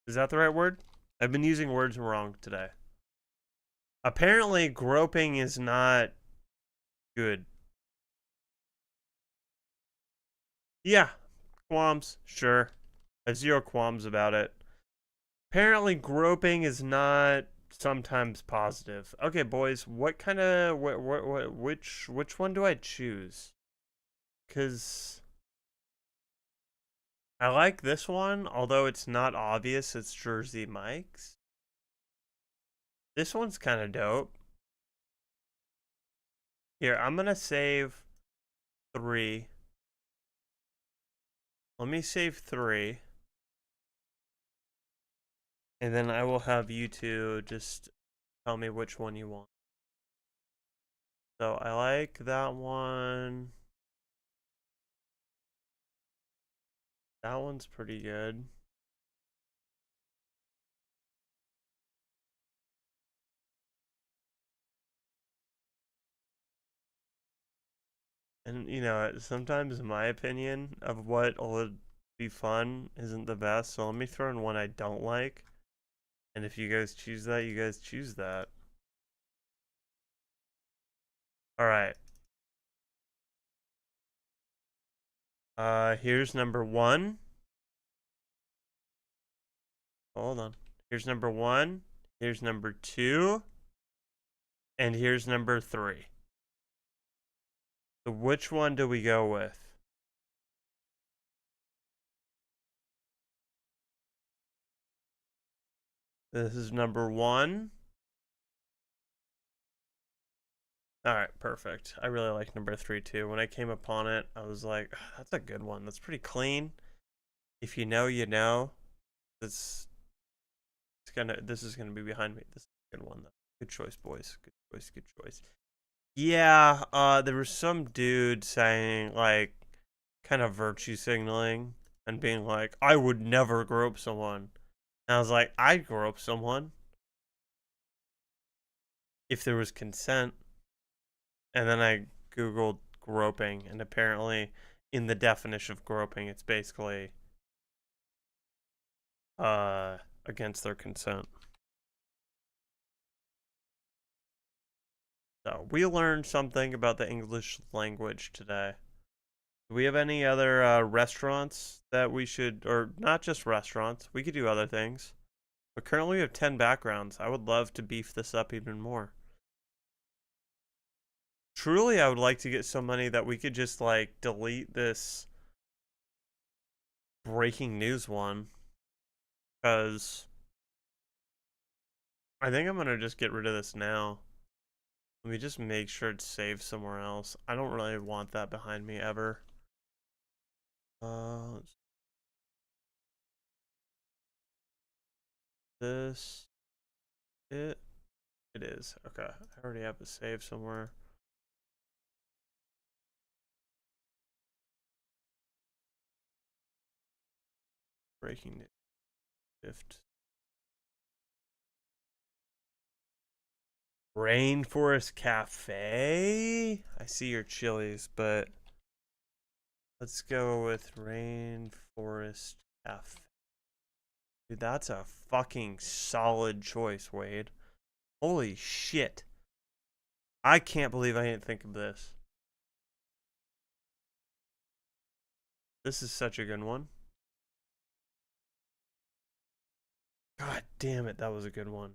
Is that the right word? I've been using words wrong today. Apparently, groping is not good. Yeah, qualms, sure. I have zero qualms about it. Apparently, groping is not sometimes positive. Okay, boys, what kind of which one do I choose? 'Cause I like this one, although it's not obvious it's Jersey Mike's. This one's kind of dope. Here, I'm gonna save 3. Let me save 3. And then I will have you two just tell me which one you want. So I like that one. That one's pretty good. And, you know, sometimes my opinion of what be fun isn't the best, so let me throw in one I don't like. And if you guys choose that, you guys choose that. Alright. Here's number 1. Hold on. Here's number 1. Here's number 2. And here's number 3. So which one do we go with? This is number 1. Alright, perfect. I really like number 3 too. When I came upon it, I was like, oh, that's a good one. That's pretty clean. If you know, you know. This is gonna be behind me. This is a good one though. Good choice, boys. Good choice, good choice. Yeah, there was some dude saying, like, kind of virtue signaling and being like, I would never grope someone. And I was like, I'd grope someone if there was consent. And then I googled groping, and apparently in the definition of groping, it's basically against their consent. So we learned something about the English language today. Do we have any other restaurants that we should, or not just restaurants, we could do other things. But currently we have 10 backgrounds. I would love to beef this up even more. Truly, I would like to get so many that we could just, like, delete this breaking news one. Because I think I'm going to just get rid of this now. Let me just make sure it's saved somewhere else. I don't really want that behind me ever. This it is. Okay, I already have it saved somewhere. Breaking news. Shift. Rainforest Cafe? I see your Chili's, but let's go with Rainforest Cafe. Dude, that's a fucking solid choice, Wade. Holy shit. I can't believe I didn't think of this. This is such a good one. God damn it, that was a good one.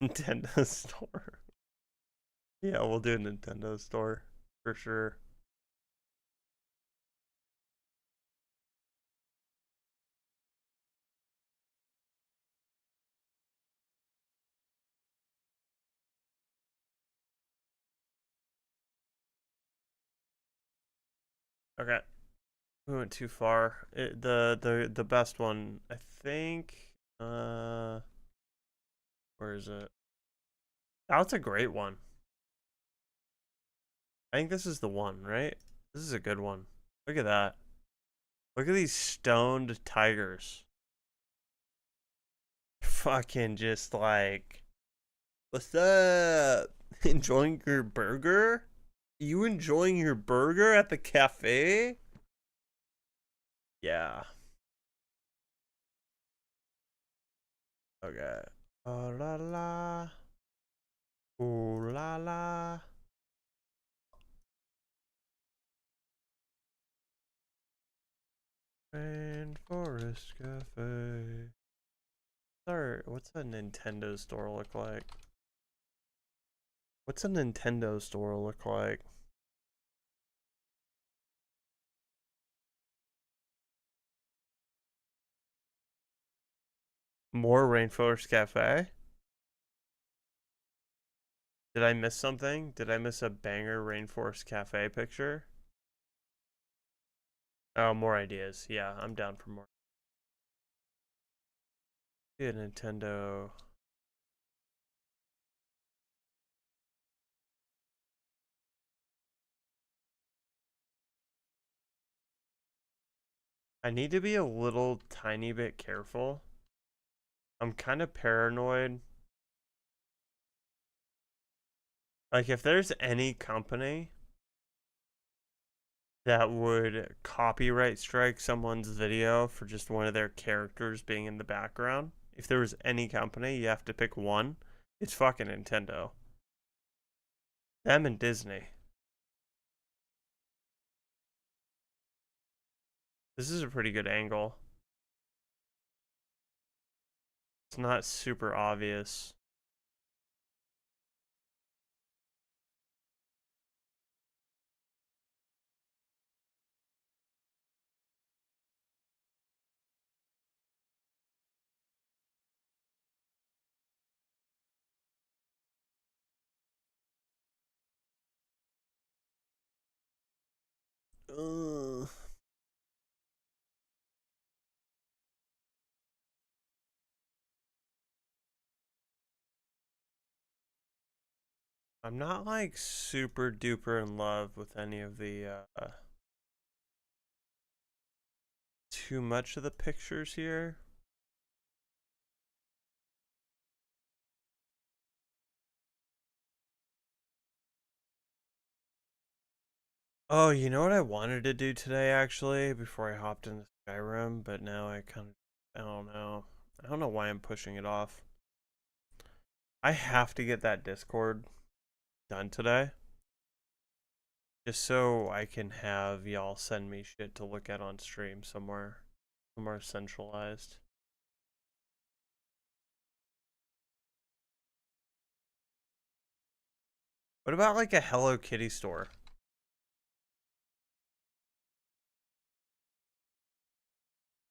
Nintendo Store. Yeah, we'll do a Nintendo Store for sure. Okay. We went too far. The best one, I think, where is it? That's a great one. I think this is the one, right? This is a good one. Look at that. Look at these stoned tigers. Fucking just like, what's up? Enjoying your burger? You enjoying your burger at the cafe? Yeah. Okay. Oh la la. Ooh la la. Rainforest Cafe. Sorry, what's a Nintendo store look like? What's a Nintendo store look like? More Rainforest Cafe? Did I miss something? Did I miss a banger Rainforest Cafe picture? Oh, more ideas. Yeah, I'm down for more. Yeah, Nintendo. I need to be a little tiny bit careful. I'm kind of paranoid. Like, if there's any company that would copyright strike someone's video for just one of their characters being in the background. If there was any company, you have to pick one. It's fucking Nintendo. Them and Disney. This is a pretty good angle. It's not super obvious. I'm not like super duper in love with any of the too much of the pictures here. Oh, you know what I wanted to do today actually before I hopped into Skyrim, but now I don't know. I don't know why I'm pushing it off. I have to get that Discord done today. Just so I can have y'all send me shit to look at on stream somewhere centralized. What about like a Hello Kitty store?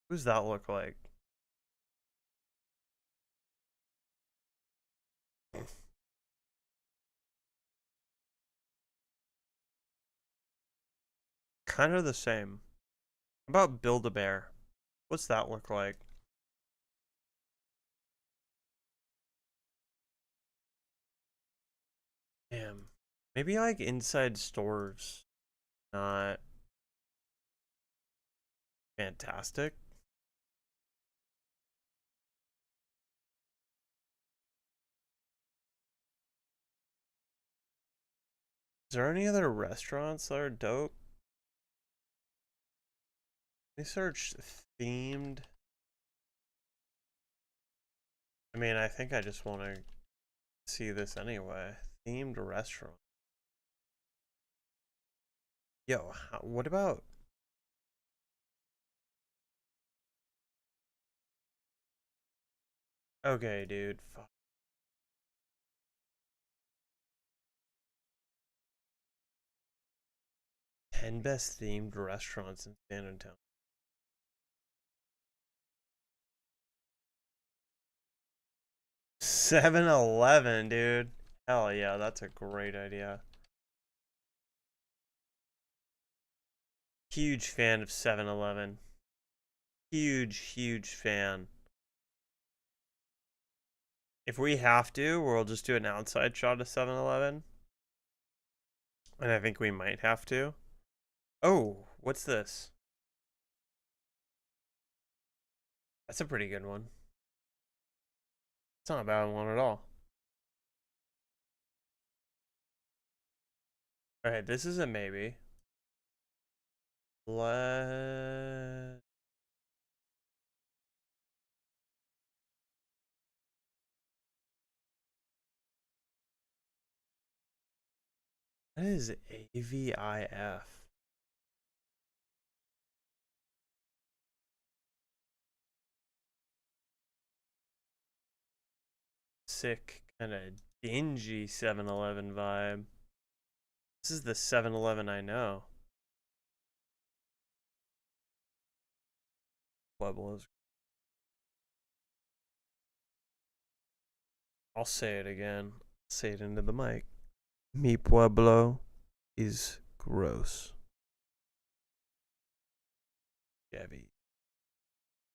What does that look like? Kind of the same. How about Build-A-Bear? What's that look like? Damn. Maybe like inside stores. Not fantastic. Is there any other restaurants that are dope? Let me search themed. I mean, I think I just want to see this anyway. Themed restaurant. Yo, what about... Okay, dude. Fuck. Ten best themed restaurants in San Antonio. 7-Eleven, dude. Hell yeah, that's a great idea. Huge fan of 7-Eleven. Huge fan. If we have to, we'll just do an outside shot of 7-Eleven. And I think we might have to. Oh, what's this? That's a pretty good one. It's not a bad one at all. Alright, this is a maybe. That is AVIF. Sick, kind of dingy 7-Eleven vibe. This is the 7-Eleven I know. Pueblo's. I'll say it again. Say it into the mic. Mi Pueblo is gross. Chevy.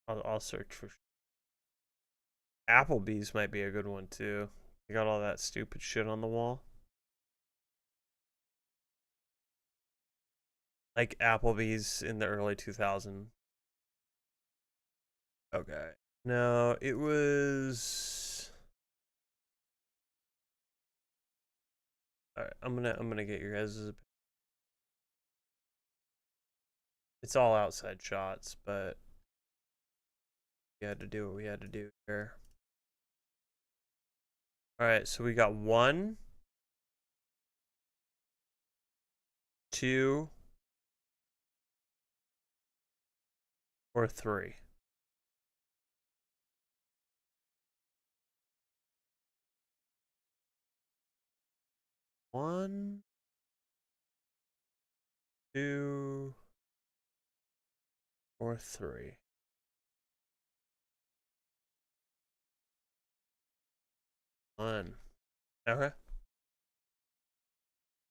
I'll search for. Applebee's might be a good one too. You got all that stupid shit on the wall. Like Applebee's in the early 2000s. Okay. No, it was. All right, I'm gonna get your guys' It's all outside shots, but we had to do what we had to do here. All right, so we got 1, 2, or 3. One, 2, or 3. One. Okay.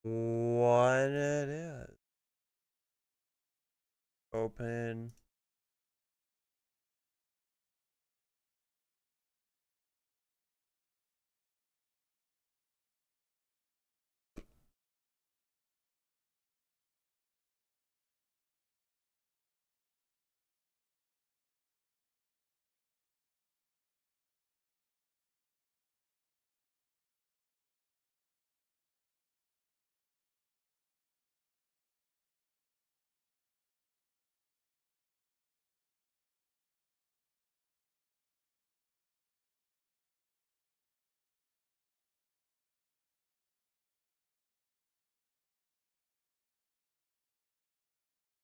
What it is. Open.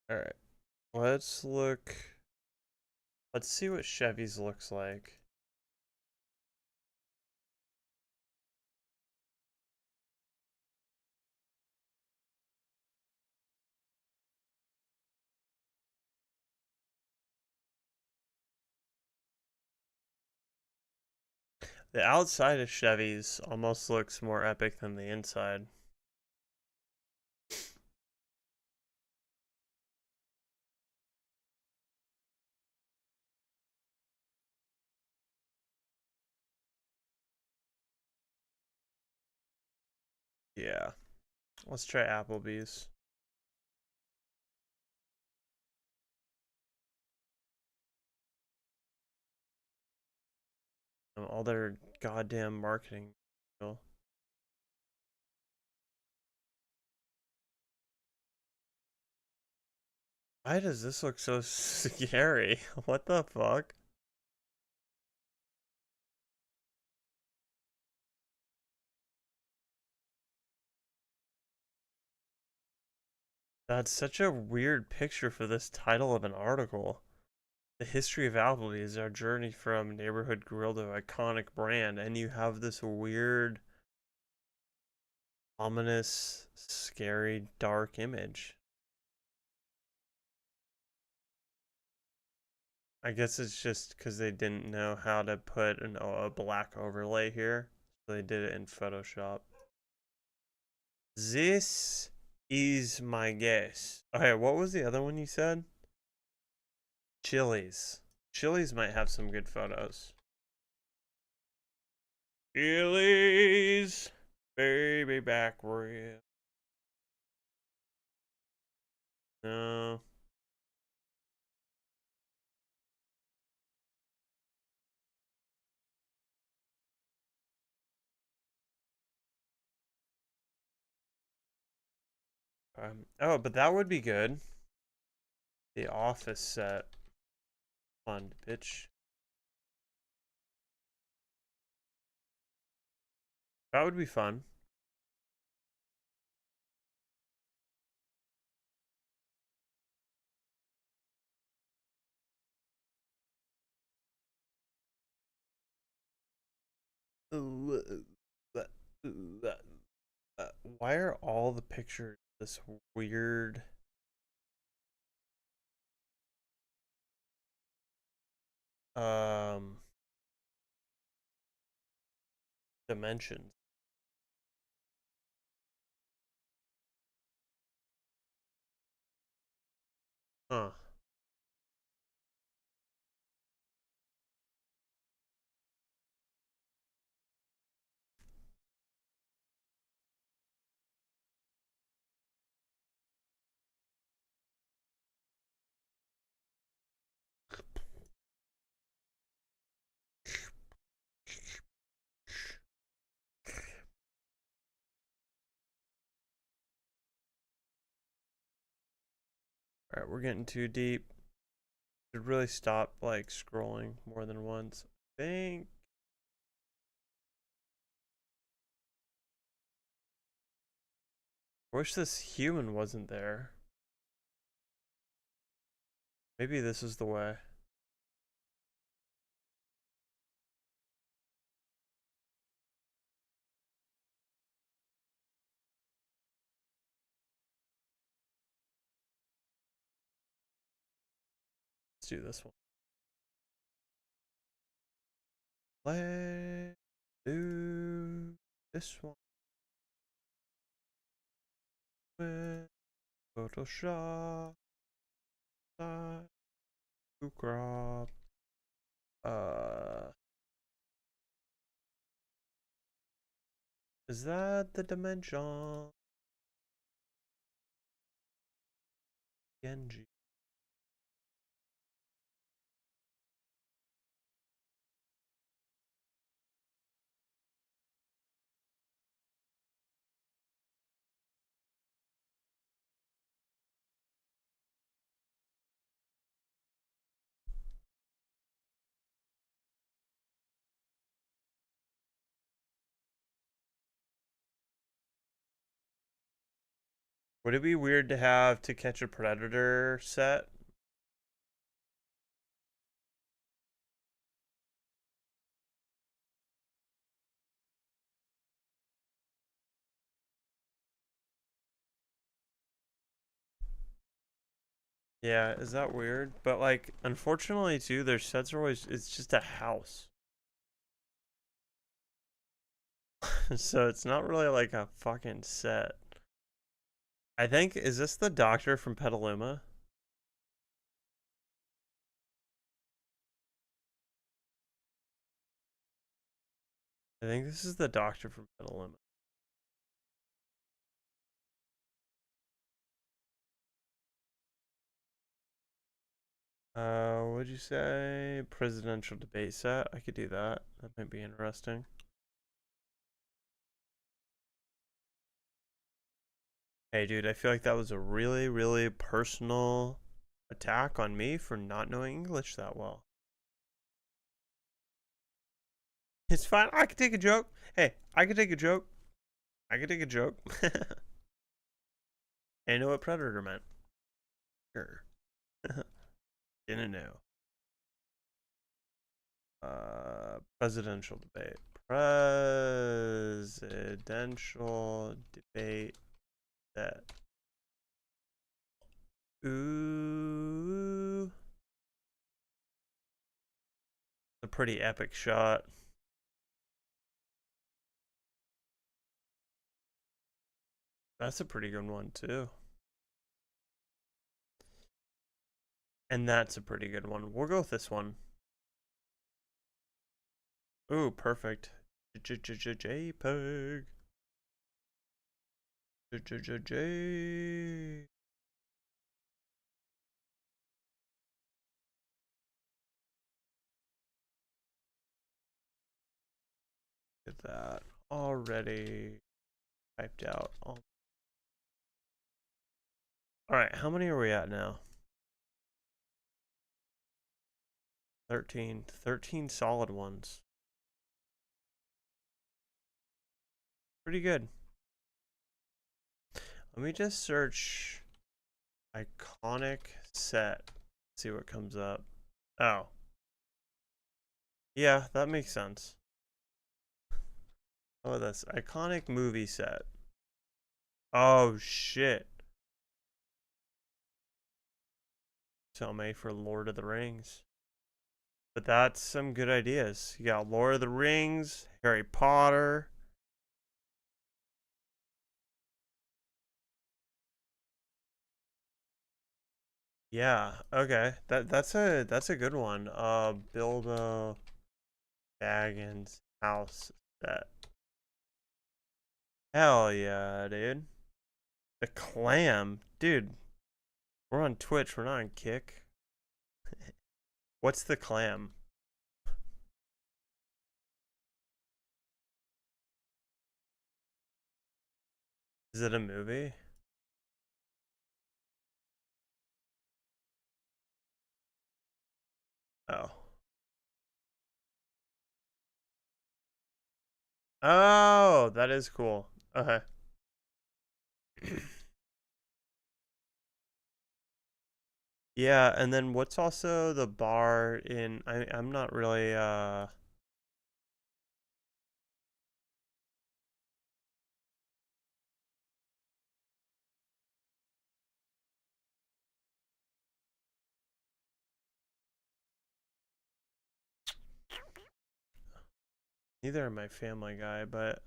All right. Let's look. Let's see what Chevy's looks like. The outside of Chevy's almost looks more epic than the inside. Yeah. Let's try Applebee's. All their goddamn marketing. Why does this look so scary? What the fuck? That's such a weird picture for this title of an article. The history of Applebee's, our journey from neighborhood grill to iconic brand, and you have this weird, ominous, scary, dark image. I guess it's just because they didn't know how to put a black overlay here, so they did it in Photoshop. This is my guess. Okay, what was the other one you said? Chili's. Chili's might have some good photos. Chili's, baby back rib. No. Oh, but that would be good. The Office set. Fun, bitch. That would be fun. Why are all the pictures this weird? Dimensions. Huh. Alright, we're getting too deep. Should really stop like scrolling more than once. I think. I wish this human wasn't there. Maybe this is the way. Let's do this one. Let's do this one with Photoshop. To crop. Is that the dimension? Genji. Would it be weird to have To Catch a Predator set? Yeah, is that weird? But like, unfortunately too, their sets are always, it's just a house. So it's not really like a fucking set. I think, is this the doctor from Petaluma? I think this is the doctor from Petaluma. What'd you say? Presidential debate set? I could do that. That might be interesting. Hey, dude, I feel like that was a really, really personal attack on me for not knowing English that well. It's fine. I can take a joke. Hey, I can take a joke. I can take a joke. I know what predator meant. Sure. Didn't know. Presidential debate. Presidential debate set. Ooh. A pretty epic shot. That's a pretty good one too. And that's a pretty good one. We'll go with this one. Ooh, perfect. JPEG. J. Get that already typed out. All right, how many are we at now? 13. 13 solid ones. Pretty good. Let me just search iconic set. See what comes up. Oh. Yeah, that makes sense. Oh, that's iconic movie set. Oh, shit. Tell me for Lord of the Rings. But that's some good ideas. You got Lord of the Rings, Harry Potter. Yeah, okay. That's a good one. Bilbo Baggins house set. Hell yeah, dude. The clam. Dude. We're on Twitch, we're not on Kick. What's the clam? Is it a movie? Oh. Oh, that is cool. Okay. Yeah, and then what's also the bar in I'm not really neither am I Family Guy, but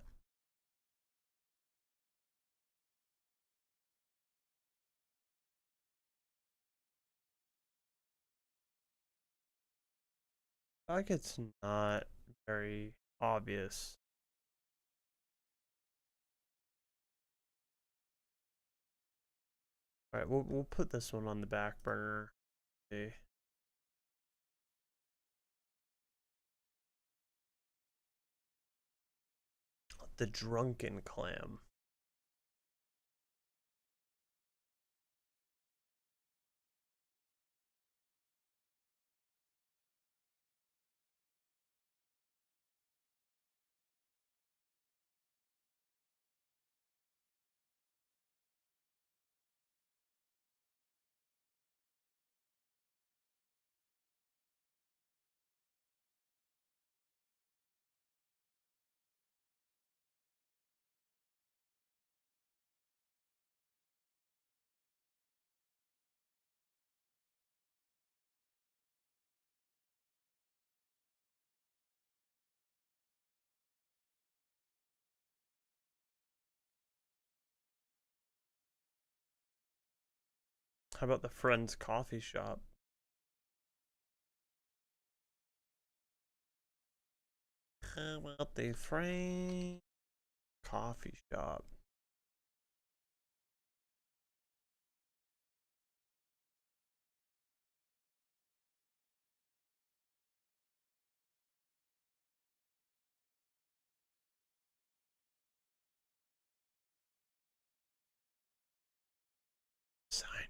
like it's not very obvious. All right, we'll put this one on the back burner. Okay. The Drunken Clam. How about the Friends Coffee Shop? How about the Friends Coffee Shop? Sign.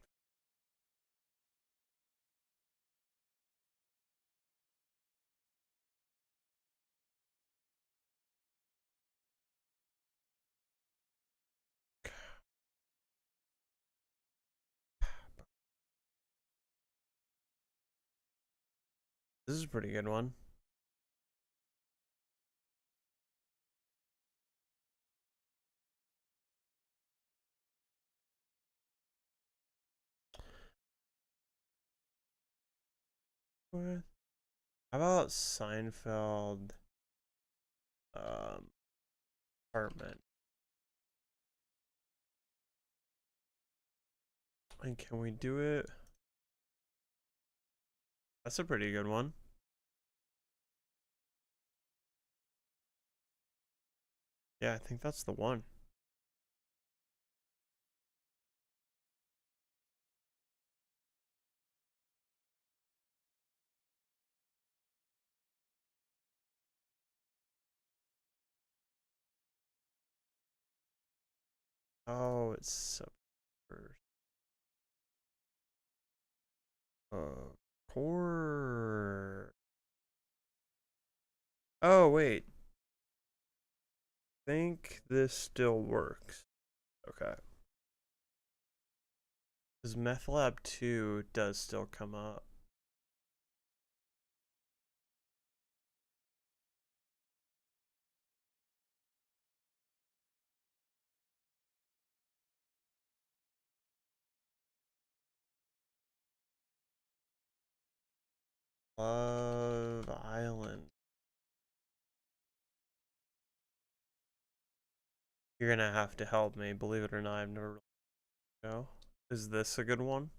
This is a pretty good one. What? How about Seinfeld apartment? And can we do it? That's a pretty good one. Yeah, I think that's the one. Oh, it's so core. Oh, wait. I think this still works. Okay. Because MethLab 2 does still come up. Love Island. You're gonna have to help me. Believe it or not, I've never. No. Is this a good one?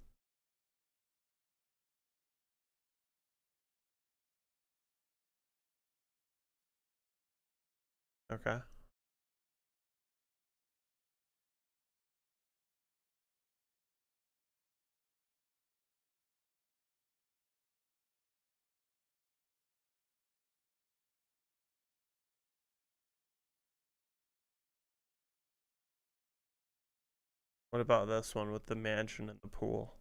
Okay. What about this one with the mansion and the pool?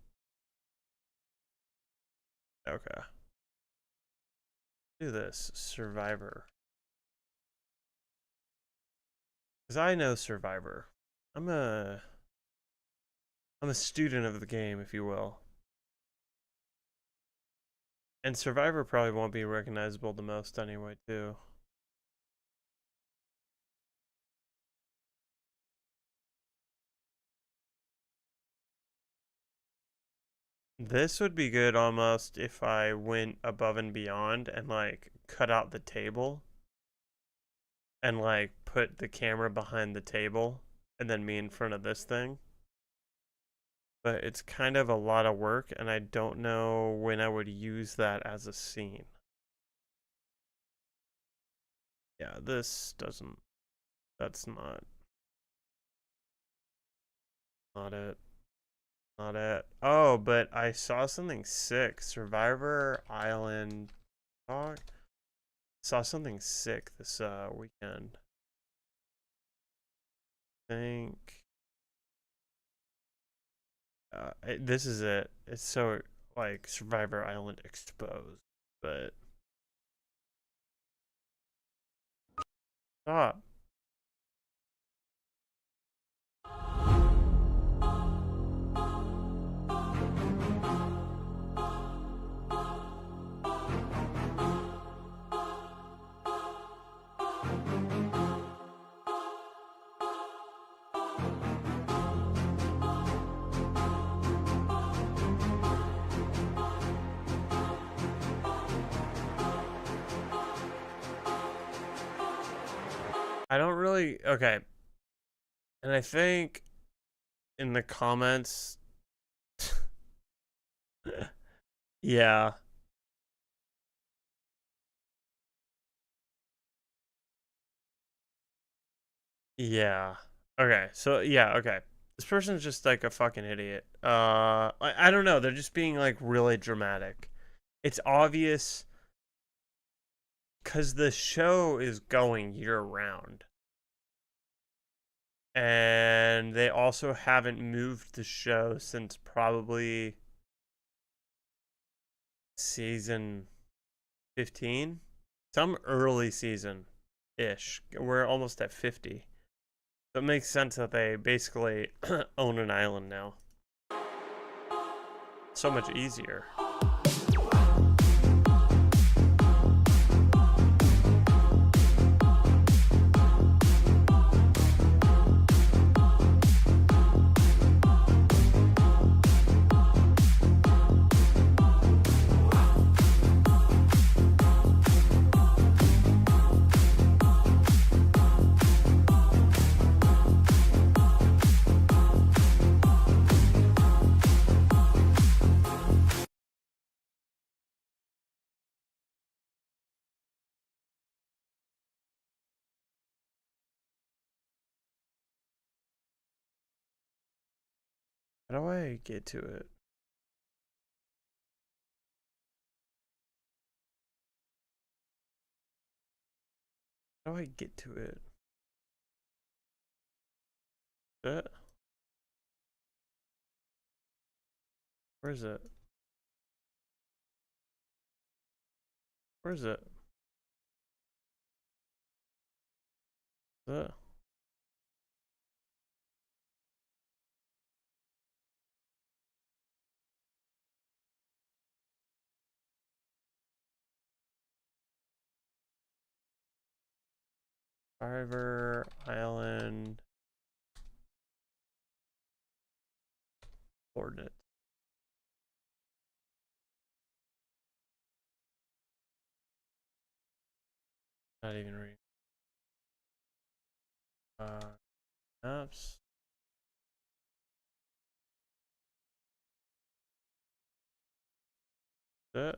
Okay. Do this Survivor. Because I know Survivor. I'm a student of the game, if you will. And Survivor probably won't be recognizable the most anyway, too. This would be good almost if I went above and beyond and like cut out the table and like put the camera behind the table and then me in front of this thing. But it's kind of a lot of work and I don't know when I would use that as a scene. Yeah, this doesn't, that's not it. Not it. Oh, but I saw something sick. Survivor Island talk. Saw something sick this weekend. I think this is it. It's so like Survivor Island exposed, but stop. I don't really, okay. And I think in the comments, yeah. Yeah. Okay. So, yeah, okay. This person's just like a fucking idiot. I don't know. They're just being like really dramatic. It's obvious because the show is going year round. And they also haven't moved the show since probably season 15. Some early season-ish. We're almost at 50. So it makes sense that they basically own an island now. So much easier. How do I get to it? How do I get to it? Where is it? Where is it? Survivor Island coordinates. Not even reading. Maps. That.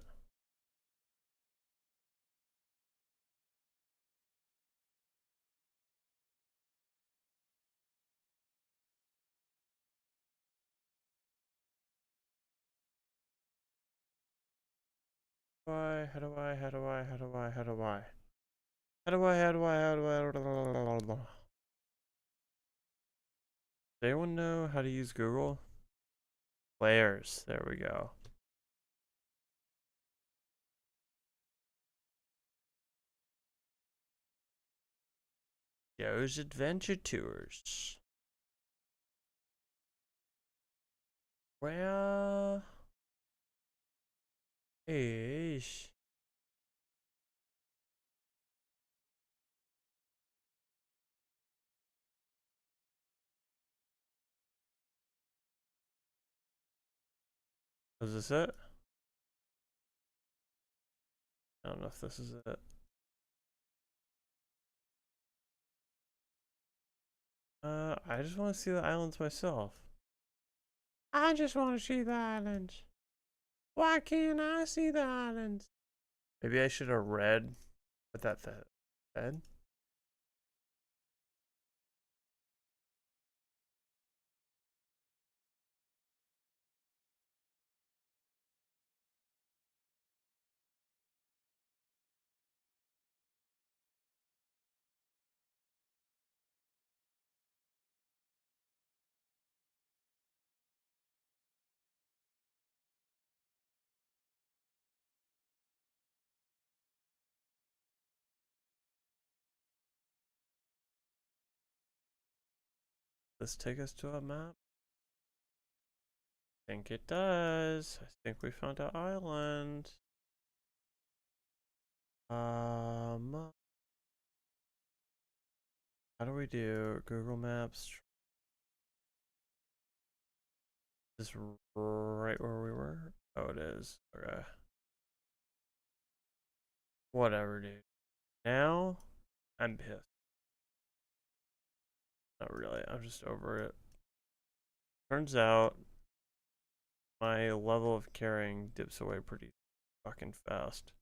How do I? Does anyone know how to use Google? Players, there we go. Joe's Adventure Tours. Where is... Is this it? I don't know if this is it. I just want to see the islands myself. I just want to see the islands. Why can't I see the islands? Maybe I should have read what that said. Does this take us to a map? I think it does. I think we found an island. How do we do Google Maps? Is this right where we were? Oh, it is. Okay. Whatever, dude. Now, I'm pissed. Not really, I'm just over it. Turns out, my level of caring dips away pretty fucking fast.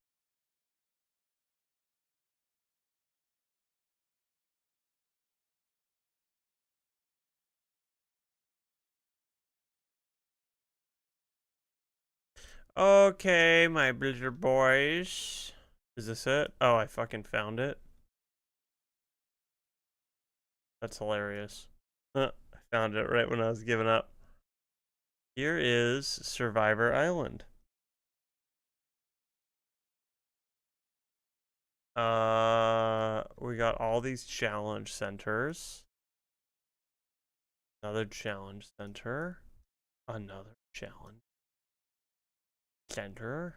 Okay, my Blizzard boys. Is this it? Oh, I fucking found it. That's hilarious. I found it right when I was giving up. Here is Survivor Island. We got all these challenge centers. Another challenge center. Another challenge center.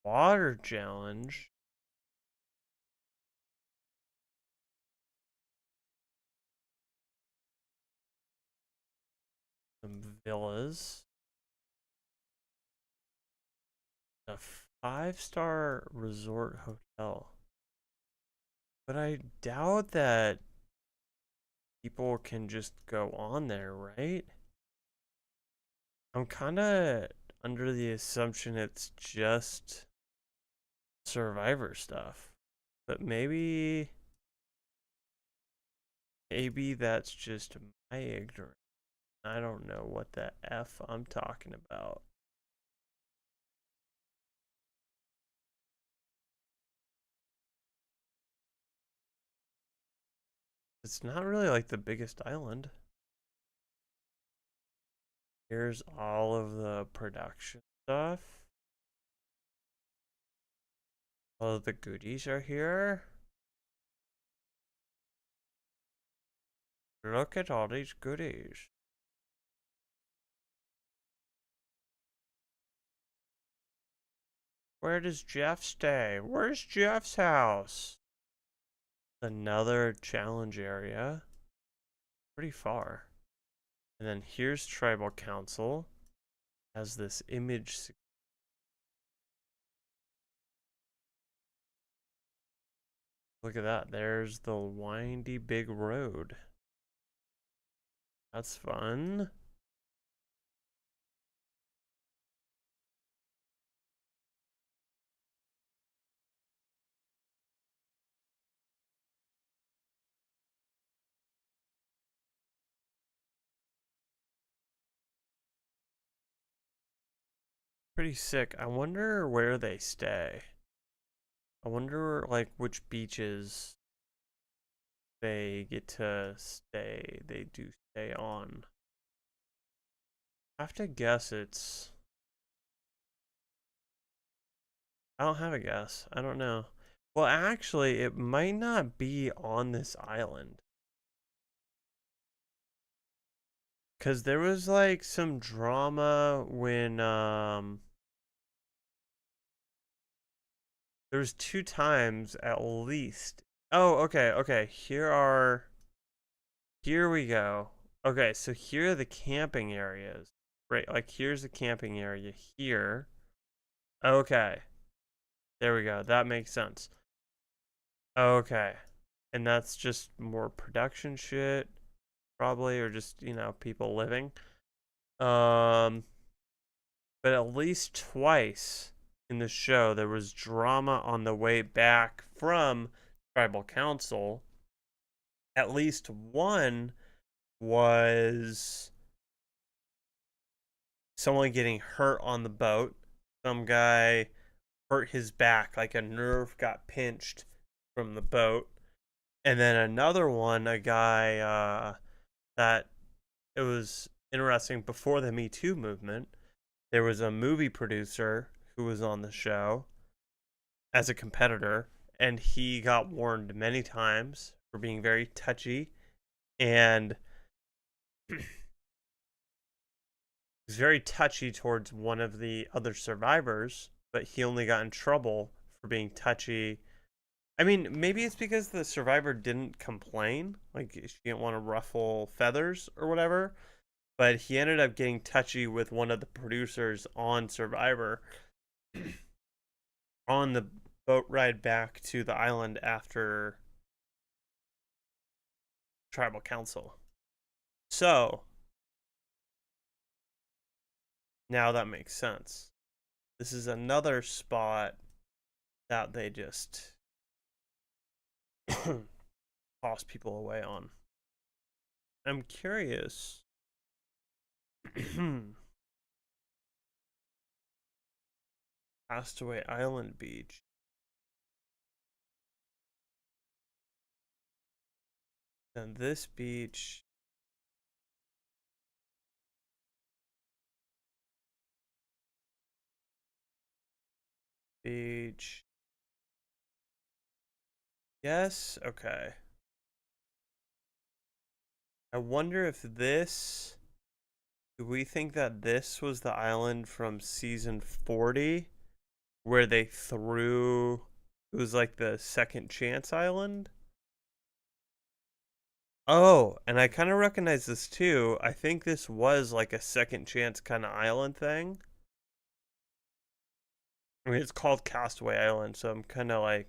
Water challenge. Some villas. A 5-star resort hotel. But I doubt that people can just go on there, right? I'm kind of under the assumption it's just Survivor stuff. But maybe that's just my ignorance. I don't know what the F I'm talking about. It's not really like the biggest island. Here's all of the production stuff. All of the goodies are here. Look at all these goodies. Where does Jeff stay? Where's Jeff's house? Another challenge area. Pretty far. And then here's Tribal Council. Has this image. Look at that. There's the windy big road. That's fun. Pretty sick. I wonder where they stay. I wonder like which beaches they get to stay. They do stay on. I have to guess it's... I don't have a guess. I don't know. Well, actually, it might not be on this island. Because there was, like, some drama when, there was 2 times at least. Oh, okay. Here we go. Okay, so here are the camping areas. Right, like, here's the camping area here. Okay. There we go. That makes sense. Okay. And that's just more production shit, probably, or just, you know, people living. But at least twice in the show, there was drama on the way back from Tribal Council. At least one was someone getting hurt on the boat. Some guy hurt his back, like a nerve got pinched from the boat. And then another one, a guy that it was interesting, before the Me Too movement, there was a movie producer who was on the show as a competitor, and he got warned many times for being very touchy, and was very touchy towards one of the other survivors, but he only got in trouble for being touchy. I mean, maybe it's because the survivor didn't complain, like she didn't want to ruffle feathers or whatever, but he ended up getting touchy with one of the producers on Survivor on the boat ride back to the island after Tribal Council. So now that makes sense. This is another spot that they just toss people away on. I'm curious. Castaway Island Beach. And this beach. Beach. Yes, okay. I wonder if this, do we think that this was the island from season 40 where they threw, it was like the second chance island? Oh, and I kind of recognize this too. I think this was like a second chance kind of island thing. I mean, it's called Castaway Island, so I'm kind of like,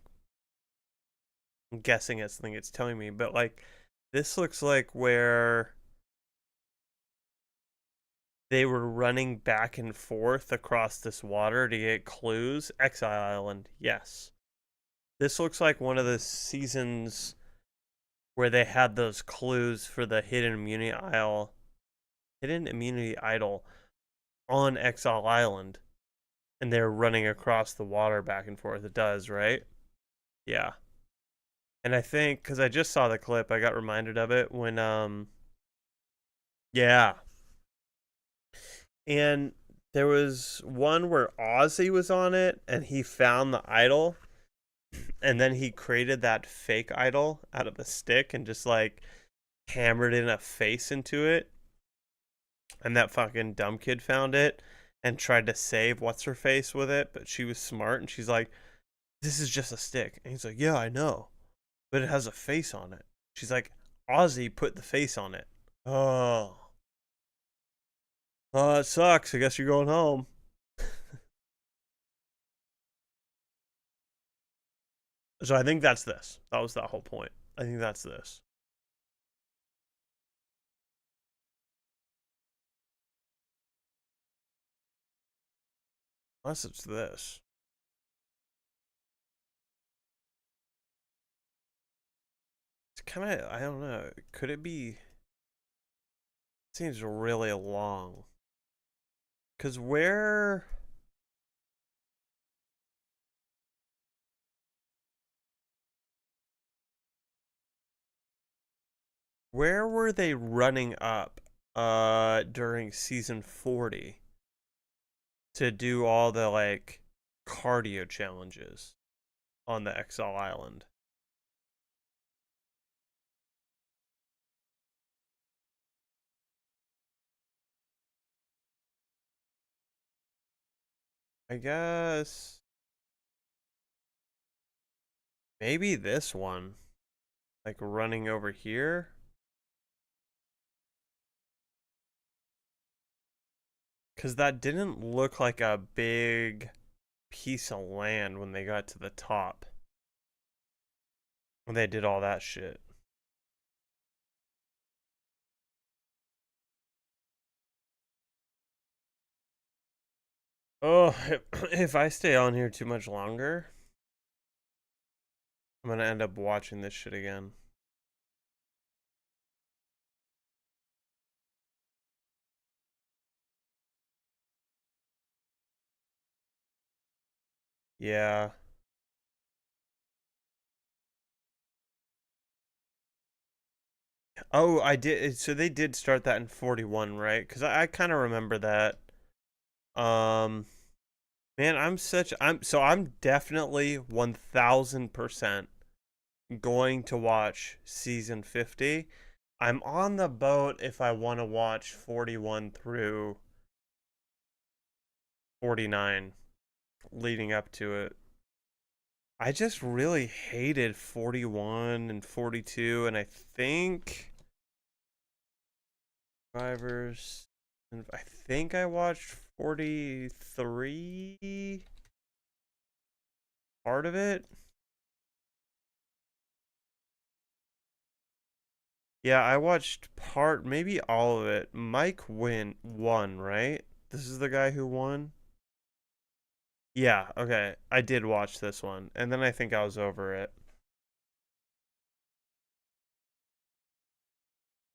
I'm guessing it's something it's telling me, but like, this looks like where they were running back and forth across this water to get clues. Exile Island, yes. This looks like one of the seasons where they had those clues for the hidden immunity idol on Exile Island, and they're running across the water back and forth. It does, right? Yeah. And I think, because I just saw the clip, I got reminded of it when, yeah. And there was one where Ozzy was on it, and he found the idol, and then he created that fake idol out of a stick and just, like, hammered in a face into it. And that fucking dumb kid found it and tried to save What's-Her-Face with it, but she was smart, and she's like, this is just a stick. And he's like, yeah, I know, but it has a face on it. She's like, Ozzy put the face on it. Oh, it sucks. I guess you're going home. So I think that's this. That was that whole point. I think that's this. Unless it's this. It's kind of, I don't know. Could it be? It seems really long. Because where were they running up during season 40 to do all the like cardio challenges? on the Exile Island. I guess maybe this one, like running over here. Because that didn't look like a big piece of land when they got to the top. When they did all that shit. Oh, if I stay on here too much longer, I'm gonna end up watching this shit again. Yeah. Oh, I did. So they did start that in 41, right? Because I kind of remember that. Man, I'm definitely 1000% going to watch season 50. I'm on the boat if I want to watch 41 through 49 leading up to it. I just really hated 41 and 42, and I think Survivors, and I think I watched 43 part of it. Yeah, I watched part, maybe all of it. Mike won, right? This is the guy who won? Yeah, okay. I did watch this one, and then I think I was over it.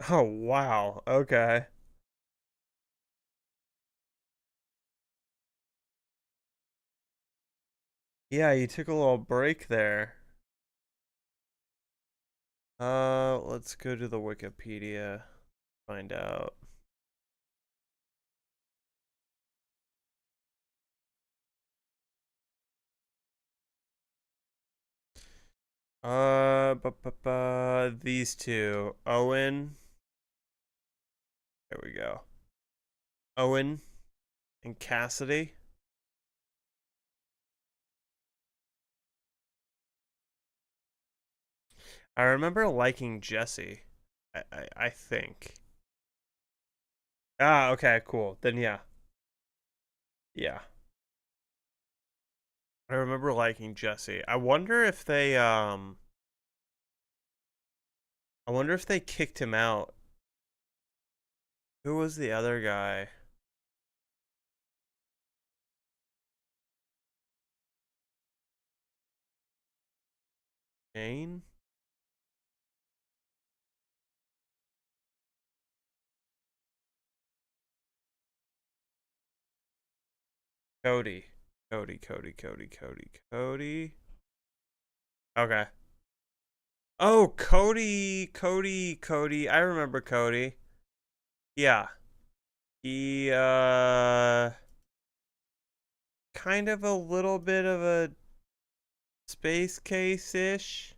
Oh, wow. Okay. Yeah, you took a little break there. Let's go to the Wikipedia. Find out. These two. Owen. There we go. Owen and Cassidy. I remember liking Jesse. I think. Ah, okay, cool. Then yeah. Yeah. I remember liking Jesse. I wonder if they kicked him out. Who was the other guy? Jane? Cody. Cody. Okay. Oh, Cody. I remember Cody. Yeah. He, kind of a little bit of a space case-ish.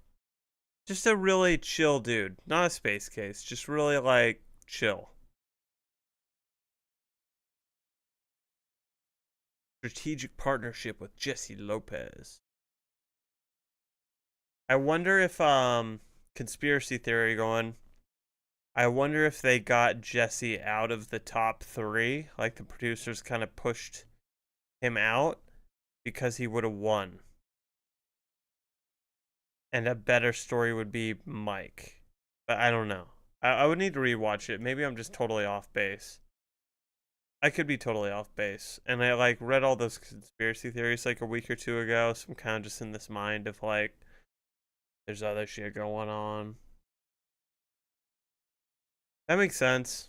Just a really chill dude. Not a space case. Just really, like, chill. Strategic partnership with Jesse Lopez. I wonder if, conspiracy theory going, I wonder if they got Jesse out of the top 3, like the producers kind of pushed him out because he would have won. And a better story would be Mike. But I don't know. I would need to rewatch it. Maybe I'm just totally off base. I could be totally off base. And I like read all those conspiracy theories like a week or two ago, so I'm kind of just in this mind of like there's other shit going on. That makes sense.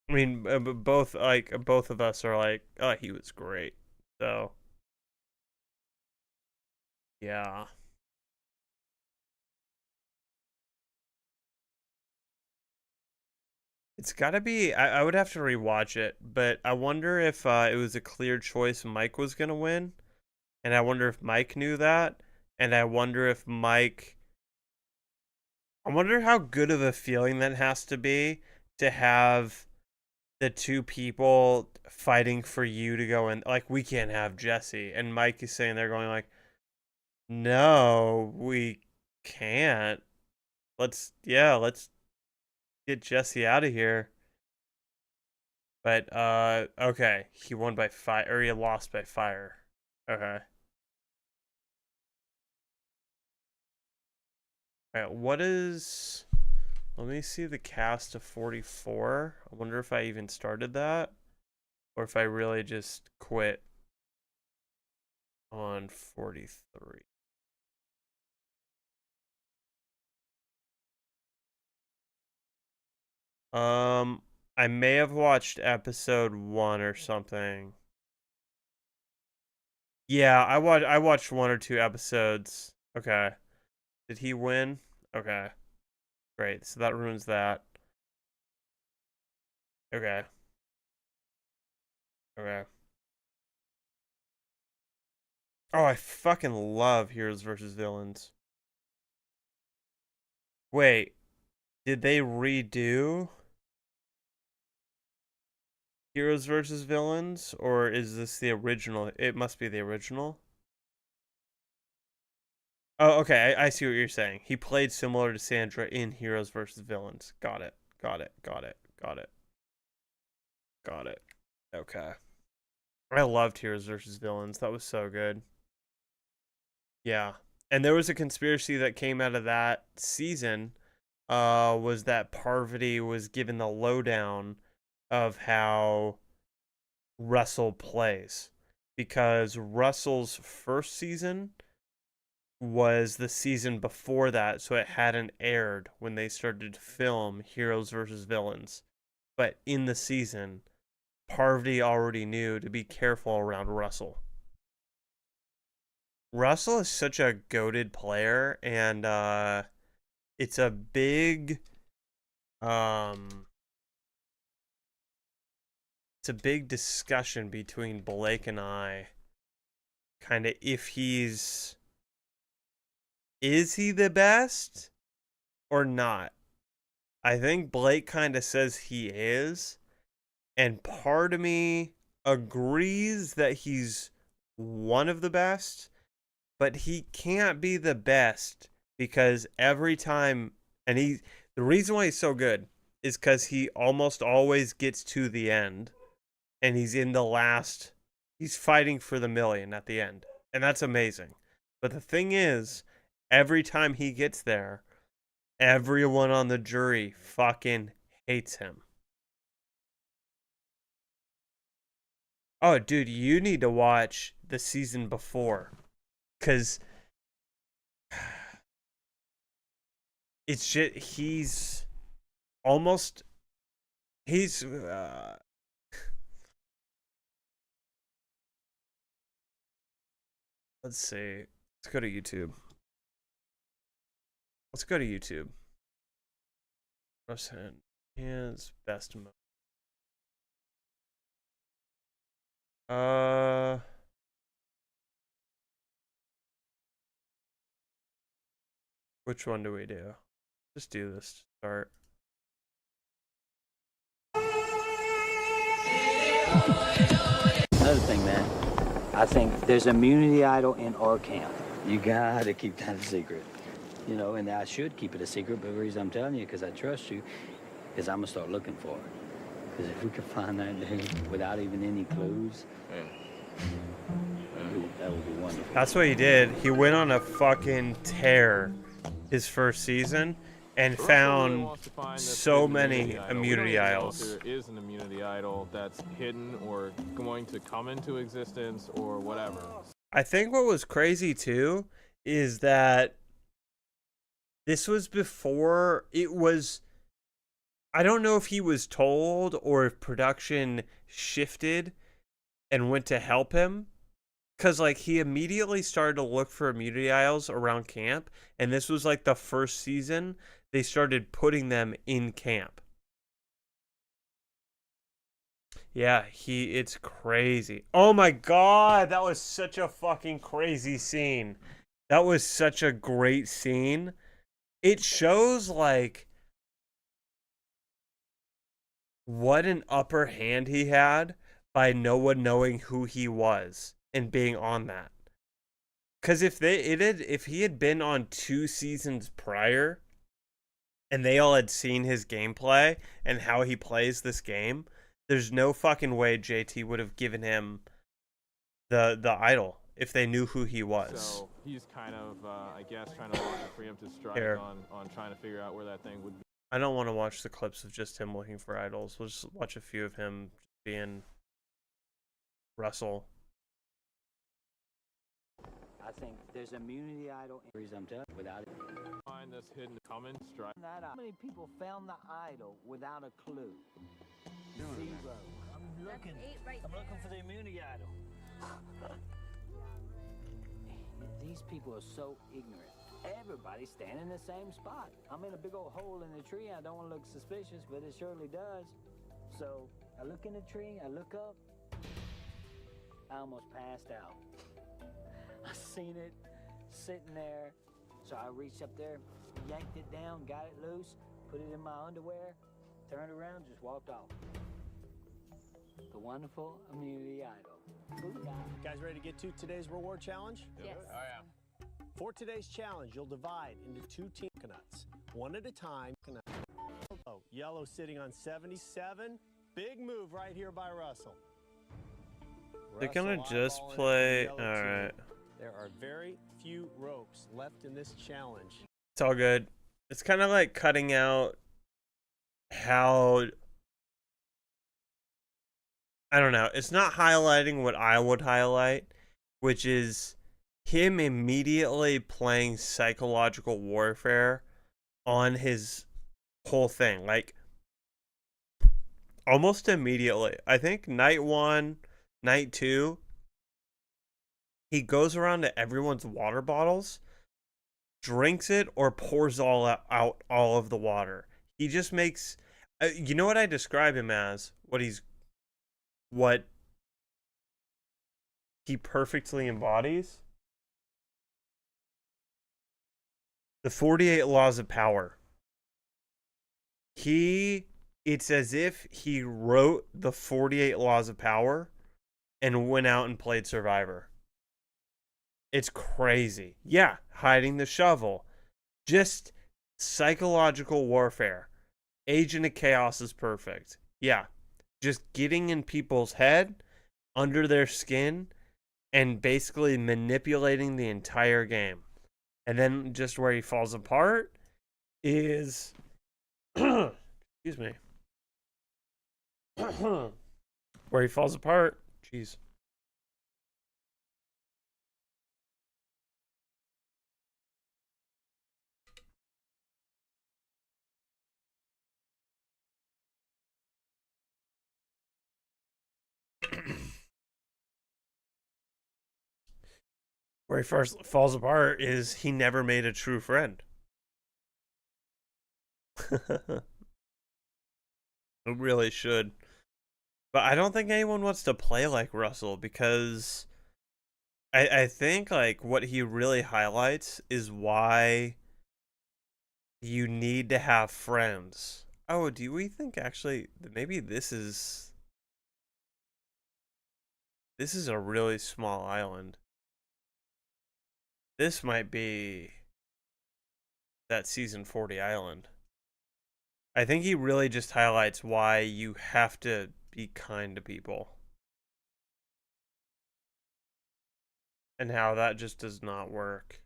I mean, both of us are like, oh, he was great. So, yeah. It's gotta be, I would have to rewatch it, but I wonder if it was a clear choice Mike was gonna win. And I wonder if Mike knew that. And I wonder if Mike... I wonder how good of a feeling that has to be to have the two people fighting for you to go in. Like, we can't have Jesse. And Mike is saying they're going like, no, we can't. Let's get Jesse out of here. But, okay. He won by fire, or he lost by fire. Okay. Alright, what is... Let me see the cast of 44. I wonder if I even started that. Or if I really just quit on 43. I may have watched episode 1 or something. Yeah, I watched 1 or 2 episodes. Okay. Did he win? Okay. Great. So that ruins that. Okay. Okay. Oh, I fucking love Heroes versus Villains. Wait. Did they redo Heroes versus Villains? Or is this the original? It must be the original. Oh, okay. I see what you're saying. He played similar to Sandra in Heroes versus Villains. Got it. Got it. Got it. Got it. Got it. Okay. I loved Heroes versus Villains. That was so good. Yeah. And there was a conspiracy that came out of that season, was that Parvati was given the lowdown of how Russell plays. Because Russell's first season was the season before that, so it hadn't aired when they started to film Heroes versus Villains. But in the season, Parvati already knew to be careful around Russell. Russell is such a goated player, and it's a big discussion between Blake and I, kind of if is he the best or not? I think Blake kind of says he is, and part of me agrees that he's one of the best, but he can't be the best because every time, and the reason why he's so good is because he almost always gets to the end, and he's fighting for the million at the end, and that's amazing. But the thing is, every time he gets there, everyone on the jury fucking hates him. Oh, dude, you need to watch the season before. Because it's just, he's let's see. Let's go to YouTube. Let's go to YouTube. Russell his best mode. Which one do we do? Just do this to start. Another thing, man. I think there's an immunity idol in our camp. You gotta keep that a secret. You know, and I should keep it a secret, but the reason I'm telling you, because I trust you, is I'm gonna start looking for it. Because if we could find that dude without even any clues, that would be wonderful. That's what he did. He went on a fucking tear his first season and found so many immunity idols. There is an immunity idol that's hidden or going to come into existence or whatever. I think what was crazy too is that this was before it was, I don't know if he was told or if production shifted and went to help him. Because, like, he immediately started to look for immunity idols around camp. And this was, like, the first season they started putting them in camp. Yeah, it's crazy. Oh, my God. That was such a fucking crazy scene. That was such a great scene. It shows like what an upper hand he had by no one knowing who he was and being on that. Because if he had been on 2 seasons prior and they all had seen his gameplay and how he plays this game, there's no fucking way JT would have given him the idol if they knew who he was. So he's kind of, I guess, trying to launch a preemptive strike on trying to figure out where that thing would be. I don't want to watch the clips of just him looking for idols. We'll just watch a few of him being Russell. I think there's immunity idol I'm telling you, without it. Find this hidden common strike. How many people found the idol without a clue? Zero. I'm looking. I'm looking for the immunity idol. These people are so ignorant. Everybody's standing in the same spot. I'm in a big old hole in the tree. I don't want to look suspicious, but it surely does. So I look in the tree, I look up. I almost passed out. I seen it sitting there. So I reached up there, yanked it down, got it loose, put it in my underwear, turned around, just walked off. The wonderful immunity idol. You guys ready to get to today's reward challenge? Yes. Oh, yeah. For today's challenge, you'll divide into 2 team coconuts, one at a time. Oh, yellow sitting on 77. Big move right here by Russell. They're gonna just play. All right. There are very few ropes left in this challenge. It's all good. It's kind of like cutting out how, I don't know. It's not highlighting what I would highlight, which is him immediately playing psychological warfare on his whole thing. Like, almost immediately. I think night 1, night 2, he goes around to everyone's water bottles, drinks it, or pours out all of the water. He just makes, you know what I describe him as? What he perfectly embodies? The 48 laws of power. It's as if he wrote the 48 laws of power and went out and played Survivor. It's crazy. Yeah, hiding the shovel. Just psychological warfare. Agent of Chaos is perfect. Yeah, just getting in people's head, under their skin, and basically manipulating the entire game. And then just where he falls apart is... excuse me. Where he falls apart... Jeez. Where he first falls apart is he never made a true friend. It really should. But I don't think anyone wants to play like Russell because I think like what he really highlights is why you need to have friends. Oh, do we think actually maybe this is a really small island? This might be that season 40 island. I think he really just highlights why you have to be kind to people. And how that just does not work.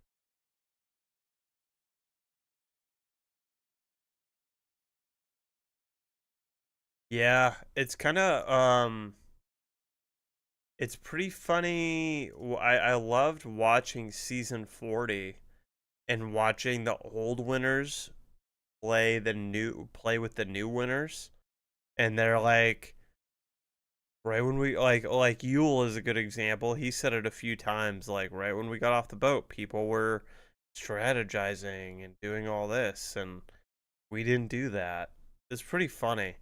Yeah, it's kind of it's pretty funny. I loved watching season 40 and watching the old winners play with the new winners, and they're like, right when we like Yule is a good example. He said it a few times, like right when we got off the boat, people were strategizing and doing all this, and we didn't do that. It's pretty funny.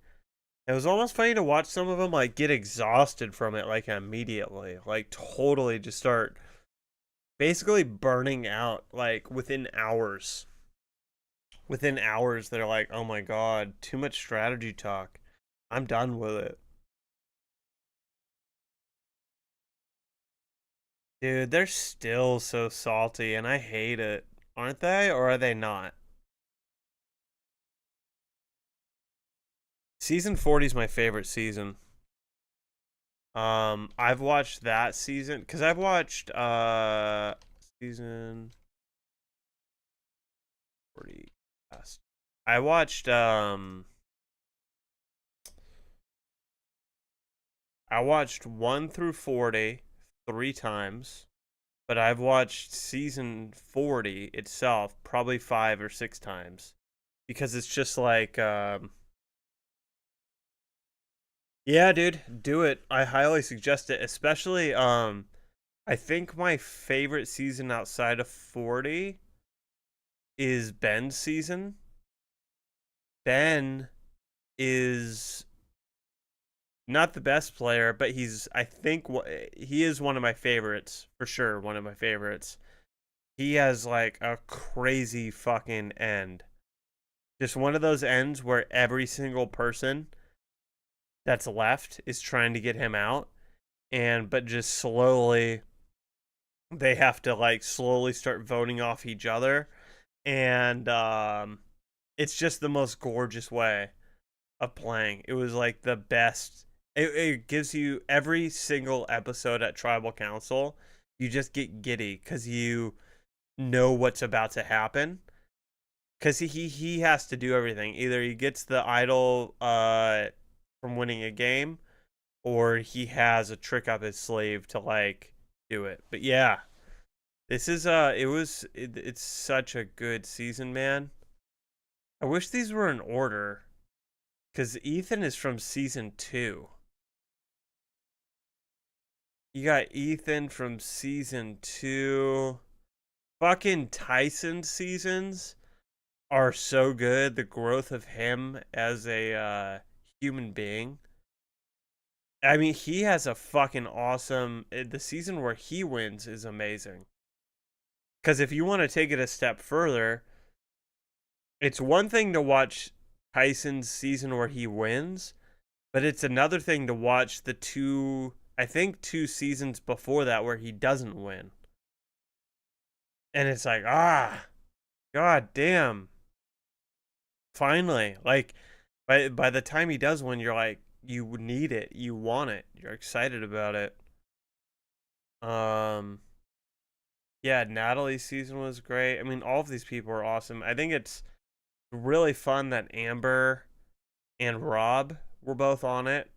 It was almost funny to watch some of them like get exhausted from it like immediately, like totally just start basically burning out, like, within hours. Within hours, they're like, oh my god, too much strategy talk. I'm done with it. Dude, they're still so salty, and I hate it. Aren't they, or are they not? Season 40 is my favorite season. I've watched that season, because I've watched, season 40. I watched, I watched 1 through 40 3 times, but I've watched season 40 itself probably 5 or 6 times, because it's just like, yeah, dude, do it. I highly suggest it, especially, I think my favorite season outside of 40 is Ben's season. Ben is not the best player, but I think he is one of my favorites, for sure, one of my favorites. He has, like, a crazy fucking end. Just one of those ends where every single person that's left is trying to get him out, but just slowly, they have to, like, slowly start voting off each other, and, it's just the most gorgeous way of playing. It was, like, the best. It gives you every single episode at Tribal Council. You just get giddy because you know what's about to happen. Because he has to do everything. Either he gets the idol from winning a game, or he has a trick up his sleeve to, like, do it. But yeah, this is it's such a good season, man. I wish these were in order, because Ethan is from season 2. You got Ethan from season 2. Fucking Tyson seasons are so good. The growth of him as a human being. I mean, he has a fucking awesome... The season where he wins is amazing. Because if you want to take it a step further, it's one thing to watch Tyson's season where he wins, but it's another thing to watch the 2 seasons before that where he doesn't win. And it's like, god damn. Finally. Like, by the time he does win, you're like, you need it. You want it. You're excited about it. Yeah, Natalie's season was great. I mean, all of these people are awesome. I think it's really fun that Amber and Rob were both on it.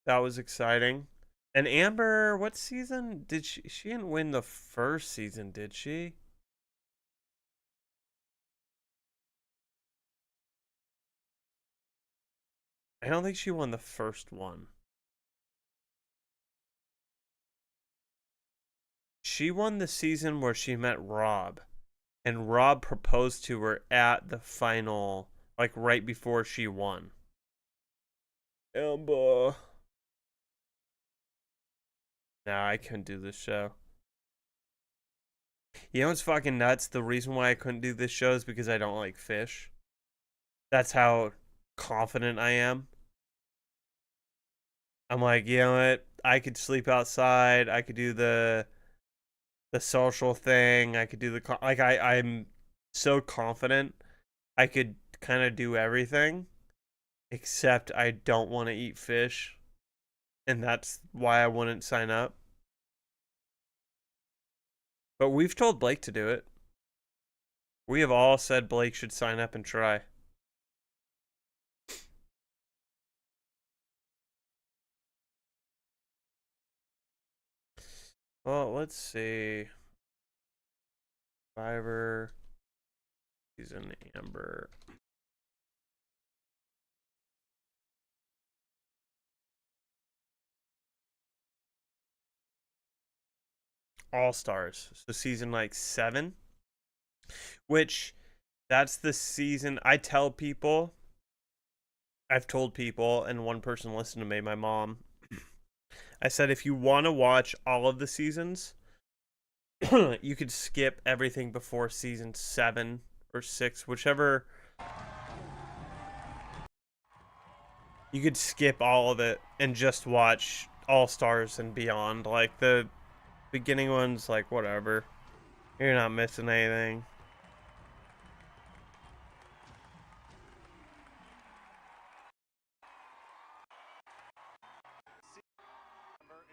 That was exciting. And Amber, what season did she didn't win the first season, did she? I don't think she won the first one. She won the season where she met Rob, and Rob proposed to her at the final, like right before she won. Amber. Nah, I couldn't do this show. You know what's fucking nuts? The reason why I couldn't do this show is because I don't like fish. That's how confident I am. I'm like, you know what? I could sleep outside. I could do the social thing. I could do I'm so confident I could kind of do everything, except I don't want to eat fish. And that's why I wouldn't sign up. But we've told Blake to do it. We have all said Blake should sign up and try. Well, let's see. Survivor season Amber. All Stars. So season like 7, which that's the season I tell people. I've told people, and one person listened to me, my mom. I said if you want to watch all of the seasons, you could skip everything before season 7 or 6, whichever. You could skip all of it and just watch All Stars and Beyond. Like the beginning ones, like whatever. You're not missing anything.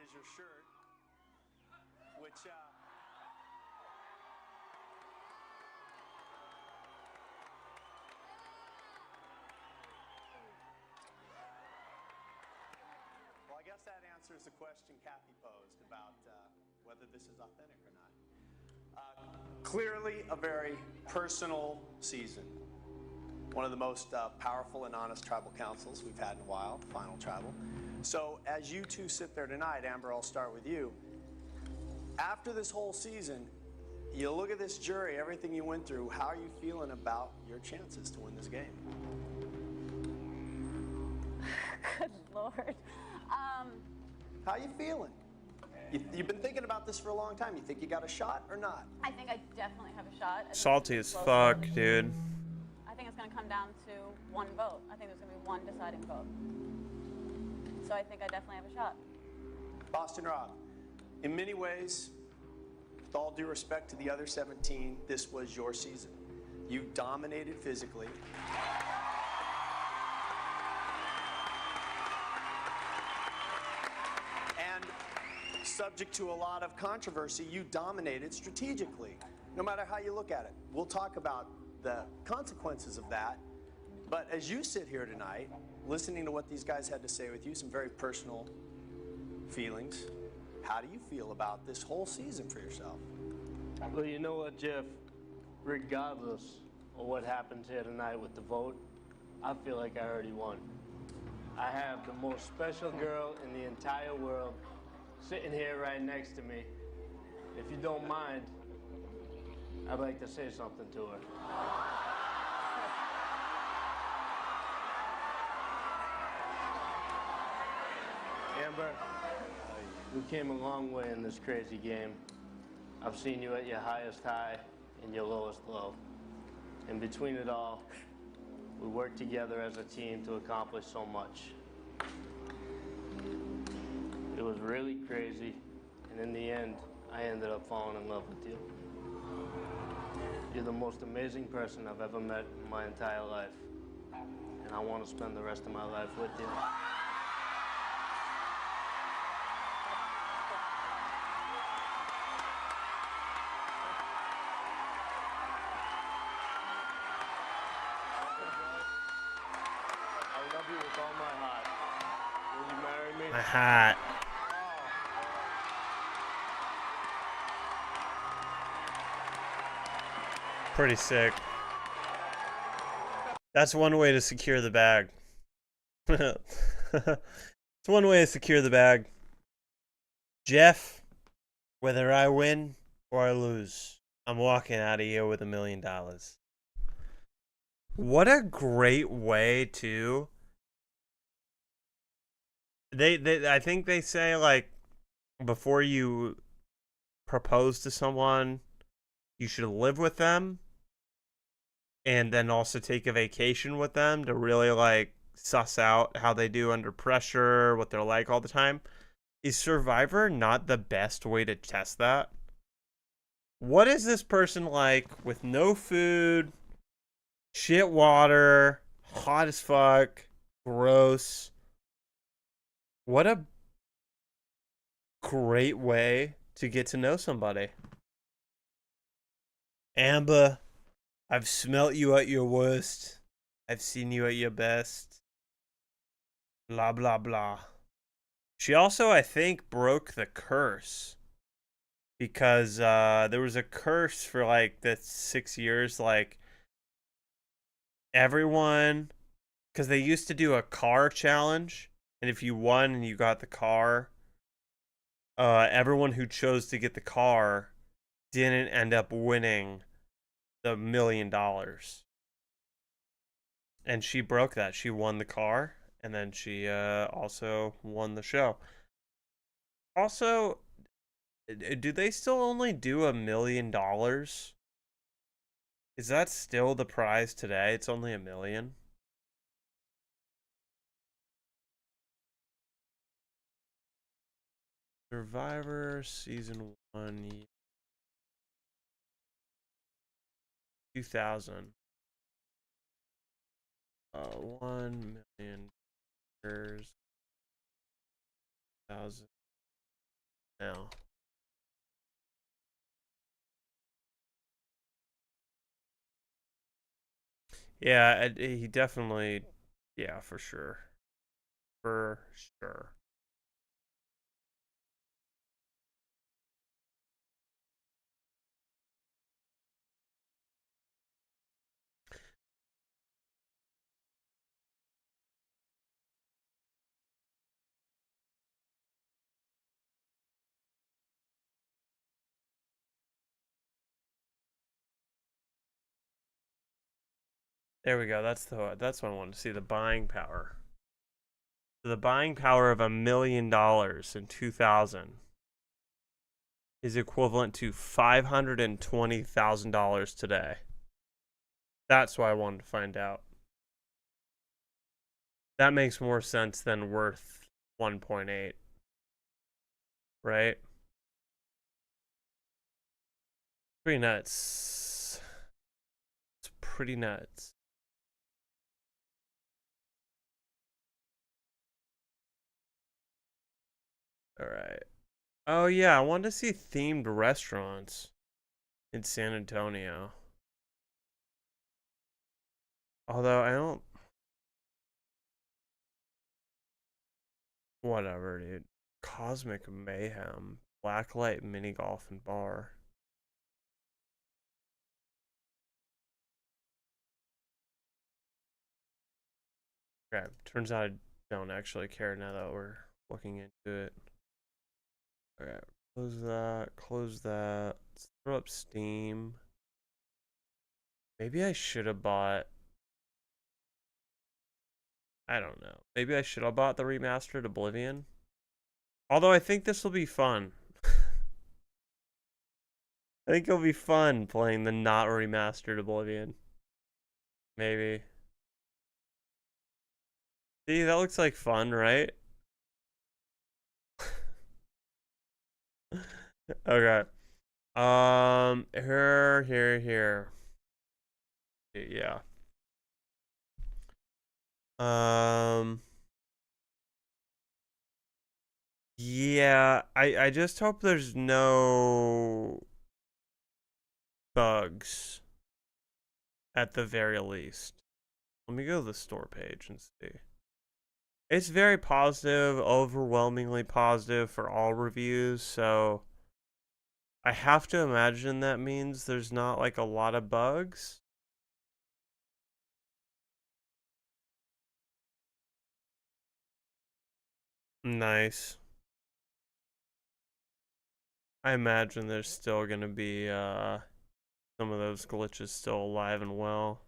Is your shirt, which well, I guess that answers the question Kathy posed about whether this is authentic or not. Clearly a very personal season. One of the most powerful and honest tribal councils we've had in a while, the Final Tribal. So as you two sit there tonight, Amber, I'll start with you. After this whole season, you look at this jury, everything you went through, how are you feeling about your chances to win this game? Good Lord. How are you feeling? You've been thinking about this for a long time. You think you got a shot or not? I think I definitely have a shot. Salty as fuck, dude. I think it's going to come down to one vote. I think there's going to be one deciding vote. So I think I definitely have a shot. Boston Rob, in many ways, with all due respect to the other 17, this was your season. You dominated physically. And subject to a lot of controversy, you dominated strategically, no matter how you look at it. We'll talk about the consequences of that. But as you sit here tonight, listening to what these guys had to say with you, some very personal feelings, how do you feel about this whole season for yourself? Well, you know what, Jeff? Regardless of what happens here tonight with the vote, I feel like I already won. I have the most special girl in the entire world sitting here right next to me. If you don't mind, I'd like to say something to her. Amber, we came a long way in this crazy game. I've seen you at your highest high and your lowest low. And between it all, we worked together as a team to accomplish so much. It was really crazy, and in the end, I ended up falling in love with you. You're the most amazing person I've ever met in my entire life, and I want to spend the rest of my life with you. I love you with all my heart. Will you marry me? My hat. Pretty sick. That's one way to secure the bag. It's one way to secure the bag. Jeff, whether I win or I lose, I'm walking out of here with $1 million. What a great way to... I think they say, like, before you propose to someone, you should live with them and then also take a vacation with them to really, like, suss out how they do under pressure, what they're like all the time. Is Survivor not the best way to test that? What is this person like with no food, shit water, hot as fuck, gross? What a great way to get to know somebody. Amber, I've smelt you at your worst. I've seen you at your best. Blah, blah, blah. She also, I think, broke the curse. Because there was a curse for, like, the 6 years. Like, everyone... Because they used to do a car challenge. And if you won and you got the car, everyone who chose to get the car didn't end up winning the $1 million. And she broke that. She won the car, and then she also won the show. Also, do they still only do $1 million? Is that still the prize today? It's only $1 million. Survivor Season 1, 2000. $1 million. 1,000 now. Yeah, he definitely, yeah, for sure. For sure. There we go. That's what I wanted to see, the buying power. The buying power of $1 million in 2000 is equivalent to $520,000 today. That's why I wanted to find out. That makes more sense than worth 1.8. Right? Pretty nuts. It's pretty nuts. All right. Oh yeah, I wanted to see themed restaurants in San Antonio. Although I don't. Whatever, dude. Cosmic Mayhem, Blacklight Mini Golf and Bar. Okay, turns out I don't actually care now that we're looking into it. Okay, close that, close that. Let's throw up Steam. Maybe I should have bought... I don't know. Maybe I should have bought the remastered Oblivion. Although I think this will be fun. I think it'll be fun playing the not remastered Oblivion. Maybe. See, that looks like fun, right? Okay. Here. Yeah. Yeah, I just hope there's no bugs at the very least. Let me go to the store page and see. It's very positive, overwhelmingly positive for all reviews, so I have to imagine that means there's not like a lot of bugs. Nice. I imagine there's still gonna be some of those glitches still alive and well.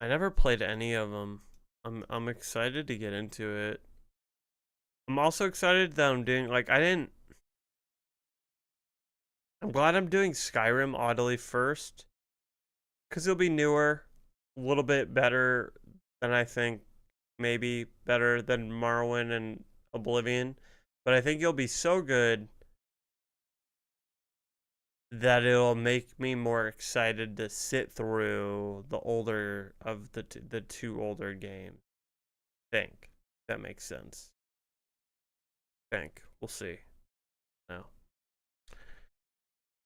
I never played any of them. I'm excited to get into it. I'm also excited that I'm doing I'm glad I'm doing Skyrim oddly first, because it'll be newer, a little bit better than I think, maybe better than Morrowind and Oblivion, but I think it'll be so good that it'll make me more excited to sit through the older of the two older games. Think that makes sense. Think we'll see. No,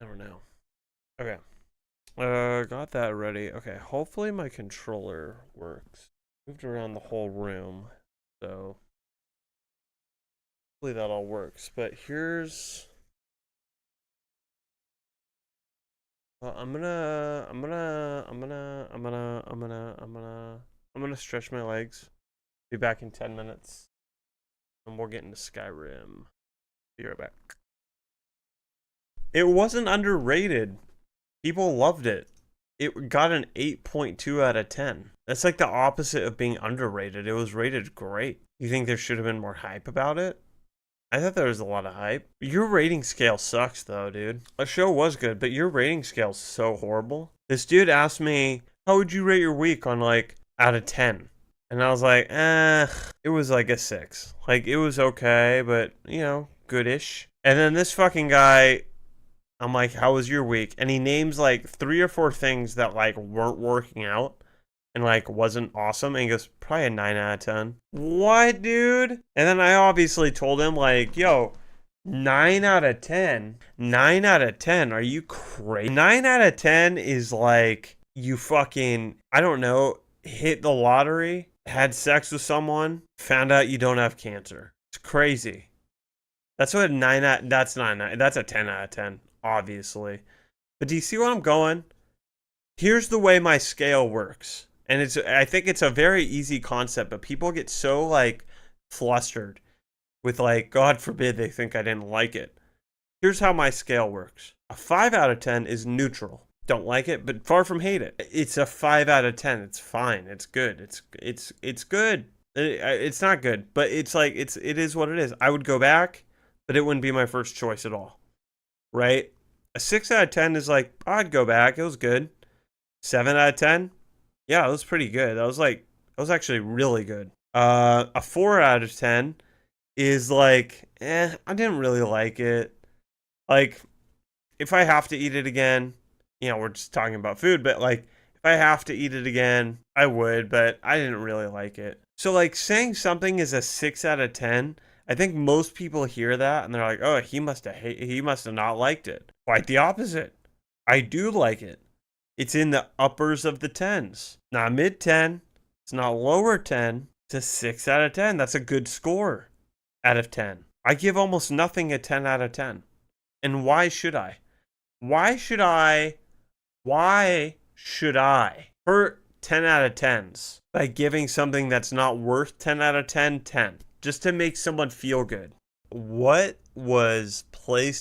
I don't know. Okay, got that ready. Okay, hopefully my controller works. Moved around the whole room, so hopefully that all works. But here's. I'm gonna stretch my legs. Be back in 10 minutes. And we'll get into Skyrim. Be right back. It wasn't underrated. People loved it. it got an 8.2 out of 10. That's like the opposite of being underrated. It was rated great. You think there should have been more hype about it? I thought there was a lot of hype. Your rating scale sucks though, dude. The show was good, but your rating scale's so horrible. This dude asked me, how would you rate your week on like out of 10? And I was like, it was like a 6. Like it was okay, but you know, goodish. And then this fucking guy, I'm like, how was your week? And he names like 3 or 4 things that like weren't working out and like wasn't awesome. And he goes, probably a 9 out of 10. What, dude? And then I obviously told him like, yo, 9 out of 10. 9 out of 10. Are you crazy? 9 out of 10 is like you fucking, I don't know, hit the lottery, had sex with someone, found out you don't have cancer. It's crazy. That's what that's a 10 out of 10, obviously. But do you see where I'm going? Here's the way my scale works. And I think it's a very easy concept, but people get so like flustered with like, God forbid they think I didn't like it. Here's how my scale works. A 5 out of 10 is neutral. Don't like it, but far from hate it. It's a 5 out of 10. It's fine. It's good. It's good. It's not good, but it's like it is what it is. I would go back, but it wouldn't be my first choice at all. Right? A 6 out of 10 is like, I'd go back. It was good. 7 out of 10? Yeah, it was pretty good. That was actually really good. A 4 out of 10 is like, I didn't really like it. Like, if I have to eat it again, you know, we're just talking about food, but like, if I have to eat it again, I would, but I didn't really like it. So like saying something is a 6 out of 10, I think most people hear that and they're like, oh, he must have not liked it. Quite the opposite. I do like it. It's in the uppers of the 10s. Not mid 10. It's not lower 10. It's a 6 out of 10. That's a good score out of 10. I give almost nothing a 10 out of 10. And why should I? Why should I hurt 10 out of 10s by giving something that's not worth 10 out of 10, 10? Just to make someone feel good. What was Sony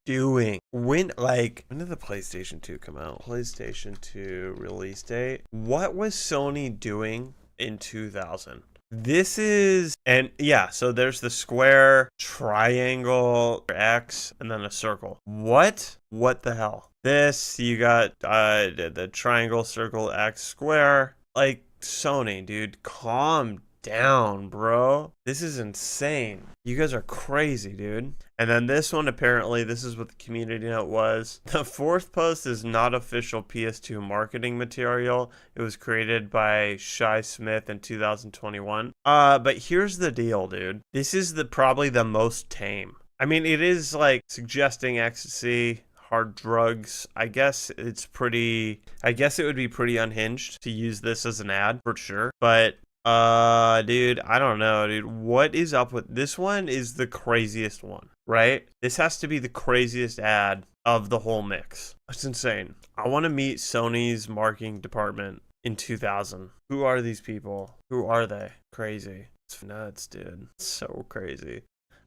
doing? When did the PlayStation 2 come out? PlayStation 2 release date. What was Sony doing in 2000? So there's the square, triangle, X, and then a circle. What the hell? You got the triangle, circle, X, square. Like, Sony, dude, calm down, bro. This is insane. You guys are crazy, dude. And then this one, apparently, this is what the community note was. The 4th post is not official PS2 marketing material. It was created by Shy Smith in 2021. But here's the deal, dude. This is probably the most tame. I mean, it is like suggesting ecstasy, hard drugs. I guess it would be pretty unhinged to use this as an ad for sure. But dude, I don't know, dude. What is up with this one? Is the craziest one, right? This has to be the craziest ad of the whole mix. It's insane. I want to meet Sony's marketing department in 2000. Who are these people? Who are they? Crazy. It's nuts, dude. It's so crazy.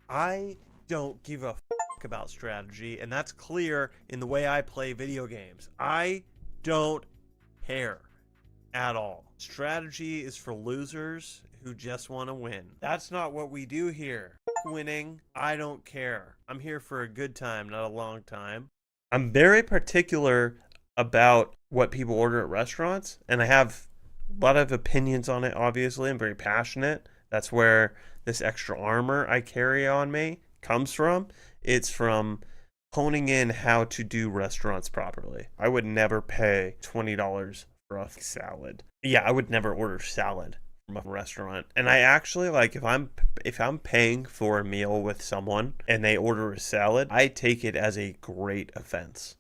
I don't give a fuck about strategy, and that's clear in the way I play video games. I don't care at all. Strategy is for losers who just want to win. That's not what we do here. Winning, I don't care. I'm here for a good time, not a long time. I'm very particular about what people order at restaurants, and I have a lot of opinions on it, obviously. I'm very passionate. That's where this extra armor I carry on me comes from. It's from honing in how to do restaurants properly. I would never pay $20 for a salad. Yeah, I would never order salad from a restaurant. And I actually, like, if I'm paying for a meal with someone and they order a salad, I take it as a great offense.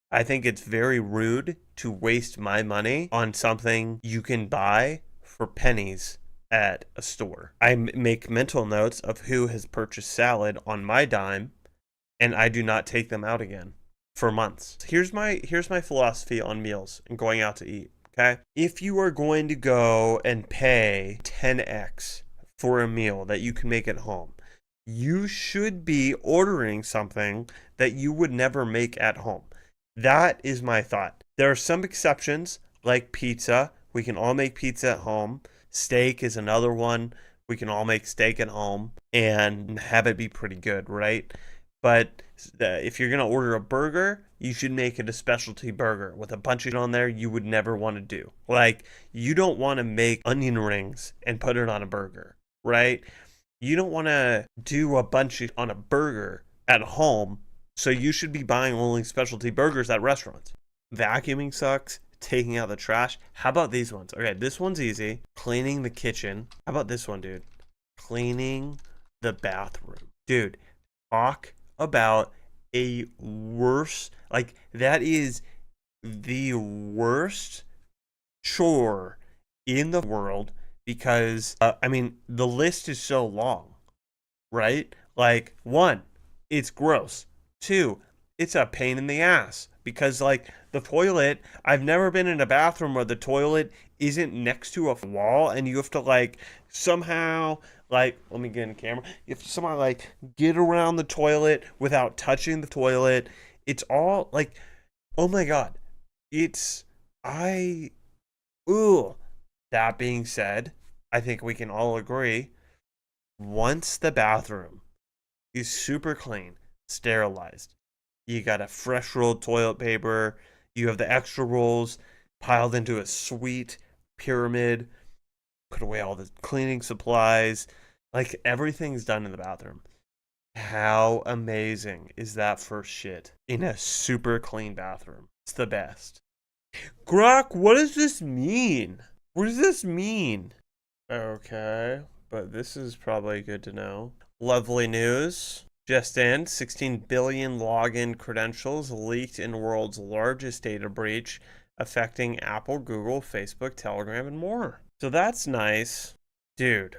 I think it's very rude to waste my money on something you can buy for pennies at a store. I make mental notes of who has purchased salad on my dime, and I do not take them out again for months. Here's my philosophy on meals and going out to eat. Okay, if you are going to go and pay 10x for a meal that you can make at home, you should be ordering something that you would never make at home. That is my thought. There are some exceptions, like pizza. We can all make pizza at home. Steak is another one. We can all make steak at home and have it be pretty good, right? But if you're going to order a burger, you should make it a specialty burger with a bunch of shit on there you would never want to do. Like, you don't want to make onion rings and put it on a burger, right? You don't want to do a bunch of on a burger at home, so you should be buying only specialty burgers at restaurants. Vacuuming sucks. Taking out the trash. How about these ones? Okay, this one's easy. Cleaning the kitchen. How about this one, dude? Cleaning the bathroom. Dude, talk about a worse, like, that is the worst chore in the world because, I mean, the list is so long, right? Like, 1, it's gross. 2, it's a pain in the ass because, like, the toilet, I've never been in a bathroom where the toilet isn't next to a wall and you have to, like, somehow, like, let me get in the camera. You have to somehow, like, get around the toilet without touching the toilet. It's all, like, oh my God. That being said, I think we can all agree, once the bathroom is super clean, sterilized, you got a fresh rolled toilet paper, you have the extra rolls piled into a sweet pyramid, put away all the cleaning supplies, like, everything's done in the bathroom. How amazing is that first shit in a super clean bathroom? It's the best. Grok, what does this mean? What does this mean? Okay, but this is probably good to know. Lovely news. Just in, 16 billion login credentials leaked in world's largest data breach, affecting Apple, Google, Facebook, Telegram, and more. So that's nice. Dude,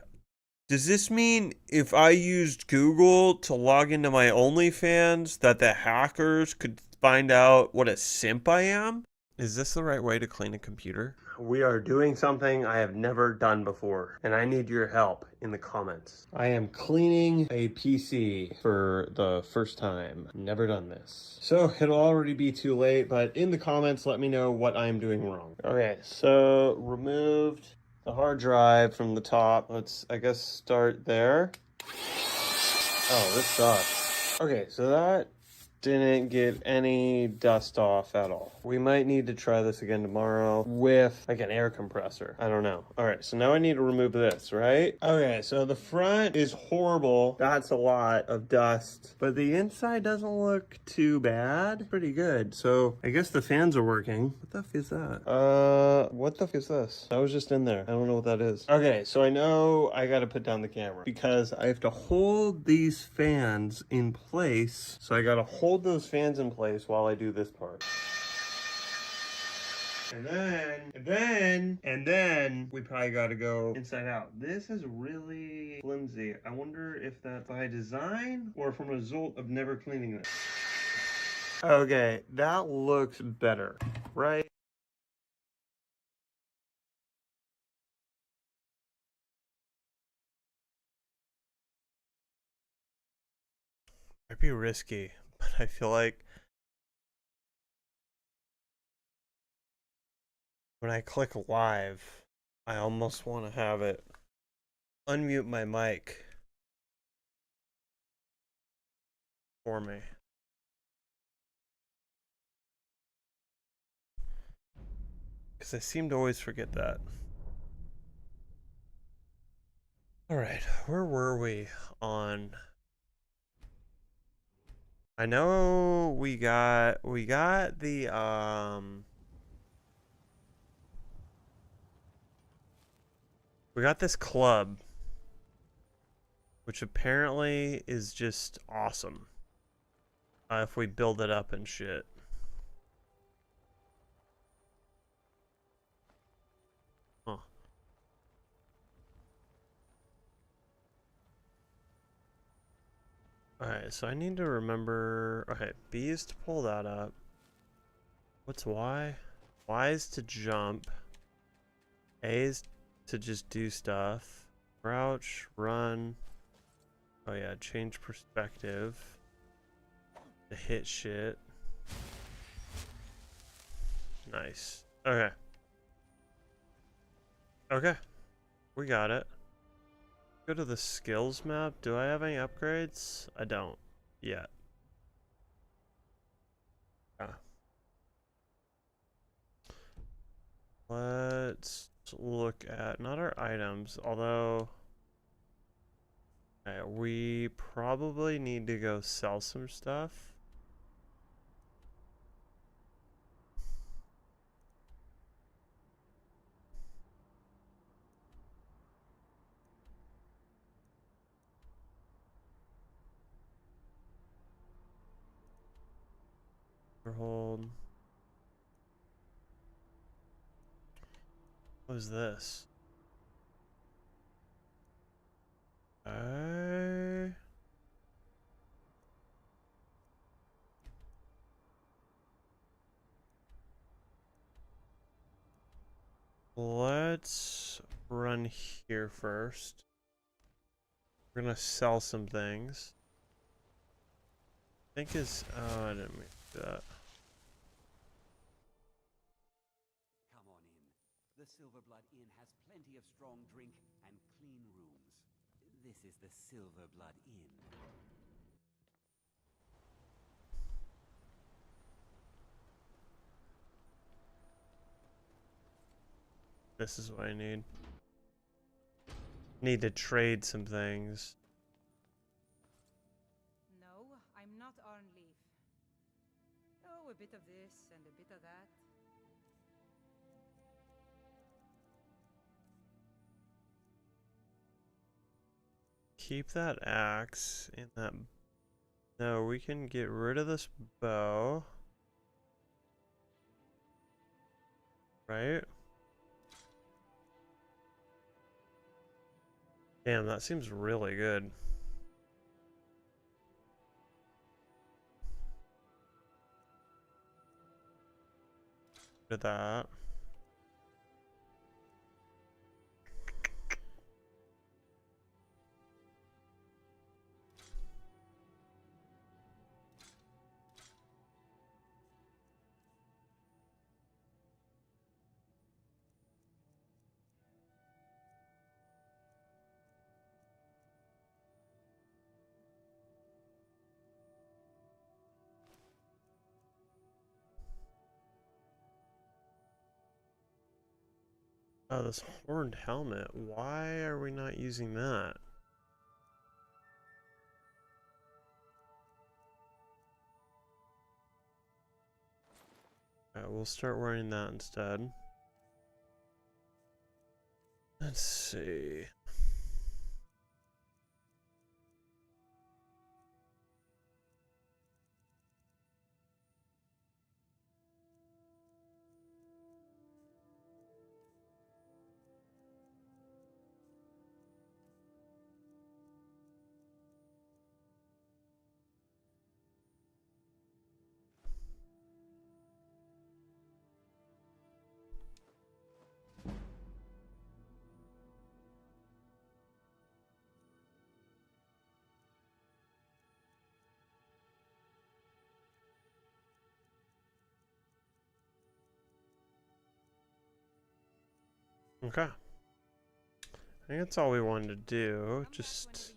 does this mean if I used Google to log into my OnlyFans that the hackers could find out what a simp I am? Is this the right way to clean a computer? We are doing something I have never done before, and I need your help in the comments. I am cleaning a PC for the first time. Never done this. So it'll already be too late, but in the comments, let me know what I'm doing wrong. Okay, so removed the hard drive from the top. Let's, I guess, start there. Oh, this sucks. Okay, so that didn't get any dust off at all. We might need to try this again tomorrow with like an air compressor. I don't know. All right, so now I need to remove this, right? Okay, so the front is horrible. That's a lot of dust, but the inside doesn't look too bad. Pretty good. So I guess the fans are working. What the f is that? What the f is this? I was just in there. I don't know what that is. Okay, so I know I gotta put down the camera because I have to hold these fans in place. So I gotta hold those fans in place while I do this part. And then we probably got to go inside out. This is really flimsy. I wonder if that's by design or from a result of never cleaning this. Okay, that looks better, right? Might be risky, but I feel like when I click live, I almost want to have it unmute my mic for me. Because I seem to always forget that. Alright, where were we on... I know we got the we got this club, which apparently is just awesome if we build it up and shit. Huh. Alright, so I need to remember... Okay, B is to pull that up. What's Y? Y is to jump. A is to just do stuff. Crouch, run. Oh yeah, change perspective. To hit shit. Nice. Okay. Okay. We got it. Go to the skills map. Do I have any upgrades? I don't yet. Let's look at not our items, although we probably need to go sell some stuff. Hold. What is this? Let's run here first. We're gonna sell some things. I think is oh, I didn't make that. Come on in. The Silverblood Inn has plenty of strong drink and clean rooms. This is the Silverblood Inn. This is what I need. Need to trade some things. No, I'm not on leave. Oh, a bit of this and a bit of that. Keep that axe in that. No, we can get rid of this bow. Right? Damn, that seems really good. Rid of that. Oh, this horned helmet. Why are we not using that? Alright, we'll start wearing that instead. Let's see. Okay. I think that's all we wanted to do. Just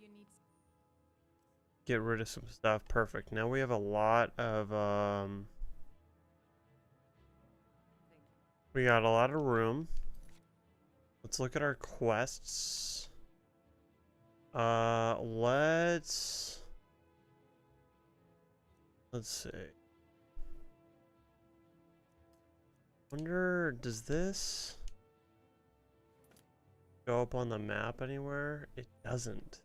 get rid of some stuff. Perfect. Now we have a lot of we got a lot of room. Let's look at our quests. Let's see. Wonder, does this go up on the map anywhere? It doesn't.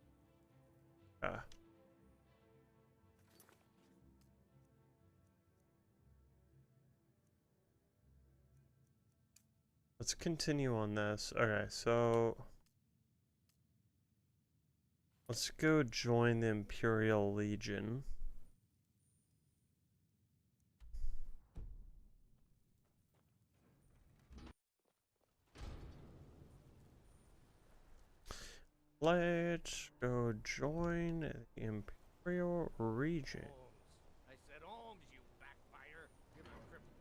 Let's continue on this. Okay, so let's go join the Imperial Legion. Let's go join the Imperial Region. I said arms, you backfire. Give him a cripple.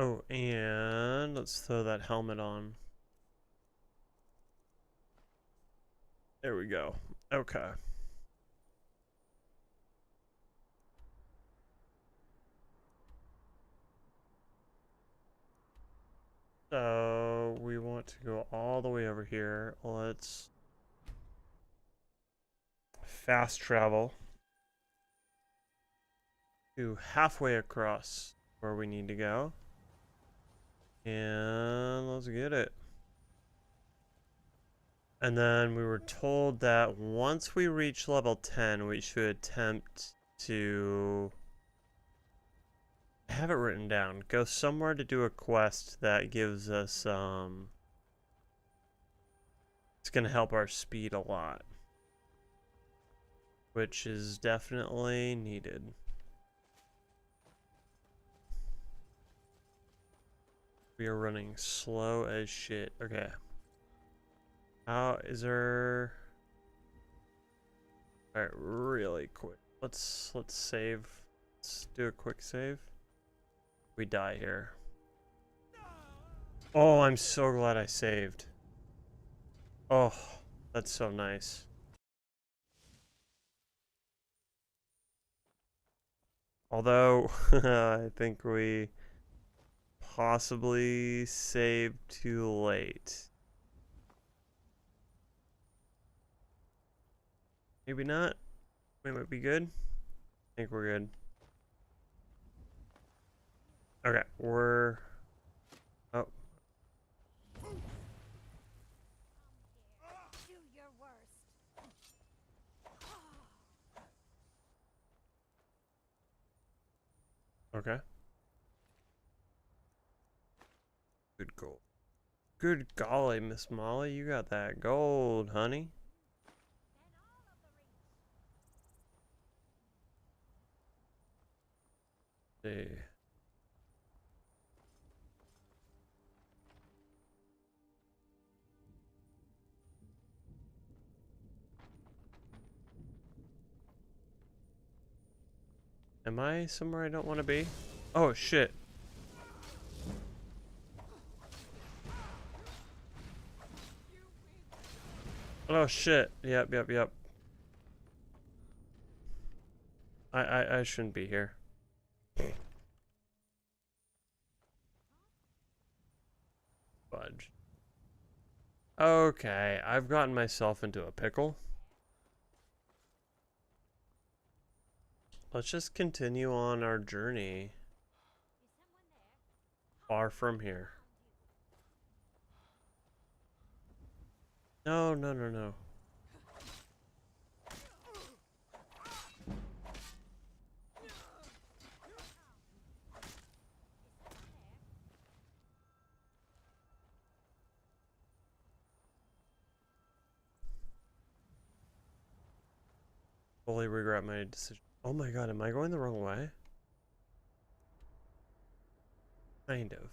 Oh, and let's throw that helmet on. There we go. Okay. So we want to go all the way over here. Let's fast travel to halfway across where we need to go. And let's get it. And then we were told that once we reach level 10, we should attempt to... I have it written down. Go somewhere to do a quest that gives us, it's going to help our speed a lot. Which is definitely needed. We are running slow as shit. Okay. How is there... Alright, really quick. Let's save. Let's do a quick save. We die here. Oh, I'm so glad I saved. Oh, that's so nice. Although, I think we possibly saved too late. Maybe not. We might be good. I think we're good. Okay, we're... Oh. Do your worst. Okay. Good gold. Good golly, Miss Molly, you got that gold, honey. See. Am I somewhere I don't want to be? Oh, shit. Oh, shit. Yep. I shouldn't be here. Fudge. Okay, I've gotten myself into a pickle. Let's just continue on our journey. Far from here. No. Fully regret my decision. Oh my god, am I going the wrong way? Kind of.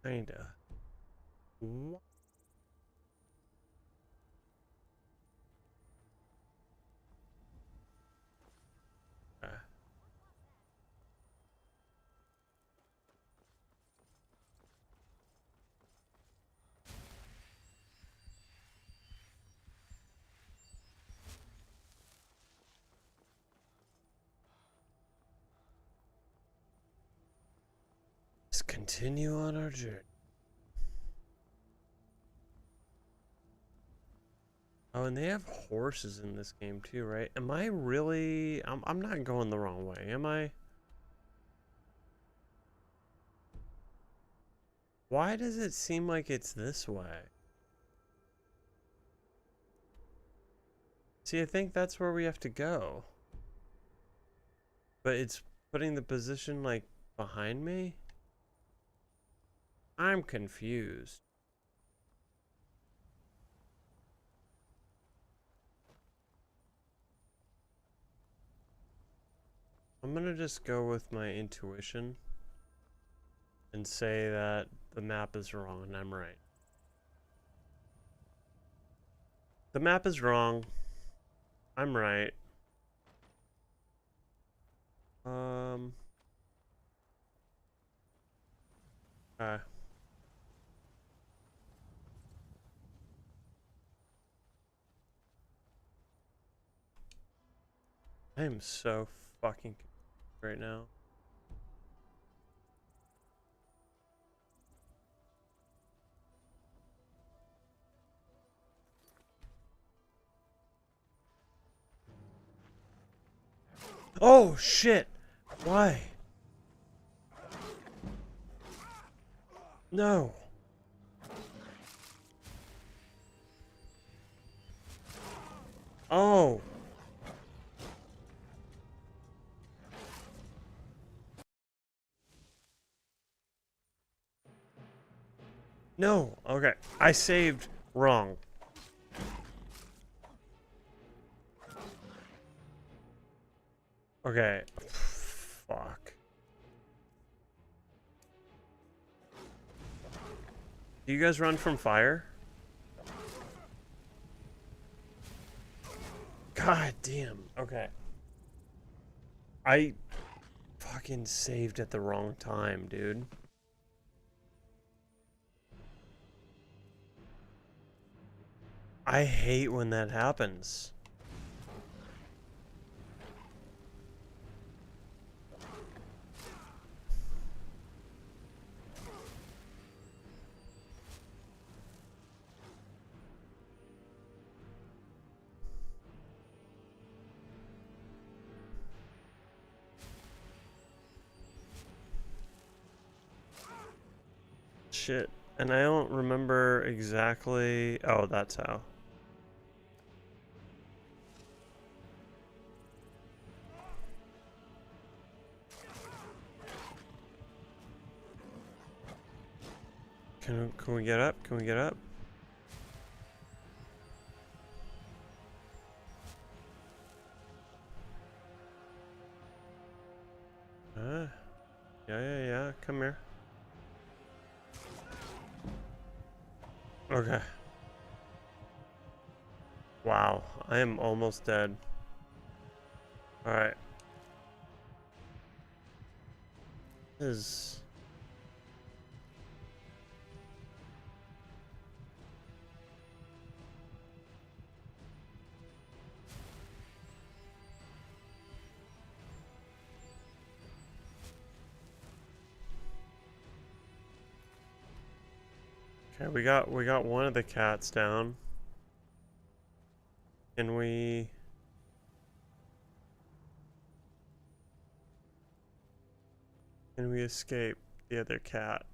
Kinda. What? Let's continue on our journey. Oh, and they have horses in this game too, right? Am I really... I'm not going the wrong way, am I? Why does it seem like it's this way? See, I think that's where we have to go. But it's putting the position, like, behind me? I'm confused. I'm gonna just go with my intuition and say that the map is wrong and I'm right. The map is wrong. I'm right. Okay. I am so fucking right now. Oh shit! Why? No. Oh. No. Okay. I saved wrong. Okay. Fuck. Do you guys run from fire? God damn. Okay. I fucking saved at the wrong time, dude. I hate when that happens. Shit. And I don't remember exactly... Oh, that's how. Can we get up? Can we get up? Yeah. Come here. Okay. Wow, I am almost dead. Alright. Okay, we got one of the cats down. Can we escape the other cat?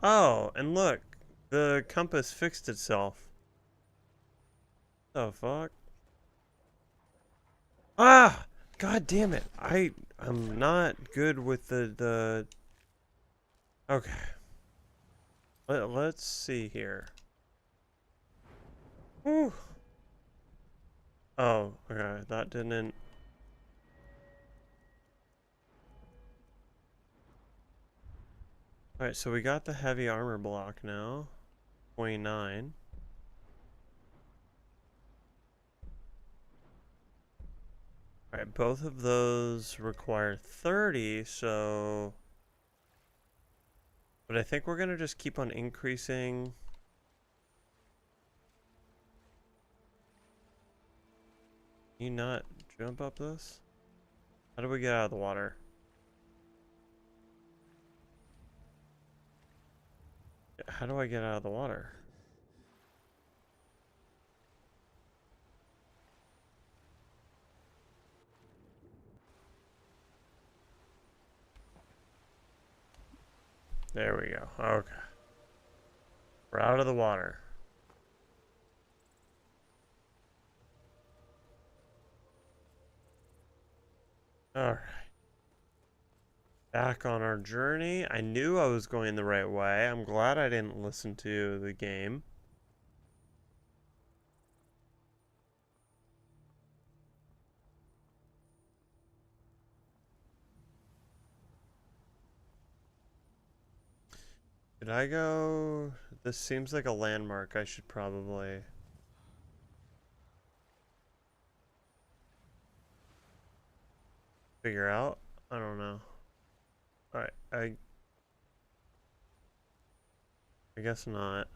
Oh, and look, the compass fixed itself. The fuck? Ah! God damn it. I'm not good with the Okay. Let's see here. Whew. Oh, okay, that didn't... Alright, so we got the heavy armor block now. 29. Alright, both of those require 30, so... But I think we're gonna just keep on increasing... Can you not jump up this? How do we get out of the water? How do I get out of the water? There we go. Okay. We're out of the water. Alright. Back on our journey. I knew I was going the right way. I'm glad I didn't listen to the game. Did I go... This seems like a landmark. I should probably... figure out? I don't know. Alright, I guess not.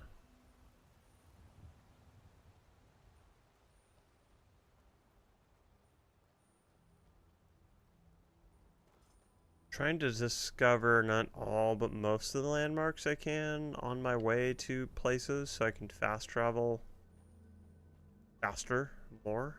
Trying to discover not all but most of the landmarks I can on my way to places so I can fast travel faster, more.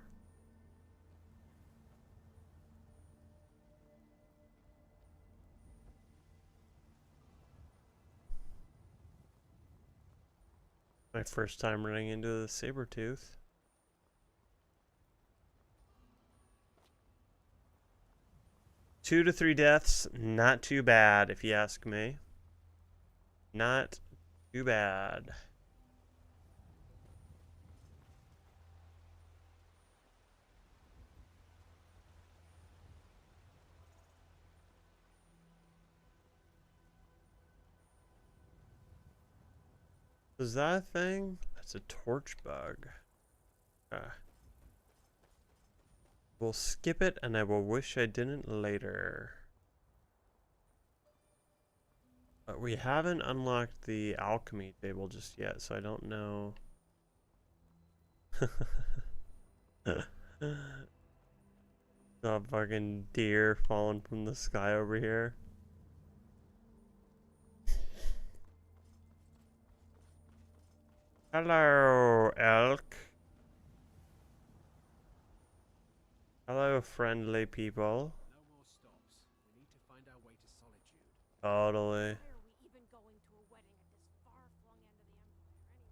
My first time running into the Sabertooth. Two to 3 deaths, not too bad if you ask me. Not too bad. Is that a thing? That's a torch bug. We'll skip it and I will wish I didn't later. But we haven't unlocked the alchemy table just yet, so I don't know. The fucking deer falling from the sky over here. Hello, elk. Hello, friendly people. No more stops. We need to find our way to solitude. Totally. Why are we even going to a wedding at this far-flung end of the Empire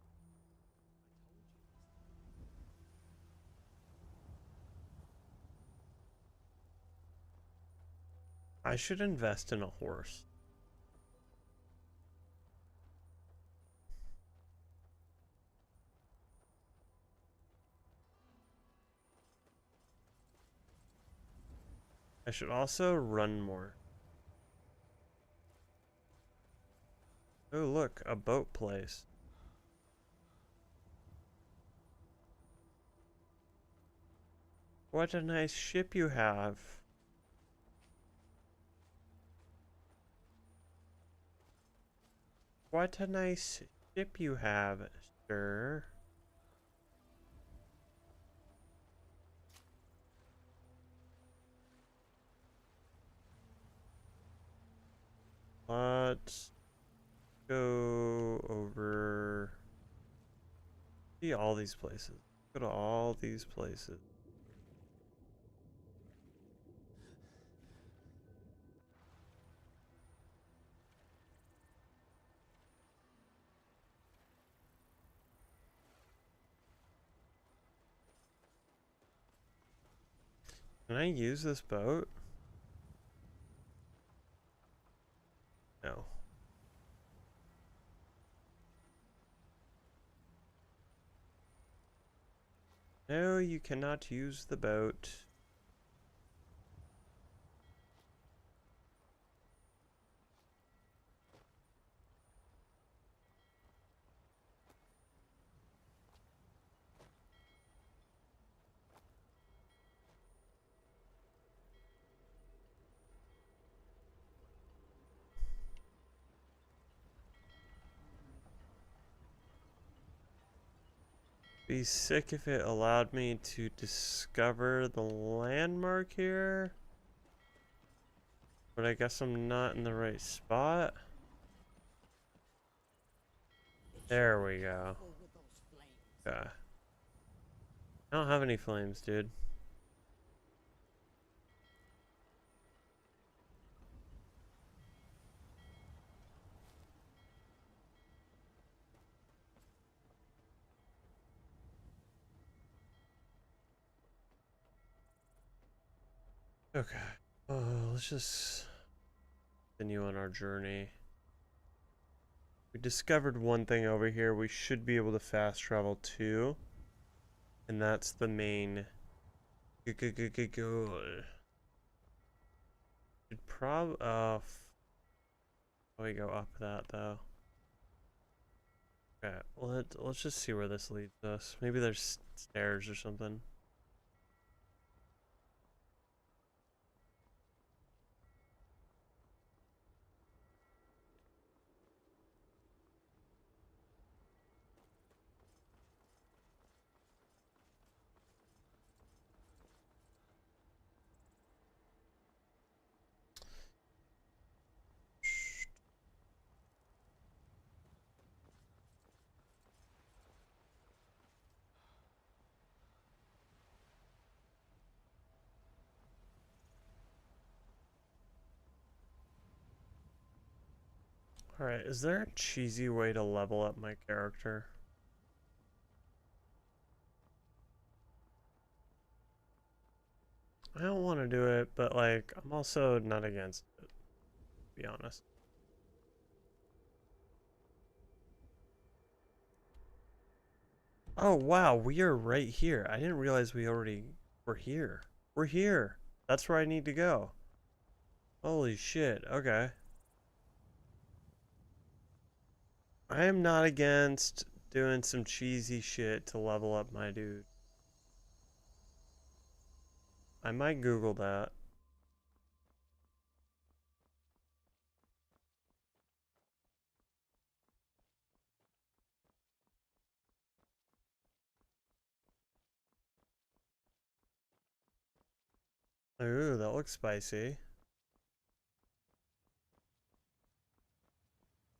anyway? I should invest in a horse. I should also run more. Oh, look, a boat place. What a nice ship you have. What a nice ship you have, sir. Let's go over. See all these places. Go to all these places. Can I use this boat? No. No, you cannot use the boat. Be sick if it allowed me to discover the landmark here. But I guess I'm not in the right spot. There we go. Okay. I don't have any flames, dude. Okay, let's just continue on our journey. We discovered one thing over here we should be able to fast travel to, and that's the main goal. Should we go up that though. Okay, let's just see where this leads us. Maybe there's stairs or something. Alright, is there a cheesy way to level up my character? I don't want to do it, but like, I'm also not against it, to be honest. Oh wow, we are right here. I didn't realize we already were here. We're here. That's where I need to go. Holy shit, okay. I am not against doing some cheesy shit to level up my dude. I might Google that. Ooh, that looks spicy.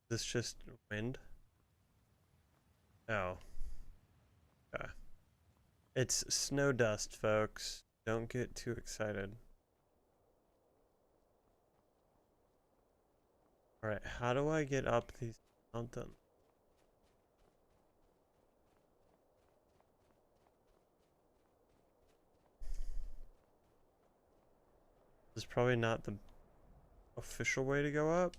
Is this just wind? Oh. Okay. It's snow dust, folks. Don't get too excited. Alright, how do I get up these mountains? This is probably not the official way to go up.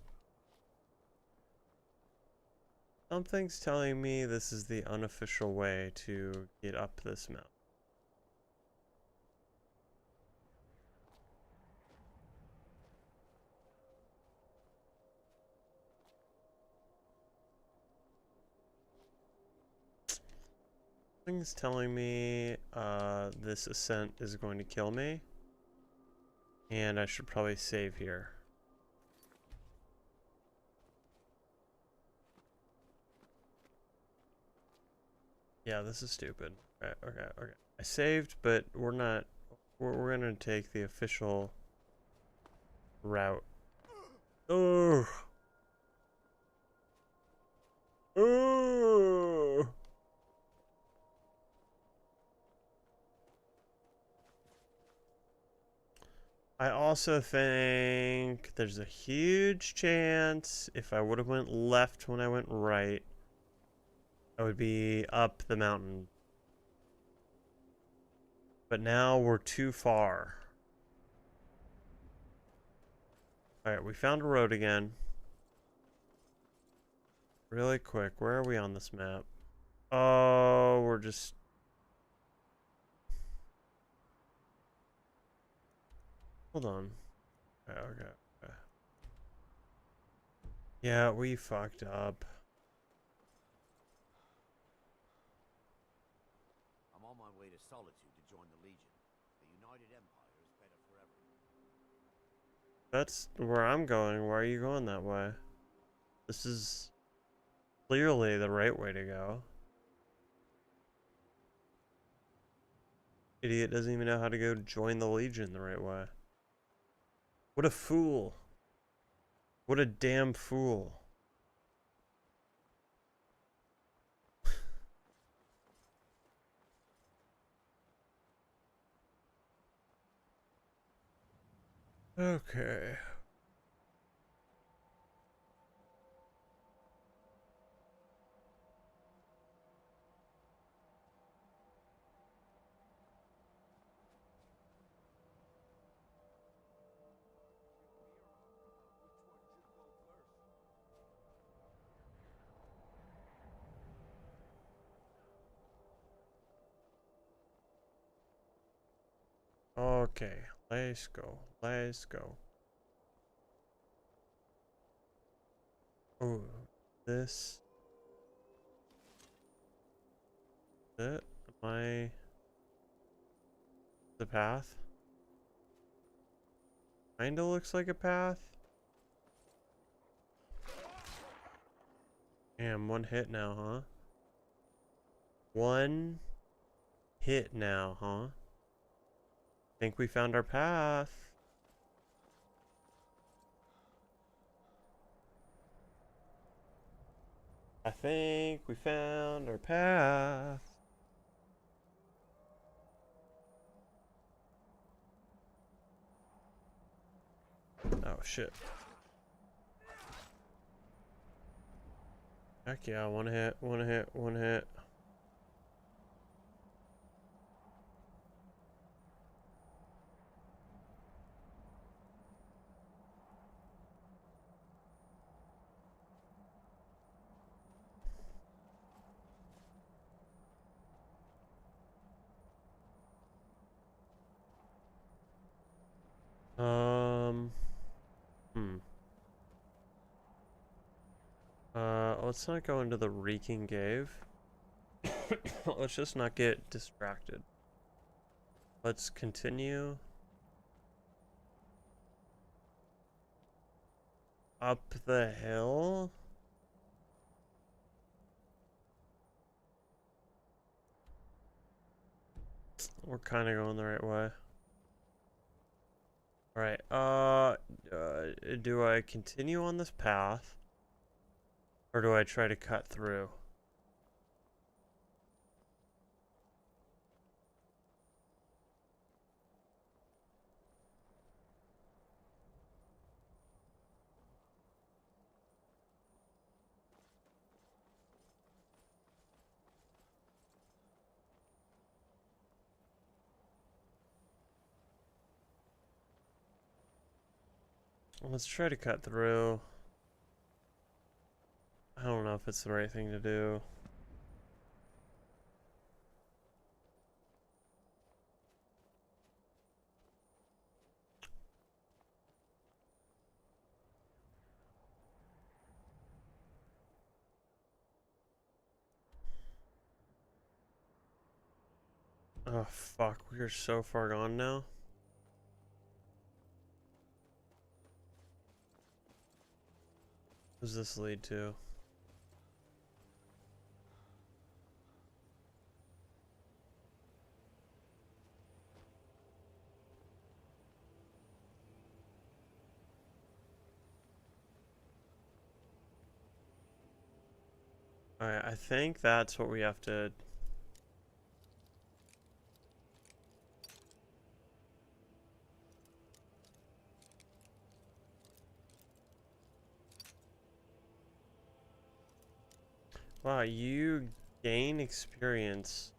Something's telling me this is the unofficial way to get up this mountain. Something's telling me this ascent is going to kill me. And I should probably save here. Yeah, this is stupid. Okay. I saved, but we're not. We're gonna take the official route. Oh. Oh. I also think there's a huge chance if I would have went left when I went right, I would be up the mountain. But now we're too far. Alright, we found a road again. Really quick, where are we on this map? Oh, we're just... Hold on. Okay. Yeah, we fucked up. I'm on my way to Solitude to join the Legion. The United Empire is better forever. That's where I'm going. Why are you going that way? This is clearly the right way to go. Idiot doesn't even know how to go join the Legion the right way. What a fool. What a damn fool. Okay. Okay, let's go. Oh, this. Am I the path? Kinda looks like a path. Damn, one hit now, huh? One hit now, huh? Think we found our path. I think we found our path. Oh shit. Heck yeah, one hit, one hit, one hit. Let's not go into the Reeking Cave. Let's just not get distracted. Let's continue. Up the hill. We're kind of going the right way. Alright, do I continue on this path? Or do I try to cut through? Let's try to cut through. I don't know if it's the right thing to do. Oh fuck, we are so far gone now. What does this lead to? Alright, I think that's what we have to... Wow, you gain experience.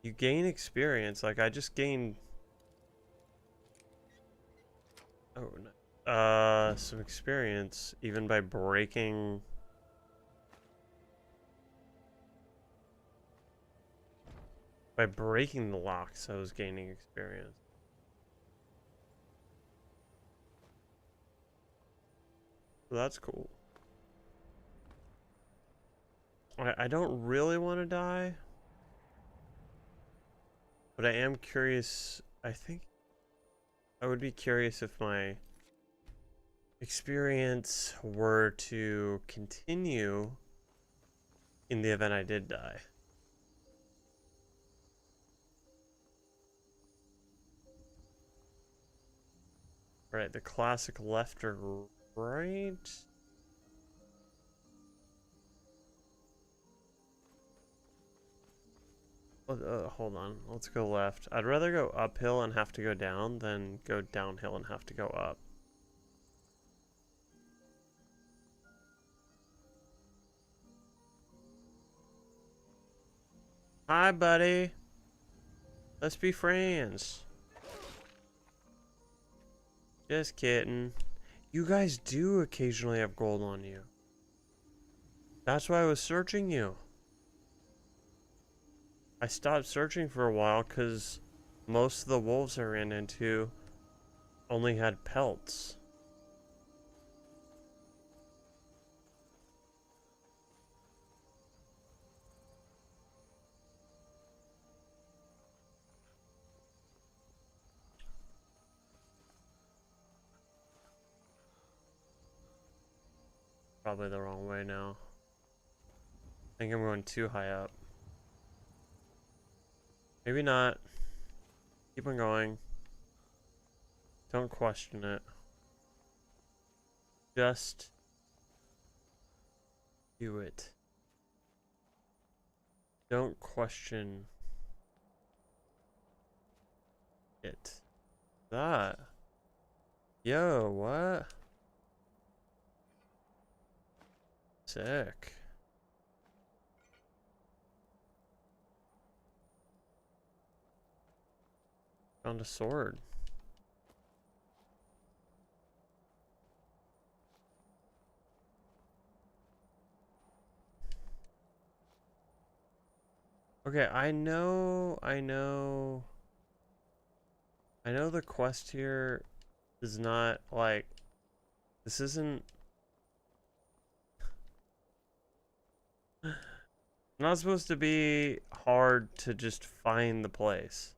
You gain experience, like I just gained... Oh, no. Some experience, even by breaking... By breaking the locks, I was gaining experience. So that's cool. I don't really want to die. But I am curious. I think I would be curious if my experience were to continue in the event I did die. Right, the classic left or right? Hold on, let's go left. I'd rather go uphill and have to go down than go downhill and have to go up. Hi, buddy. Let's be friends. Just kidding. You guys do occasionally have gold on you. That's why I was searching you. I stopped searching for a while because most of the wolves I ran into only had pelts. Probably the wrong way now. I think I'm going too high up. Maybe not. Keep on going. Don't question it. Just Do it. Don't question it. That. Yo, what? Sick. Found a sword. Okay, I know the quest here is not like, this isn't not supposed to be hard to just find the place.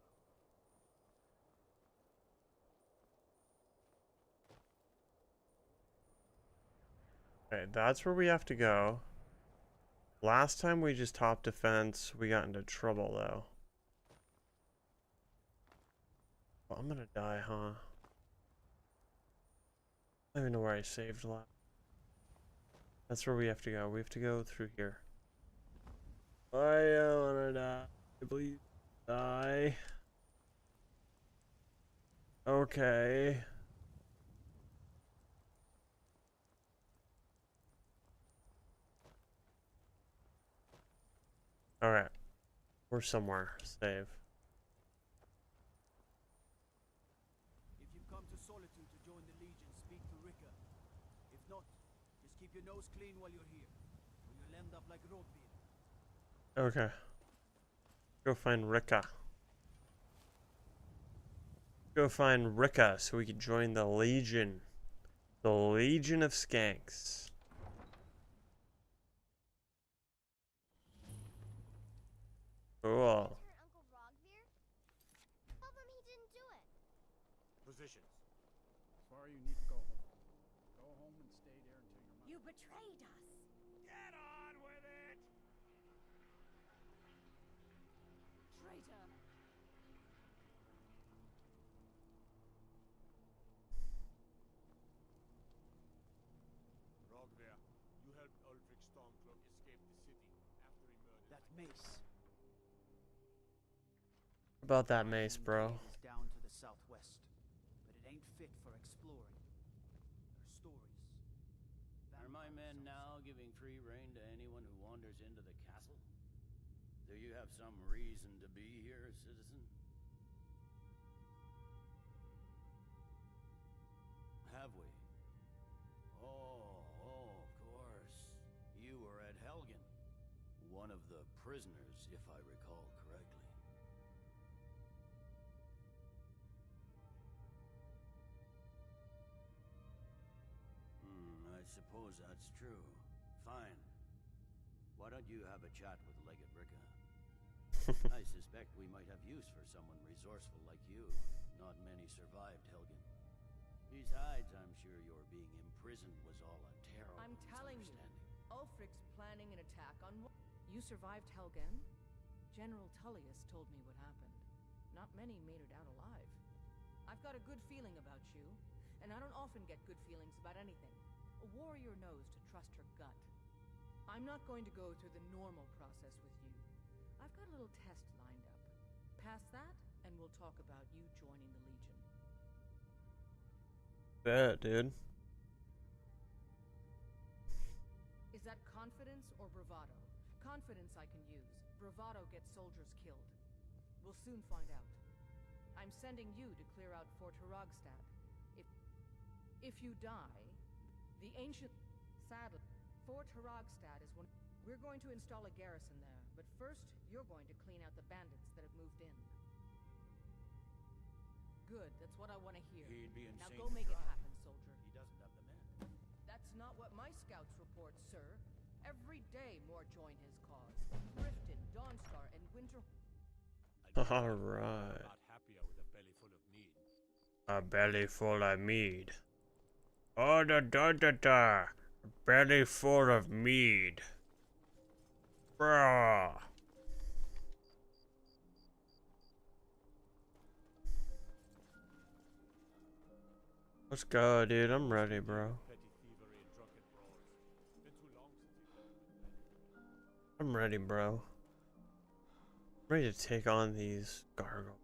Okay, that's where we have to go. Last time we just topped a fence, we got into trouble though. Well, I'm gonna die, huh? I don't even know where I saved last. That's where we have to go. We have to go through here. I don't wanna die. Please die. Okay. Alright. We're somewhere. Save. If you've come to Solitude to join the Legion, speak to Rika. If not, just keep your nose clean while you're here, or you'll end up like Rothbeard. Okay. Go find Rika. Go find Rika so we can join the Legion. The Legion of Skanks. Cool. Positions. Sorry, you need to go home. Go home and stay there until your mother... You betrayed us. Get on with it! Traitor. Rogver, you helped Ulfric Stormcloak escape the city after he murdered... That mace. About that mace, bro. Is down to the southwest, but it ain't fit for exploring. Their stories. Are my men now giving free rein to anyone who wanders into the castle? Do you have some reason to be here, citizen? Have we? Oh, of course. You were at Helgen. One of the prisoners, if I recall correctly. I suppose that's true. Fine. Why don't you have a chat with Legate Rika? I suspect we might have use for someone resourceful like you. Not many survived Helgen. Besides, I'm sure your being imprisoned was all a terrible I'm telling you, misunderstanding. Ulfric's planning an attack on... You survived Helgen? General Tullius told me what happened. Not many made it out alive. I've got a good feeling about you, and I don't often get good feelings about anything. A warrior knows to trust her gut. I'm not going to go through the normal process with you. I've got a little test lined up. Pass that, and we'll talk about you joining the Legion. Bet, dude. Is that confidence or bravado? Confidence I can use. Bravado gets soldiers killed. We'll soon find out. I'm sending you to clear out Fort Haragstad. If you die, the ancient... Sadly, Fort Haragstad is one... We're going to install a garrison there, but first, you're going to clean out the bandits that have moved in. Good, that's what I want to hear. He'd be Now insane go to make it try. happen, soldier. He doesn't have the men. That's not what my scouts report, sir. Every day more join his cause. Riften, Dawnstar, and Winter... Alright. Not happier with a belly full of mead. A belly full of mead. Oh, da. A belly full of mead. Bruh. Let's go, dude. I'm ready, bro. Petty thievery and drunken brawls. Been too long since you've done it. I'm ready, bro. I'm ready to take on these gargoyles.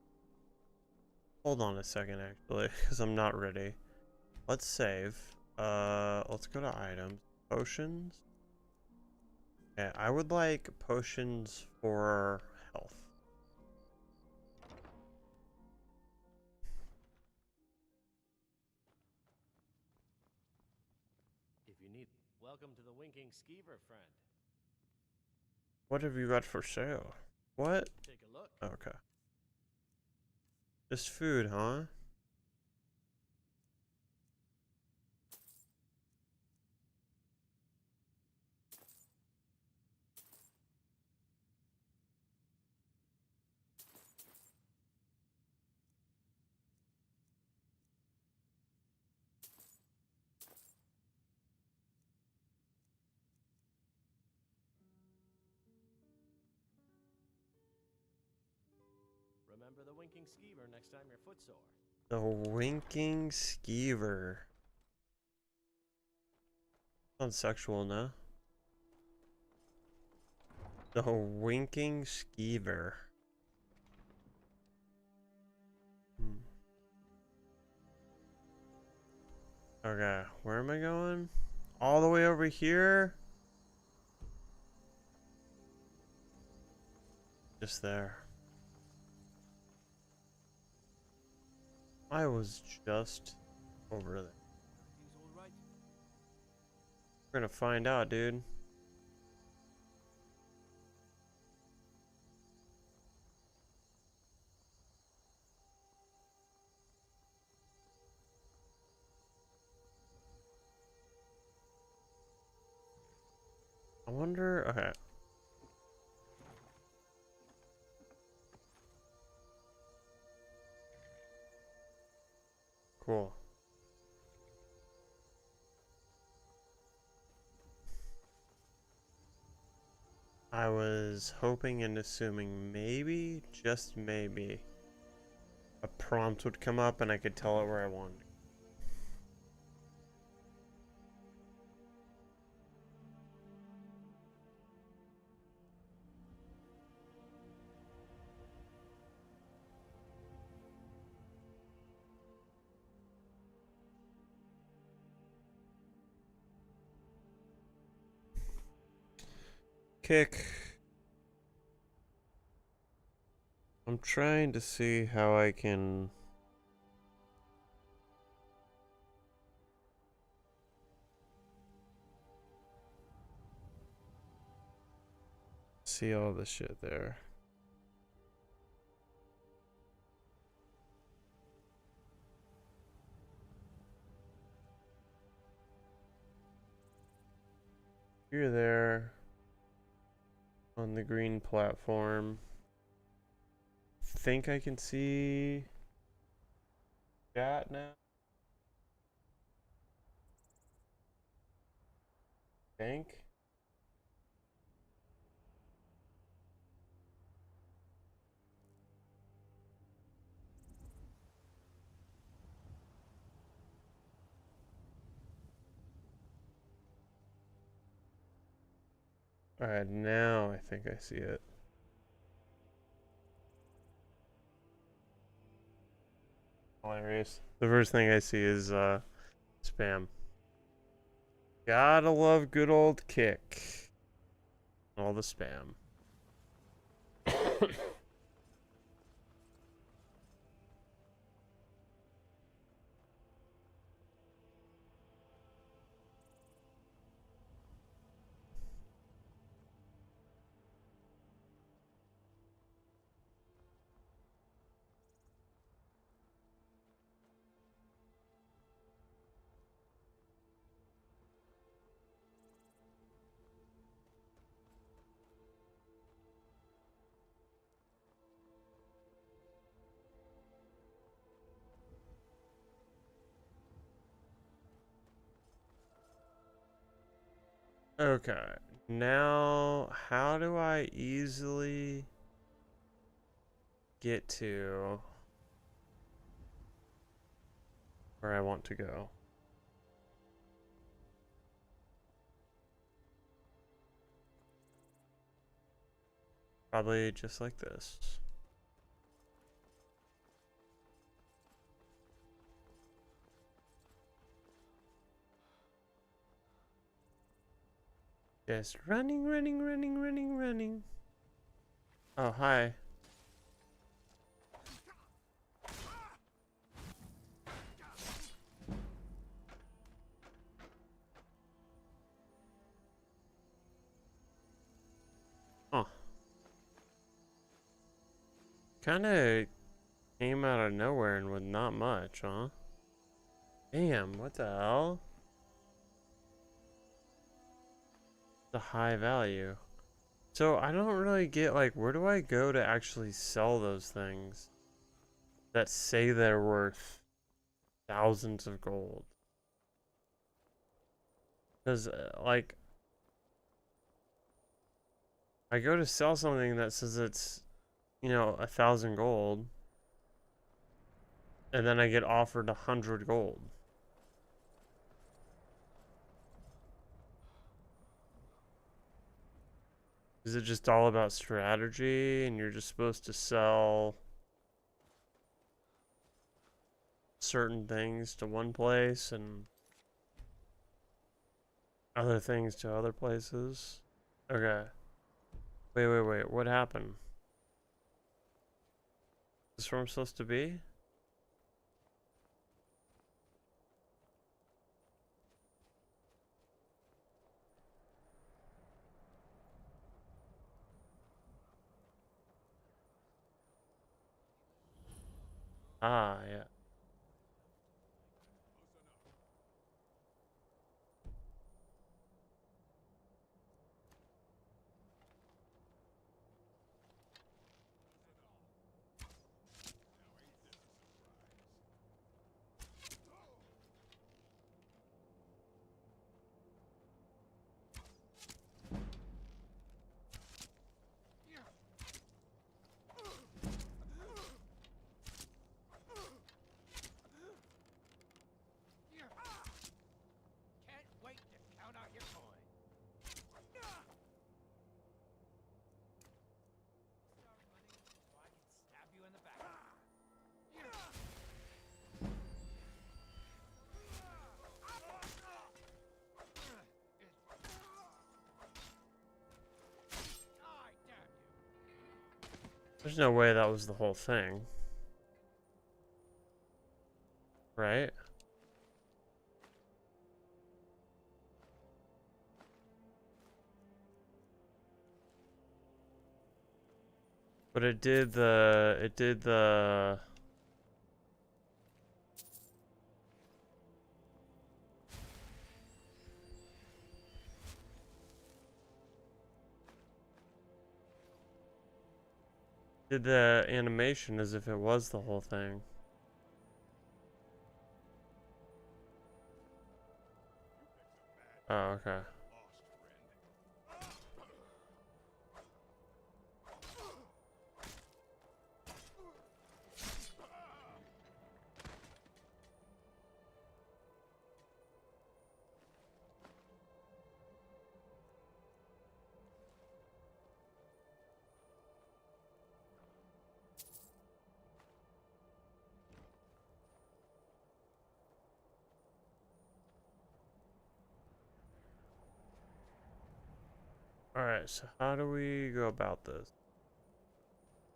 Hold on a second, actually, because I'm not ready. Let's save. Let's go to items. Potions. Okay, I would like potions for health. If you need, welcome to the Winking Skeever, friend. What have you got for sale? What? Take a look. Okay. Just food, huh? Remember the Winking Skeever next time you're footsore. The Winking Skeever. Sounds sexual, no? The Winking Skeever. Okay, where am I going? All the way over here? Just there. I was just over there. We're gonna find out, dude. I wonder. Okay. Cool. I was hoping and assuming maybe, just maybe, a prompt would come up and I could tell it where I wanted. Kick. I'm trying to see how I can see all the shit there. You're there on the green platform. Think I can see chat now? Think? Alright, now I think I see it. Hilarious. The first thing I see is spam. Gotta love good old Kick. All the spam. Okay, now how do I easily get to where I want to go? Probably just like this. Just running, running, running, running, running. Oh, hi. Huh. Kinda came out of nowhere and with not much, huh? Damn, what the hell? The high value. So I don't really get, like, where do I go to actually sell those things that say they're worth thousands of gold? Because, like, I go to sell something that says it's, you know, 1,000 gold, and then I get offered 100 gold. Is it just all about strategy and you're just supposed to sell certain things to one place and other things to other places? Okay. Wait. What happened? Is this where I'm supposed to be? Ah, yeah. Can't wait to count out your coin. Start running so I can stab you in the back. There's no way that was the whole thing. Right? But it did the animation as if it was the whole thing. Oh, okay. Alright, so how do we go about this?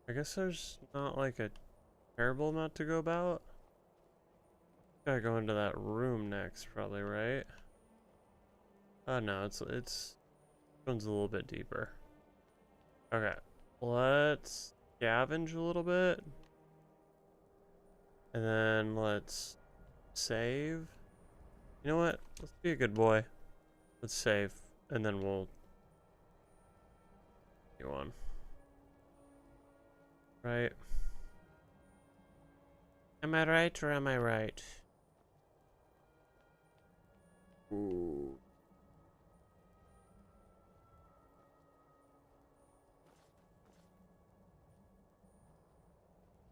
I guess there's not like a terrible amount to go about. Gotta go into that room next, probably, right? Oh no, it's this one's a little bit deeper. Okay, let's scavenge a little bit. And then let's save. You know what? Let's be a good boy. Let's save, and then we'll go on. Right? Am I right or am I right? Ooh.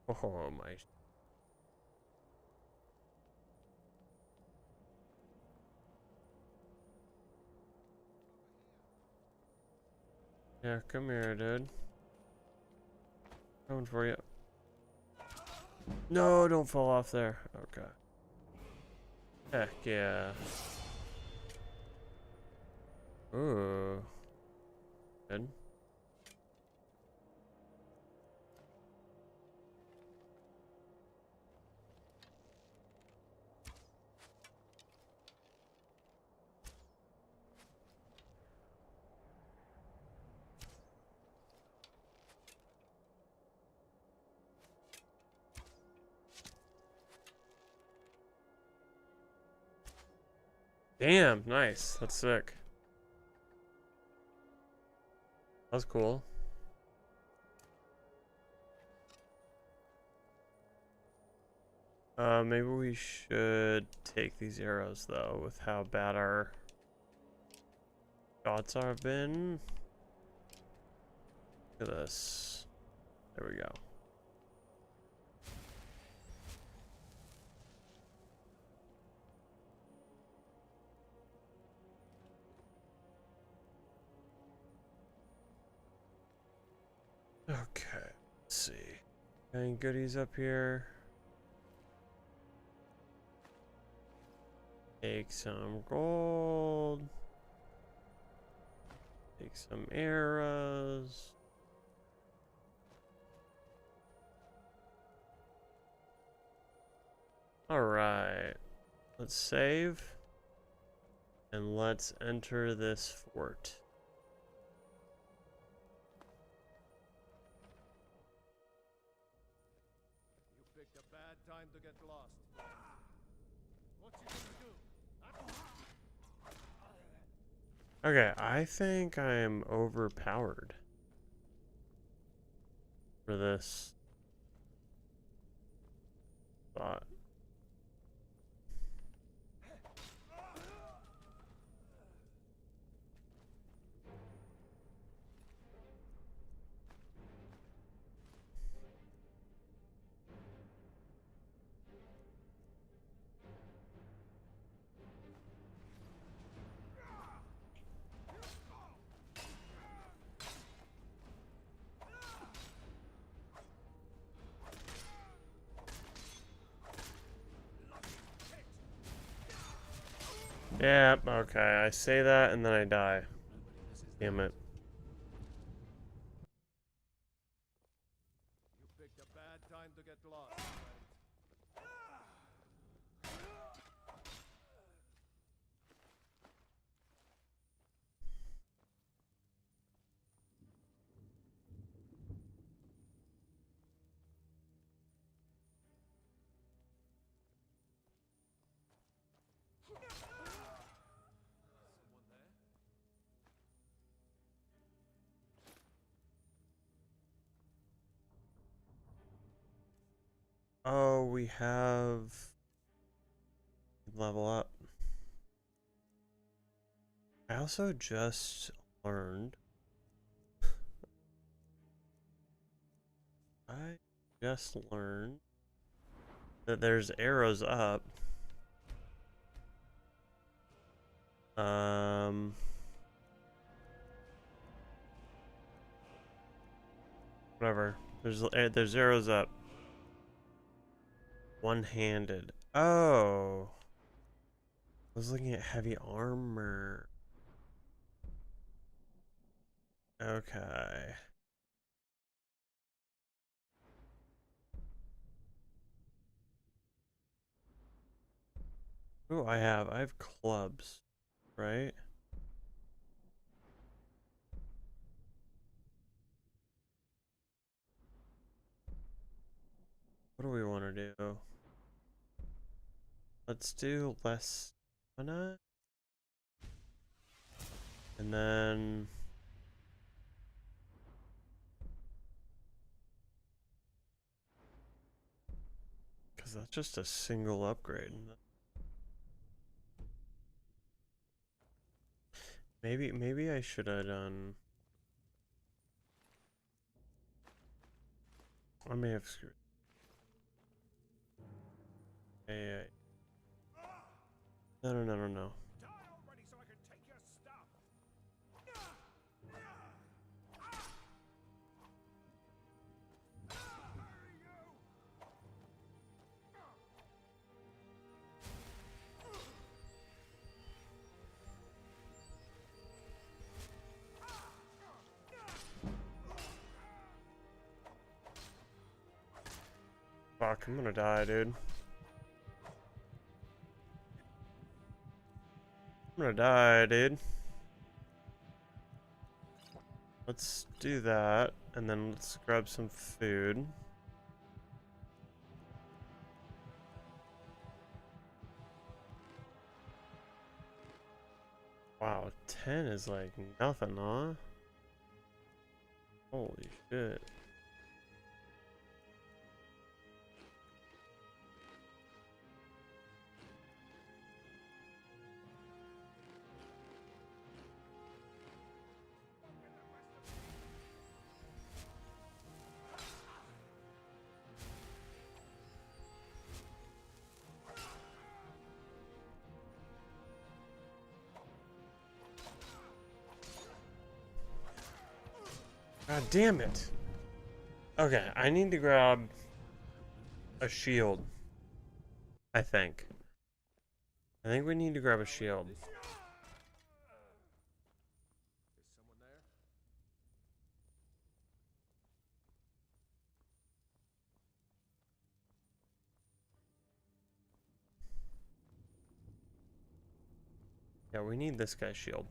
Oh my. Yeah, come here, dude. Coming for you. No, don't fall off there. Okay. Heck yeah. Ooh. Good. Damn, nice. That's sick. That's cool. Maybe we should take these arrows though, with how bad our shots have been. Look at this. There we go. Okay, let's see. Any goodies up here? Take some gold. Take some arrows. Alright. Let's save. And let's enter this fort. Time to get lost. What you gonna do? Okay, I think I am overpowered for this spot. Yeah, okay, I say that and then I die. Damn it. You picked a bad time to get lost. Oh, we have level up. I also just learned. I just learned that there's arrows up. Whatever. There's arrows up. One-handed. Oh. I was looking at heavy armor. Okay. Ooh, I have clubs, right? What do we want to do? Let's do less stamina. And then because that's just a single upgrade. Maybe I should have done. I may have screwed. Hey. No. Fuck, I'm gonna die, dude. I'm gonna die, dude. Let's do that, and then let's grab some food. Wow, 10 is like nothing, huh? Holy shit. God damn it. Okay, I need to grab a shield. I think we need to grab a shield. Yeah, we need this guy's shield.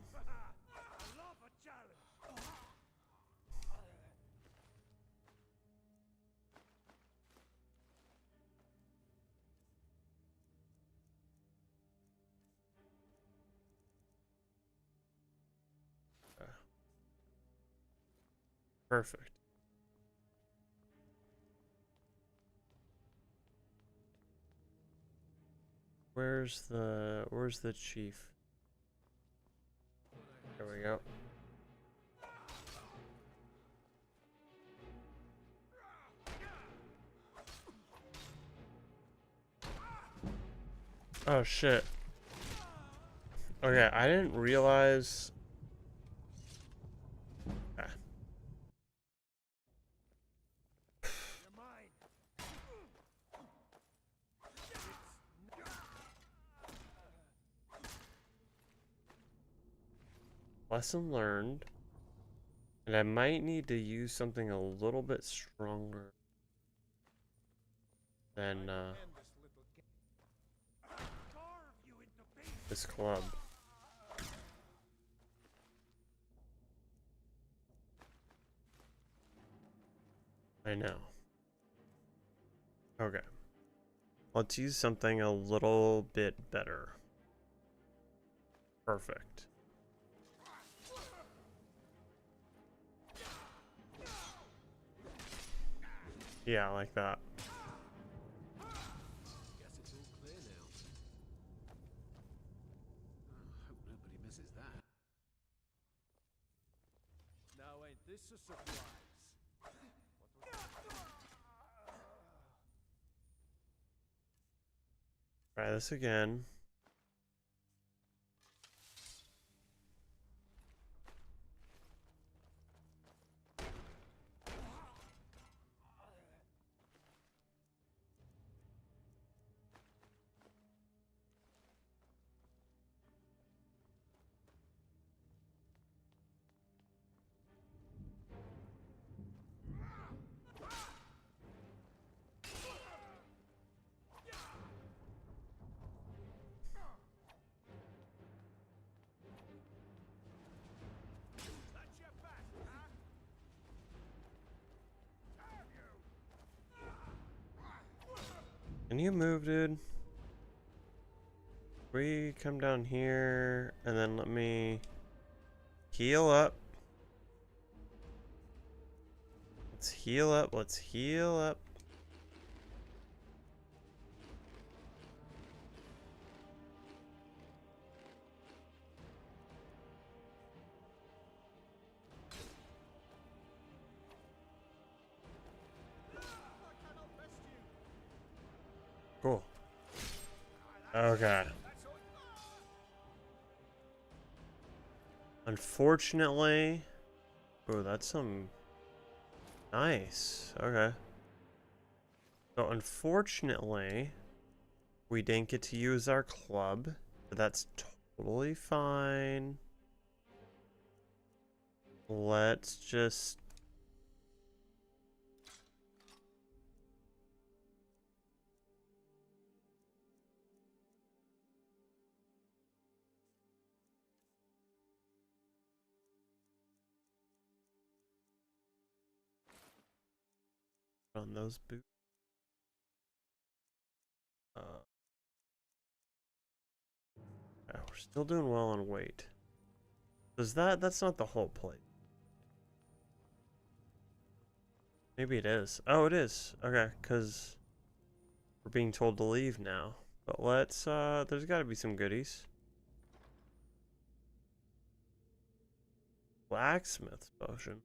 Perfect. Where's the chief? There we go. Oh shit. Okay, I didn't realize. Ah. Lesson learned. And I might need to use something a little bit stronger than this club. I know. Okay. Let's use something a little bit better. Perfect. Yeah, like that. Guess it's all clear now. Hope nobody misses that. Now ain't this a surprise? Try this again. Can you move, dude? We come down here and then let me heal up. Let's heal up. Let's heal up. Cool. Okay. Unfortunately, oh, that's some nice. Okay. So unfortunately, we didn't get to use our club, but that's totally fine. Let's just On those boots. Yeah, we're still doing well on weight. Does that's not the whole plate. Maybe it is. Oh, it is. Okay, because we're being told to leave now. But let's, there's got to be some goodies. Blacksmith's potion.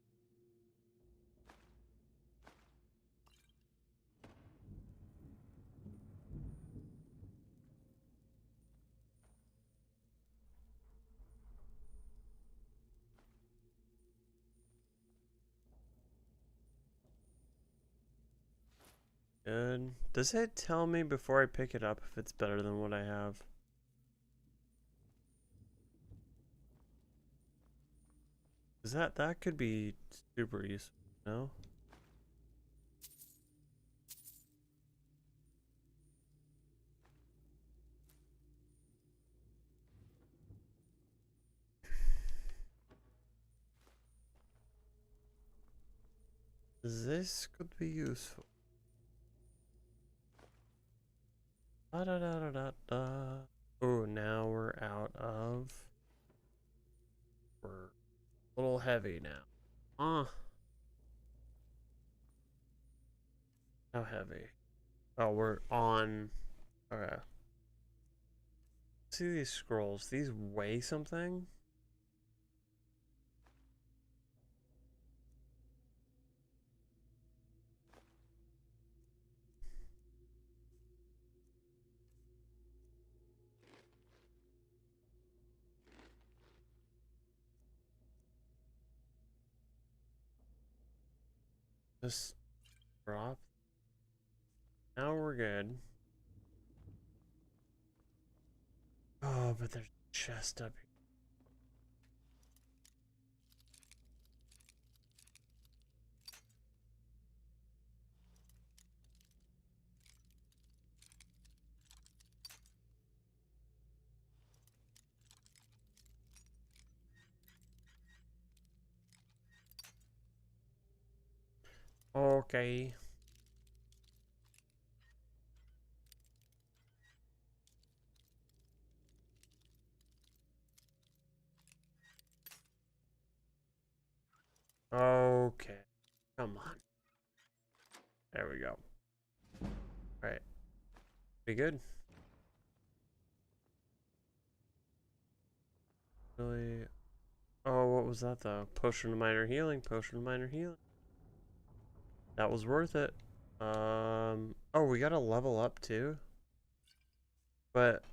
Good. Does it tell me before I pick it up if it's better than what I have? Is that could be super useful, no? This could be useful. Da da da da da da. Oh, now we're out of. We're a little heavy now. How heavy? Oh, we're on. Okay. See these scrolls? These weigh something? Just drop. Now we're good. Oh, but there's a chest up here. Okay. Okay. Come on. There we go. Alright. Be good. Really? Oh, what was that though? Potion of minor healing. Potion of minor healing. That was worth it. Oh, we gotta level up too. But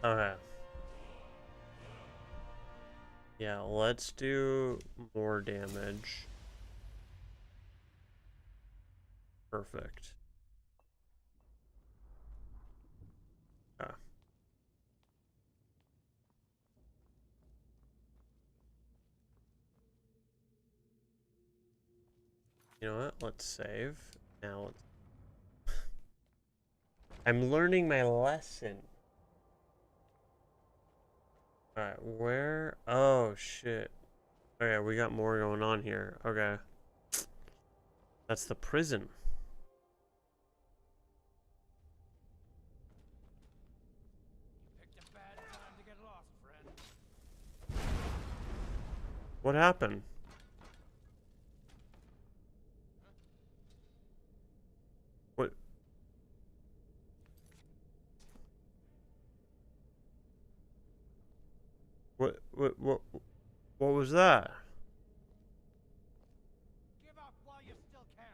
okay. Yeah, let's do more damage. Perfect. Ah. You know what? Let's save. Now let's... I'm learning my lesson. Alright, where? Oh, shit. Okay, we got more going on here. Okay. That's the prison. What happened? What? What was that? Give up while you still can.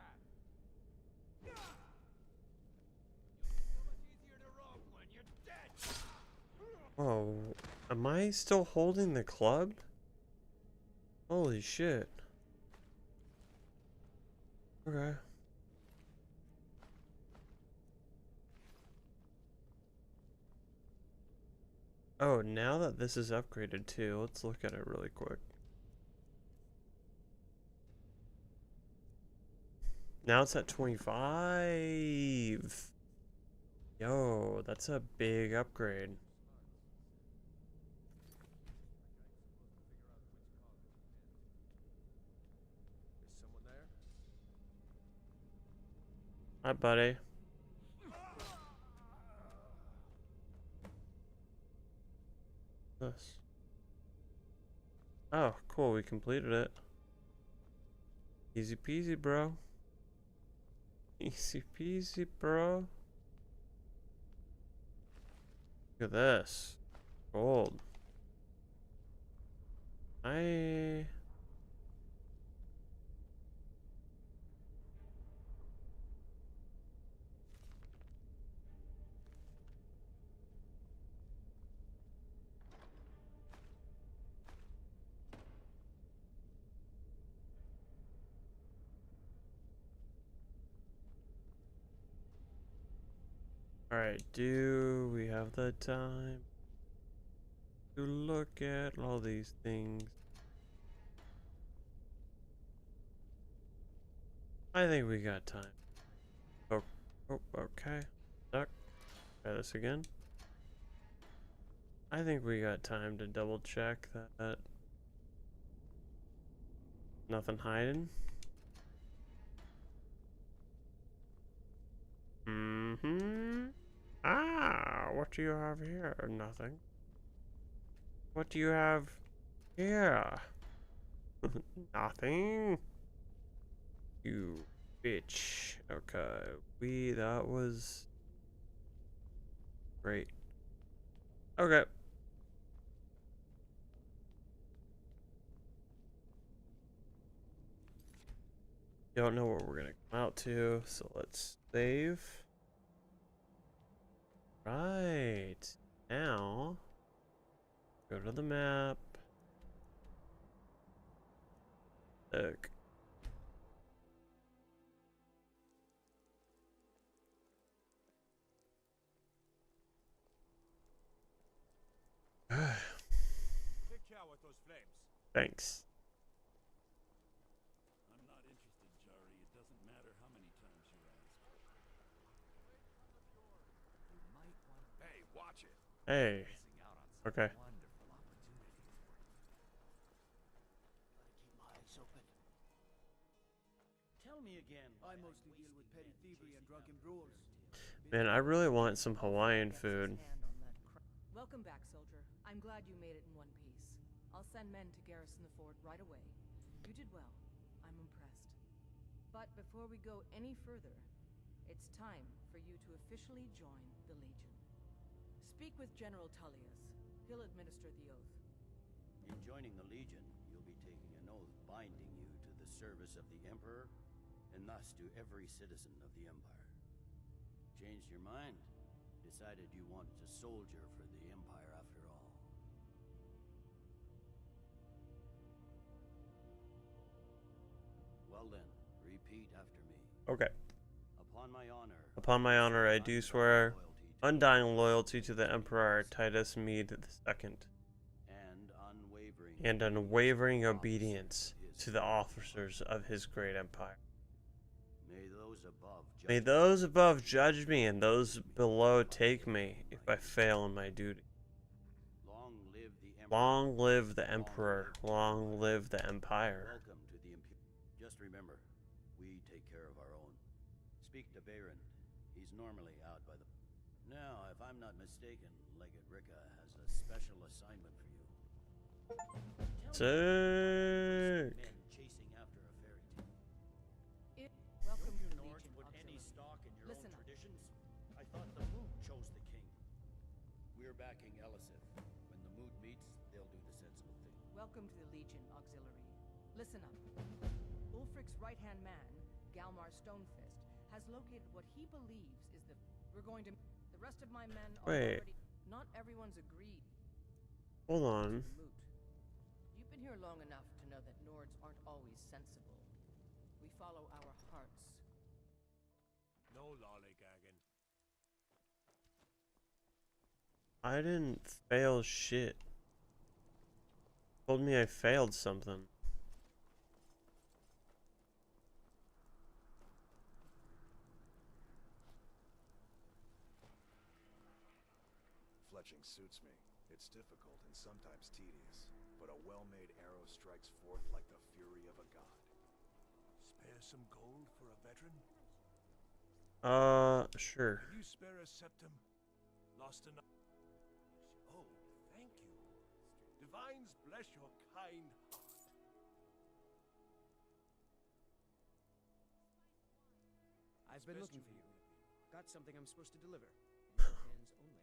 Oh, am I still holding the club? Holy shit. Okay. Oh, now that this is upgraded too, let's look at it really quick. Now it's at 25. That's a big upgrade. Hi, buddy. This. Oh, cool. We completed it. Easy peasy, bro. Easy peasy, bro. Look at this. Gold. Alright, do we have the time to look at all these things? I think we got time. Oh, okay. Duck. Try this again. I think we got time to double check that nothing hiding. Ah, what do you have here? Nothing. What do you have here? Nothing. You bitch. Okay, that was great. Okay. Don't know what we're gonna come out to, so let's save. Right. Now, go to the map. Look. Thanks. I'm not interested, Jari. It doesn't matter how many times you ask. You might want to... Hey, watch it. Hey. Okay. Wonderful opportunity for you. Gotta keep my eyes open. Tell me again. I mostly deal with petty thievery and drunken brawls. Man, I really want some Hawaiian food. Welcome back, soldier. I'm glad you made it in one piece. I'll send men to garrison the fort right away. You did well. I'm impressed. But before we go any further, it's time for you to officially join the Legion. Speak with General Tullius. He'll administer the oath. In joining the Legion, you'll be taking an oath binding you to the service of the Emperor, and thus to every citizen of the Empire. Changed your mind? Decided you wanted to soldier for the Empire after all. Well then, repeat after me. Okay. Upon my honor. Upon my honor, I do swear undying loyalty to the Emperor Titus Mede II, and unwavering obedience to the officers of his great empire. May those above judge me, and those below take me if I fail in my duty. Long live the Emperor. Long live the Empire. Welcome to the Just remember, we take care of our own. Speak to Bayron. He's normally out by the... Now, if I'm not mistaken, Legate Ricka has a special assignment for you. Sick. Men chasing after a fairy tale. Welcome to the Nords Legion. put any stock in your Listen own up. traditions? I thought the Moot chose the king. We're backing Elisif. When the Moot meets, they'll do the sensible thing. Welcome to the Legion Auxiliary. Listen up. Ulfric's right-hand man, Galmar Stonefist, has located what he believes is the... We're going to... The rest of my men are Wait. already... Not everyone's agreed. Hold on. Moot. You've been here long enough to know that Nords aren't always sensible. We follow our hearts. No lollygagging. I didn't fail shit. Told me I failed something. dodging suits me. It's difficult and sometimes tedious, but a well-made arrow strikes forth like the fury of a god. Spare some gold for a veteran? Sure. Can you spare a septum? Lost enough. Oh, thank you. Divines bless your kind heart. I've been looking for you. Got something I'm supposed to deliver. Hands only.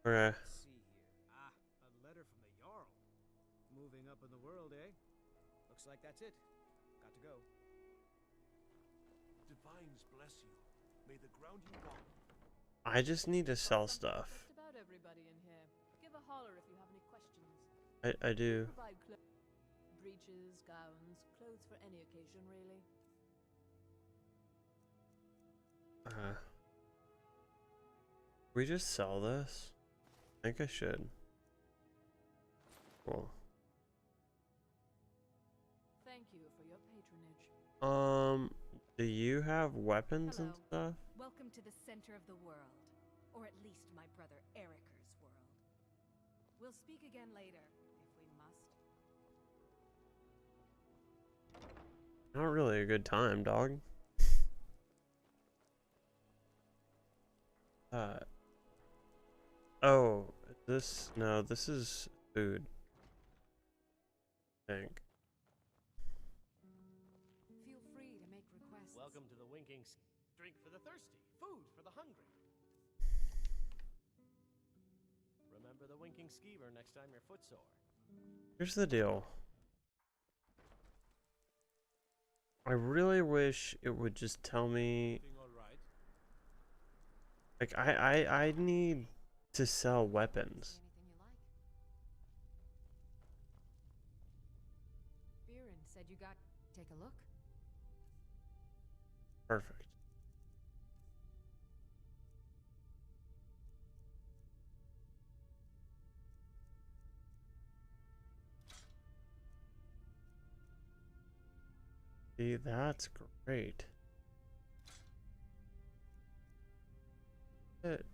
Okay. Let's see here. Ah, a letter from the Jarl. Moving up in the world, eh? Looks like that's it. Got to go. Divines bless you. May the ground you walk. I just need to sell stuff. Just about everybody in here. Give a holler if you have any questions. I do. Provide breeches, gowns, clothes for any occasion, really. We just sell this? I think I should. Cool. Thank you for your patronage. Do you have weapons and stuff? Welcome to the center of the world. Or at least my brother Eriker's world. We'll speak again later, if we must. Not really a good time, dog. Oh, this, no, this is food. I think. Feel free to make requests. Welcome to the Winking Drink for the thirsty, food for the hungry. Remember the Winking Skeever next time you're footsore. Here's the deal. I really wish it would just tell me. Like I need to sell weapons. Viren said you got. Take a look. Perfect. See, that's great. It.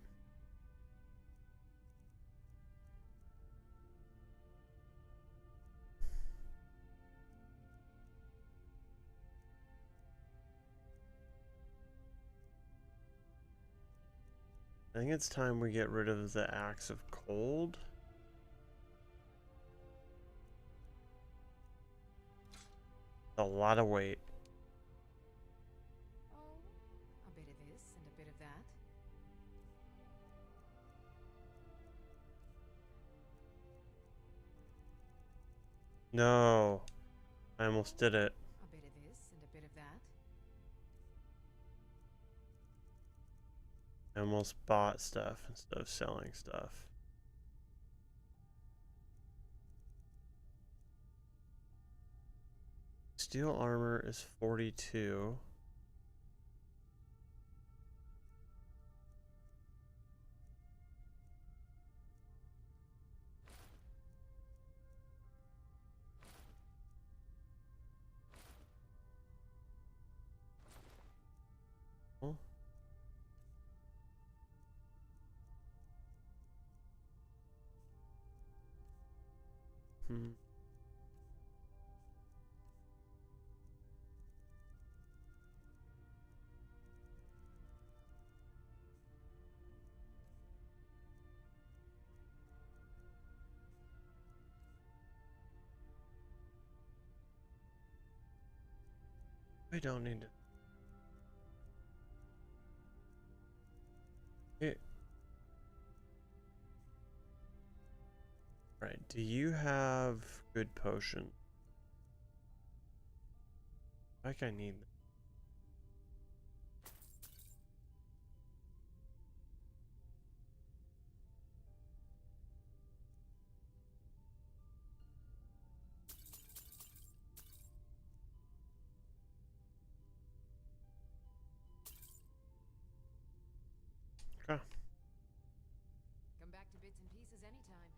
I think it's time we get rid of the Axe of Cold. A lot of weight. Oh, a bit of this and a bit of that. No, I almost did it. A bit of this and a bit of that. I almost bought stuff instead of selling stuff. Steel armor is 42. Oh. We don't need to. Right, do you have good potion? Like I need. Okay. Come back to bits and pieces anytime.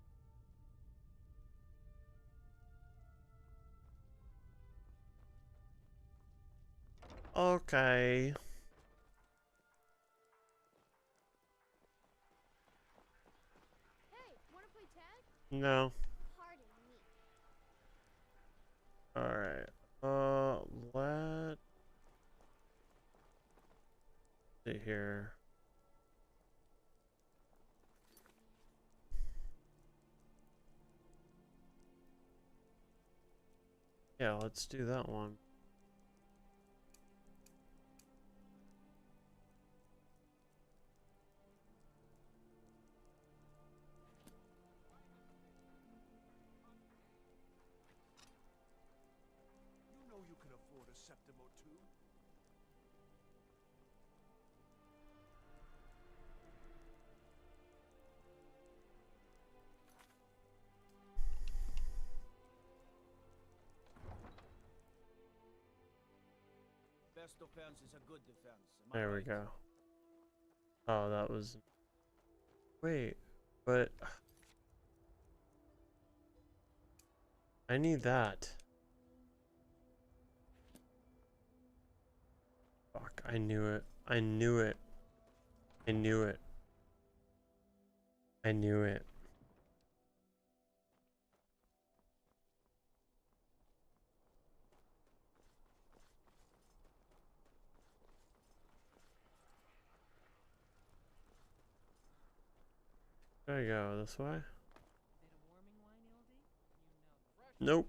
Okay. No. Alright. Let's see here. Yeah, let's do that one. You know you can afford a septim or two. Best defense is a good defense. Am I There we right? go. Oh, that was... Wait, but... I need that. Fuck, I knew it. I knew it. I knew it. I knew it. There you go, this way? Nope.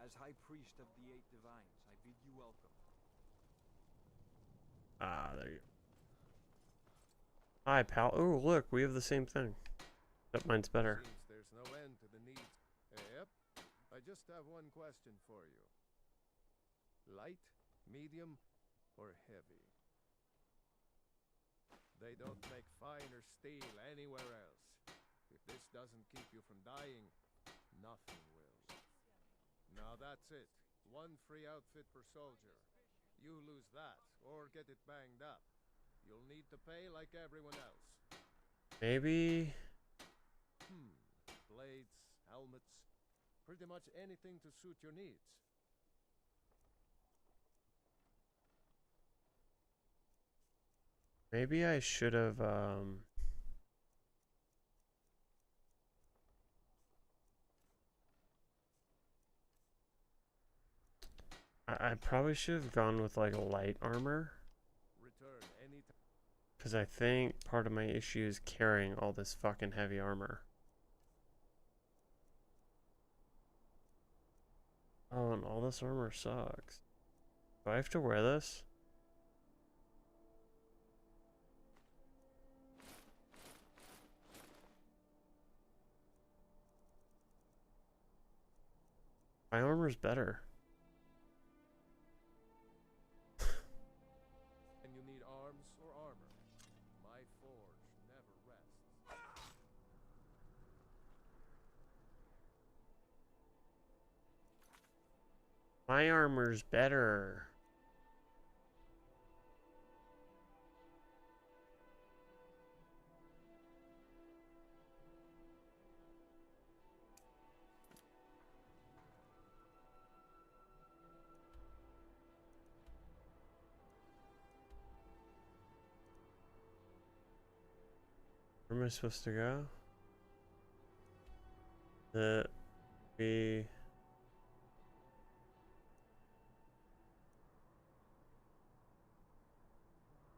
As High Priest of the Eight Divines, I bid you welcome. Ah, there you go. Hi, pal. Oh, look, we have the same thing. But mine's better. Seems there's no end to the needs. Yep. I just have one question for you. Light, medium, or heavy? They don't make finer steel anywhere else. If this doesn't keep you from dying, nothing will. Now that's it. One free outfit per soldier. You lose that, or get it banged up. You'll need to pay like everyone else. Maybe... Blades, helmets, pretty much anything to suit your needs. Maybe I should have, I probably should have gone with like light armor. Return any time. Because I think part of my issue is carrying all this fucking heavy armor. Oh, and all this armor sucks. Do I have to wear this? My armor's better. And you need arms or armor. My forge never rests. My armor's better. Where am I supposed to go?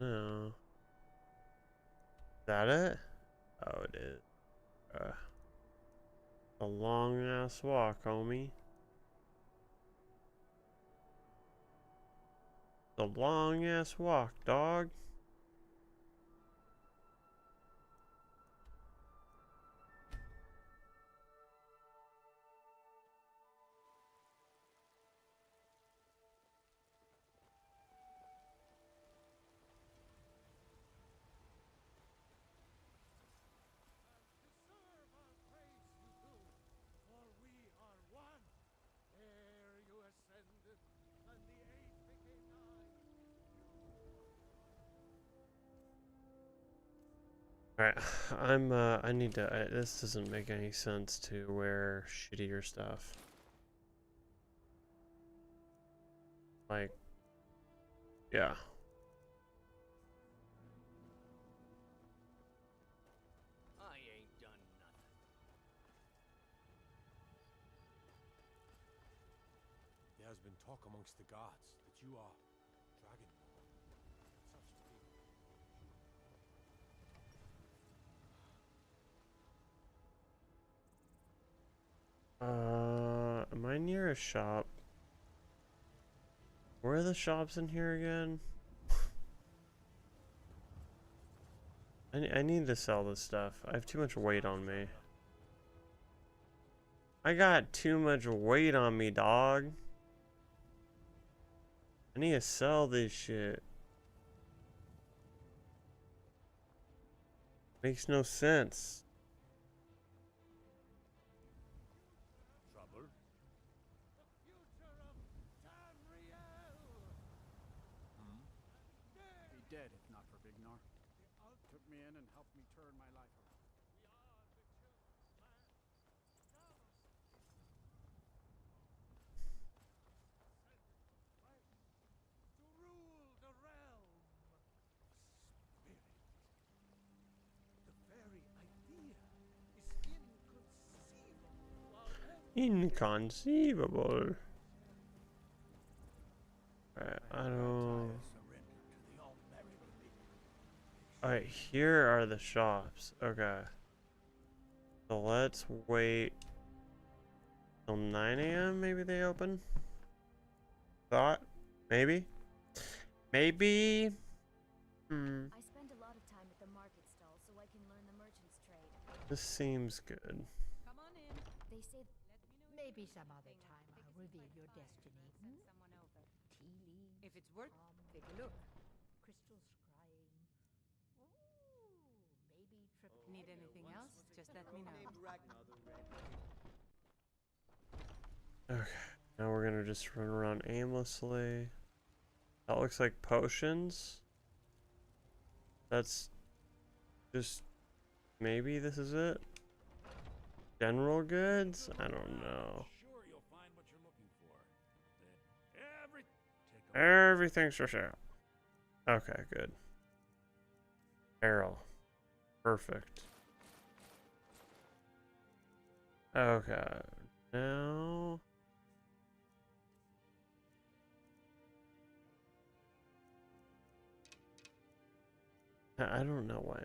No. Is that it? Oh, it is. A long ass walk, homie. A long ass walk, dog. Alright, I need to, this doesn't make any sense to wear shittier stuff. Like, yeah. has been talk amongst the gods that you are Dragonborn. Such people. Am I near a shop? Where are the shops in here again? I need to sell this stuff. I have too much weight on me. I got too much weight on me, dog. I need to sell this shit. Makes no sense. Trouble? Be dead if not for Vignar. Took me in and helped me turn my life around. To rule the realm. Spirit. The very idea is Inconceivable. Alright, I don't... Alright, here are the shops. Okay. So let's wait till 9 a.m. Maybe they open? Thought? Maybe? Maybe? I spend a lot of time at the market stall so I can learn the merchant's trade. This seems good. Come on in. They say Maybe some other time I'll reveal your destiny. Send someone over. Tea leaves. If it's worth, take a look. Crystal scrying. Ooh, maybe triple. Need anything else? Just let me know. Okay, now we're gonna just run around aimlessly. That looks like potions. That's just... Maybe this is it? General goods? I don't know. Sure, you'll find what you're looking for. Everything's for sale. Okay, good. Barrel. Perfect. Okay. Now... I don't know why.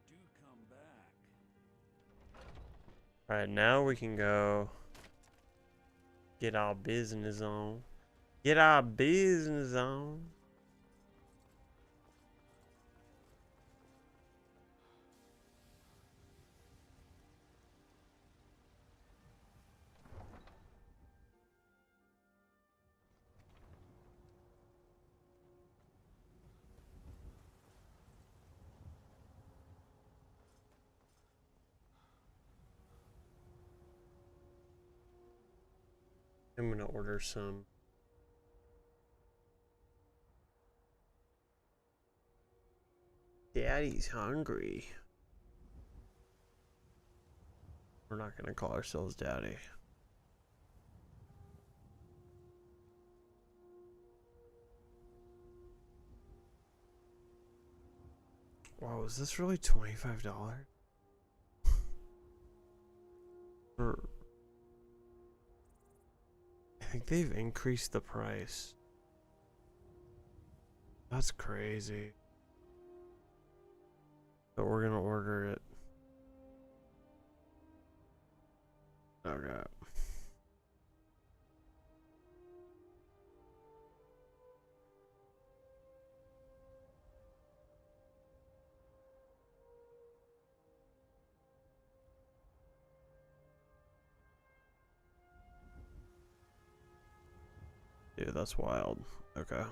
Do come back. Alright, now we can go get our business on. Get our business on. I'm gonna order some. Daddy's hungry. We're not gonna call ourselves Daddy. Wow, is this really $25? For... I think they've increased the price. That's crazy. But we're gonna order it. Okay. Dude, that's wild. Okay.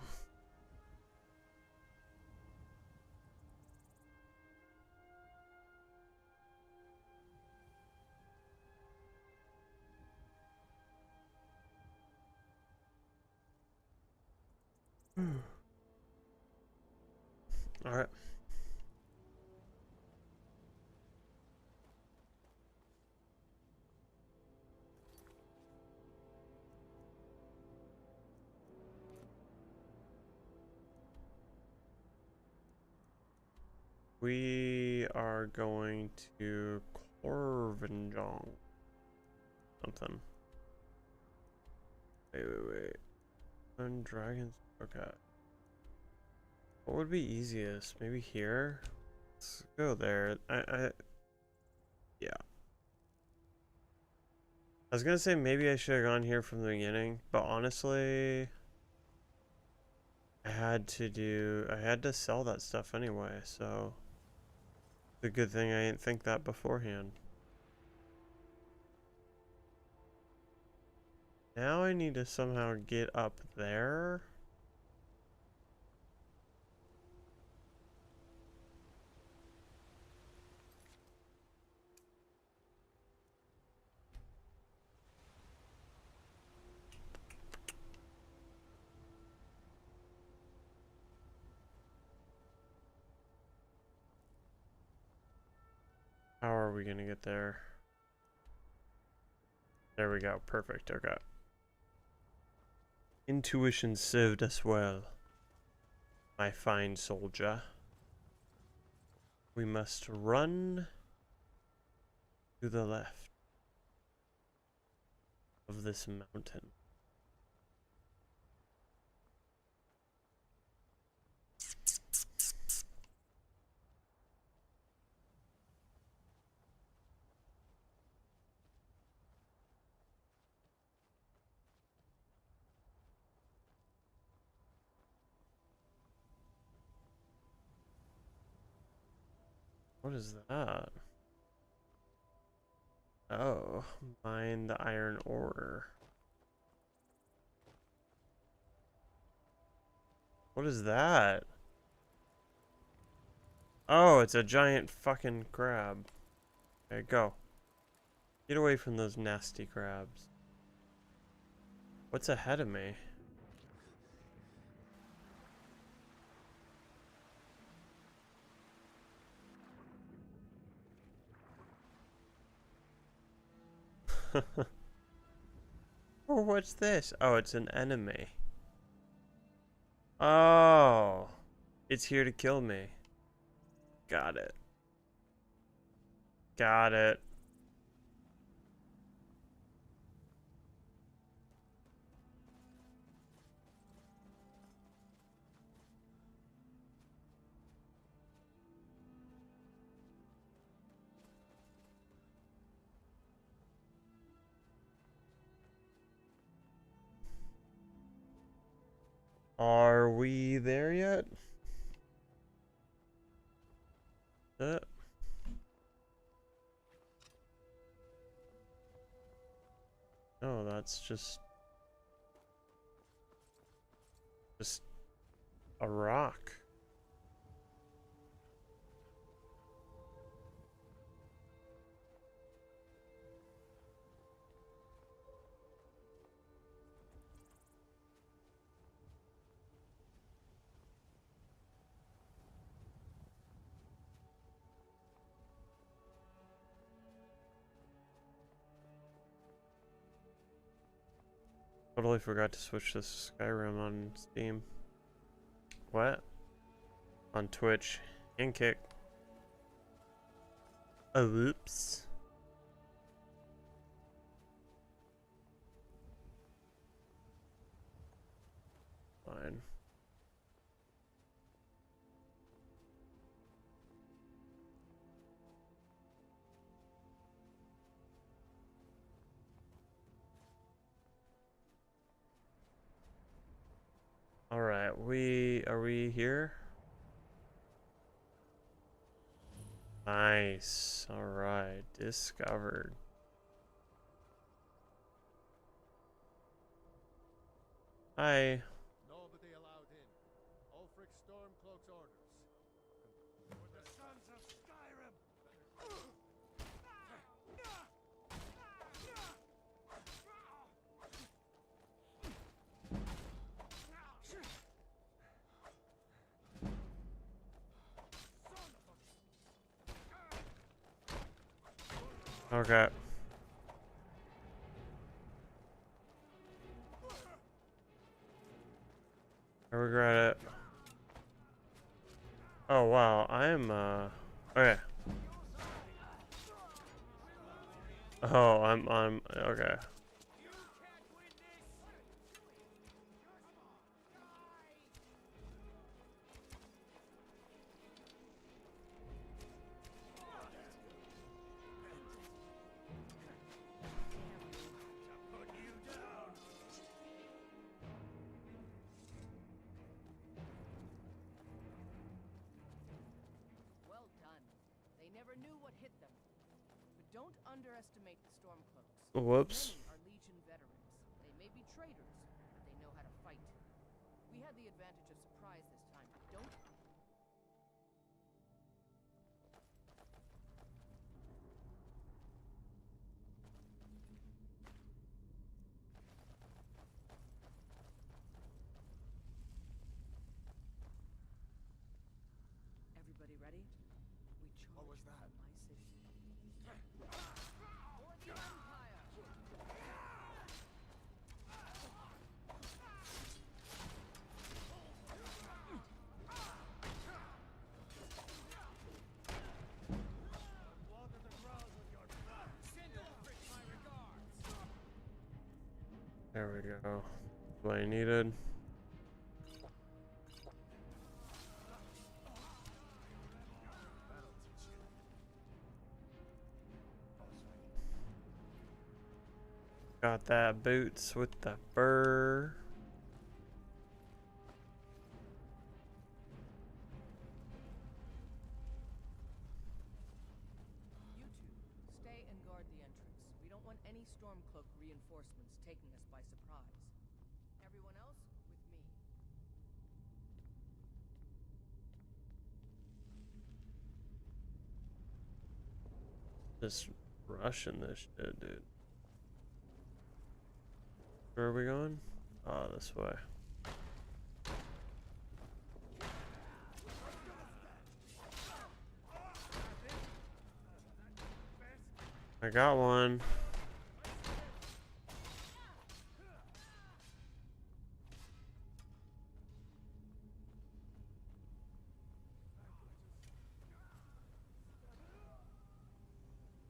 All right. We are going to Corvinjong. Something. Wait. And dragons. Okay. What would be easiest? Maybe here? Let's go there. Yeah. I was gonna say maybe I should have gone here from the beginning, but honestly, I had to sell that stuff anyway, so it's a good thing I didn't think that beforehand. Now I need to somehow get up there. How are we gonna get there? There we go. Perfect. Okay. Intuition served us well, my fine soldier. We must run to the left of this mountain. What is that? Oh, mine the iron ore. What is that? Oh, it's a giant fucking crab. Okay, go. Get away from those nasty crabs. What's ahead of me? Oh, what's this? Oh, it's an enemy. Oh, it's here to kill me. Got it. Got it. Are we there yet? No, that's just a rock. Totally forgot to switch this to Skyrim on Steam. What? On Twitch and Kick. Oh, oops. Fine. All right, are we here? Nice. All right, discovered. Hi. Nobody allowed in. Ulfric Stormcloak's orders. For the sons of Skyrim. Okay. I regret it. Oh wow, I am okay. Oh, I'm okay. Well done. They never knew what hit them. But don't underestimate the Stormcloaks. Whoops. Many are Legion veterans. They may be traitors, but they know how to fight. We had the advantage of surprise this time. Don't. Everybody ready? We charge What was that? my city. For the Empire! There we go. What I needed. Got that boots with the fur. You two, stay and guard the entrance. We don't want any Stormcloak reinforcements taking us by surprise. Everyone else, with me. Just rushing this shit, dude. Where are we going? Oh, this way. I got one.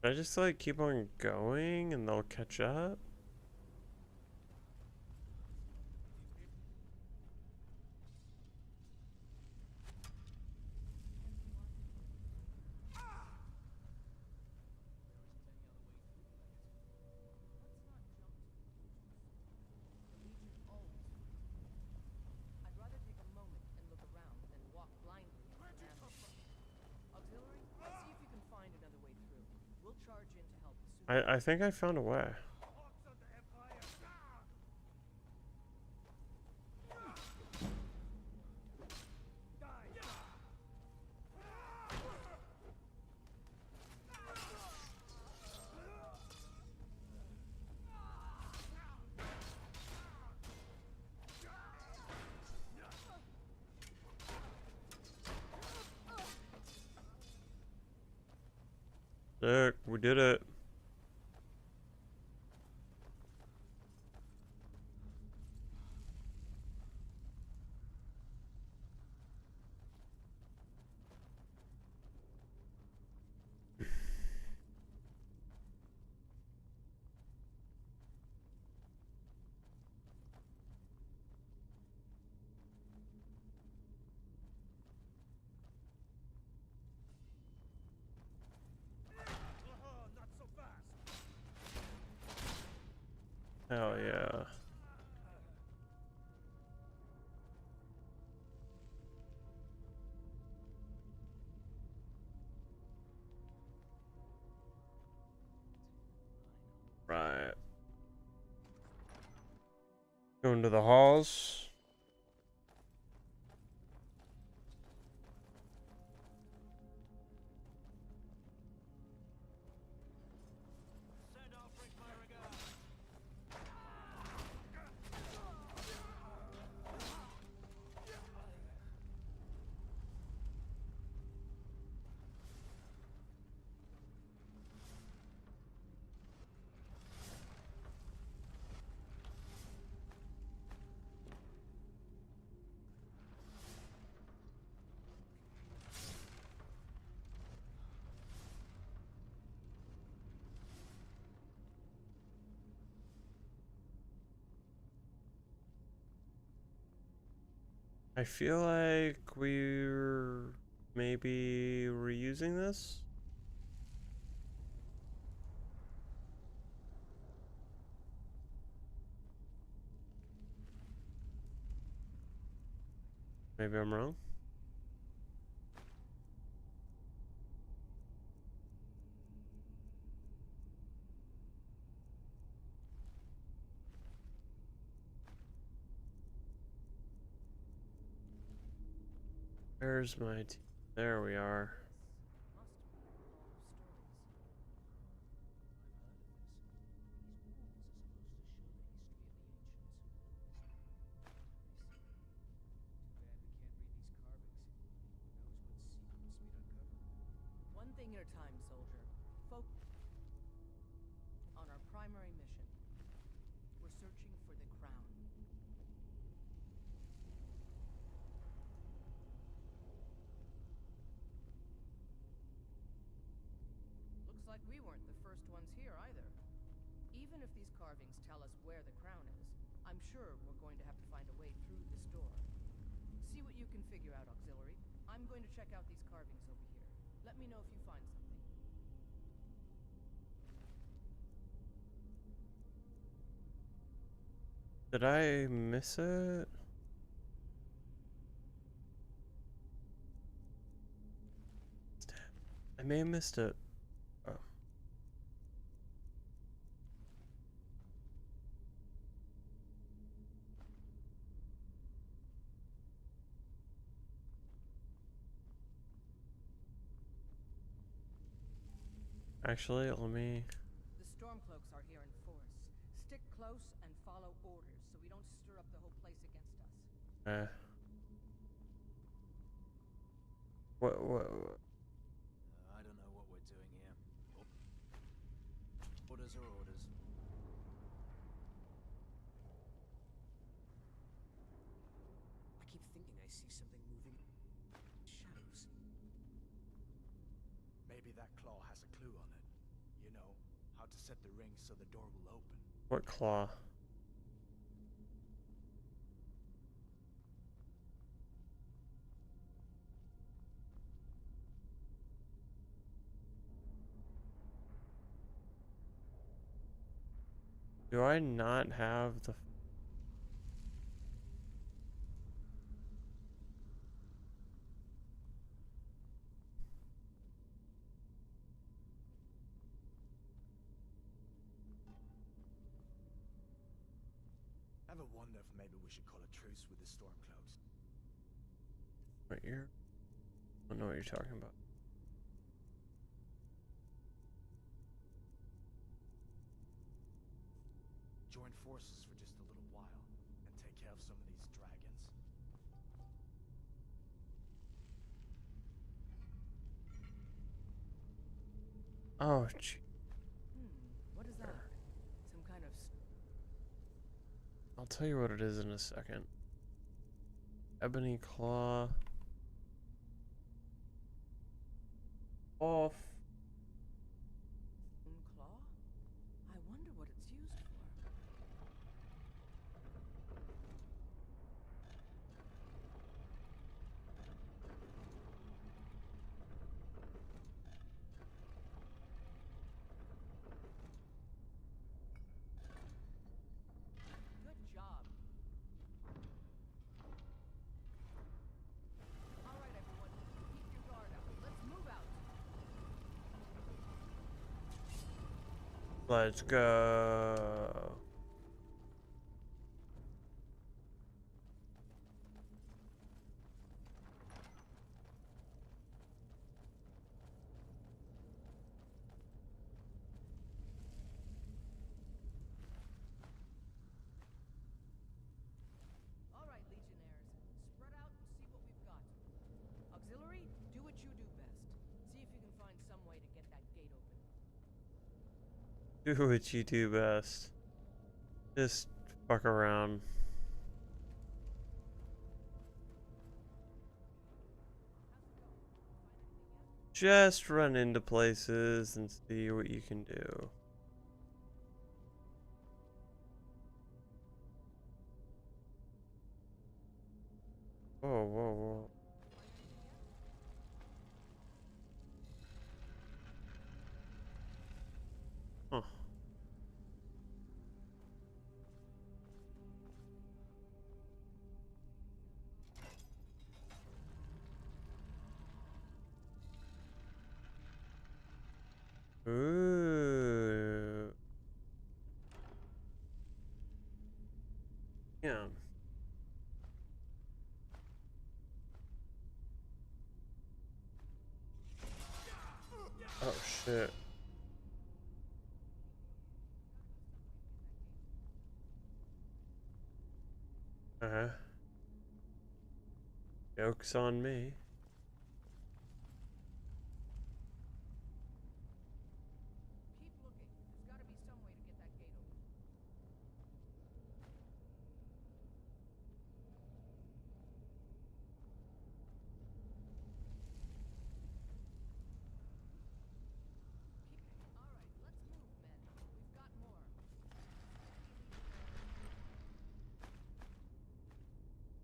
Should I just like keep on going and they'll catch up? I'd rather take a moment and look around than walk blindly into ambush. Auxiliary, see if you can find another way through. We'll charge in to help as soon as I think I found a way. Look, we did it. Hell yeah. Right. Going to the halls. I feel like we're maybe reusing this. Maybe I'm wrong. Where's my there we are. One thing at a time, soldier. Focus on our primary mission. We're searching for the crown. Looks like we weren't the first ones here either. Even if these carvings tell us where the crown is, I'm sure we're going to have to find a way through this door. See what you can figure out, Auxiliary. I'm going to check out these carvings over here. Let me know if you find something. Did I miss it? I may have missed it. Oh. Actually, let me... The Stormcloaks are here in force. Stick close and follow orders so we don't stir up the whole place against us. What? I don't know what we're doing here. Orders are orders. I keep thinking I see something moving. Shadows. Maybe that claw has a clue on it. You know, how to set the ring so the door will open. What claw? Do I not have the... Ever wonder if maybe we should call a truce with the Stormcloaks? Right here? I don't know what you're talking about. Join forces for just a little while and take care of some of these dragons. Oh, gee. What is that? Some kind of... I'll tell you what it is in a second. Ebony claw. Off. claw? I wonder what it's used for. Good job. All right, everyone. Keep your guard up. Let's move out. Let's go. All right, Legionnaires. Spread out and see what we've got. Auxiliary, do what you do best. See if you can find some way to get that gate open. Do what you do best. Just fuck around. Just run into places and see what you can do. Whoa, whoa, whoa. Huh. Ooh. Yeah. Oh shit. Joke's on me. Keep looking. There's got to be some way to get that gate open. All right, let's move, men. We've got more. We've been through worse. Just keep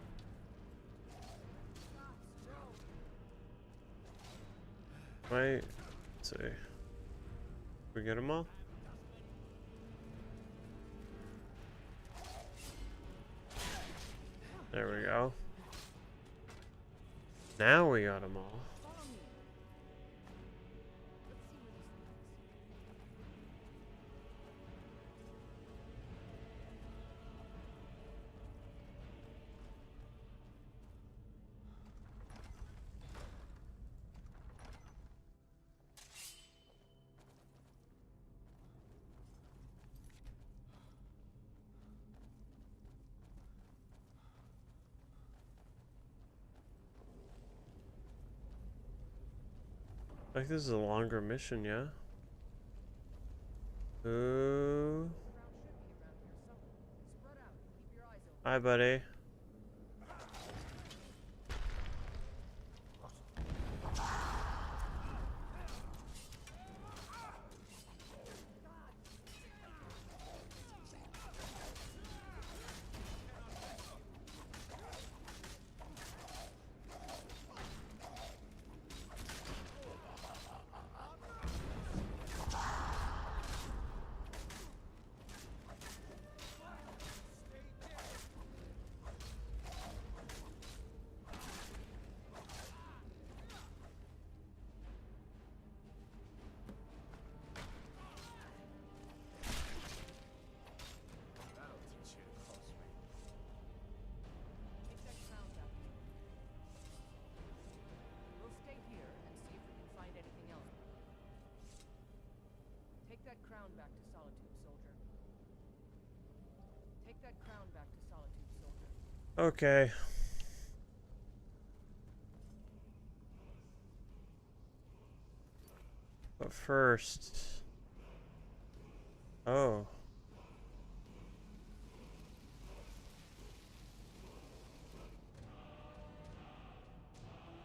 the Wait. Let's see. We get them all? There we go. Now we got them all. Like this is a longer mission, yeah? Ooh. Hi, buddy. that crown back to Solitude, soldier. Take that crown back to Solitude, soldier. Okay. But first... Oh.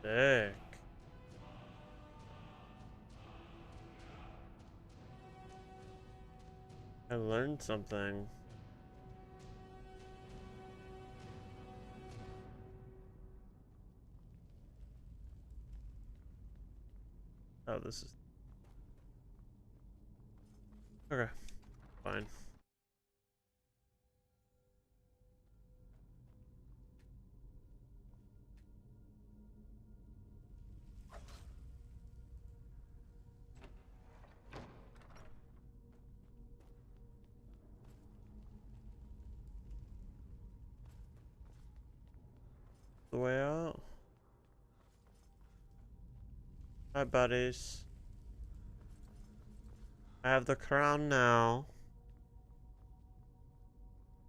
Sick. I learned something. Oh, this is... Okay. Fine. The way out. Hi, buddies. I have the crown now.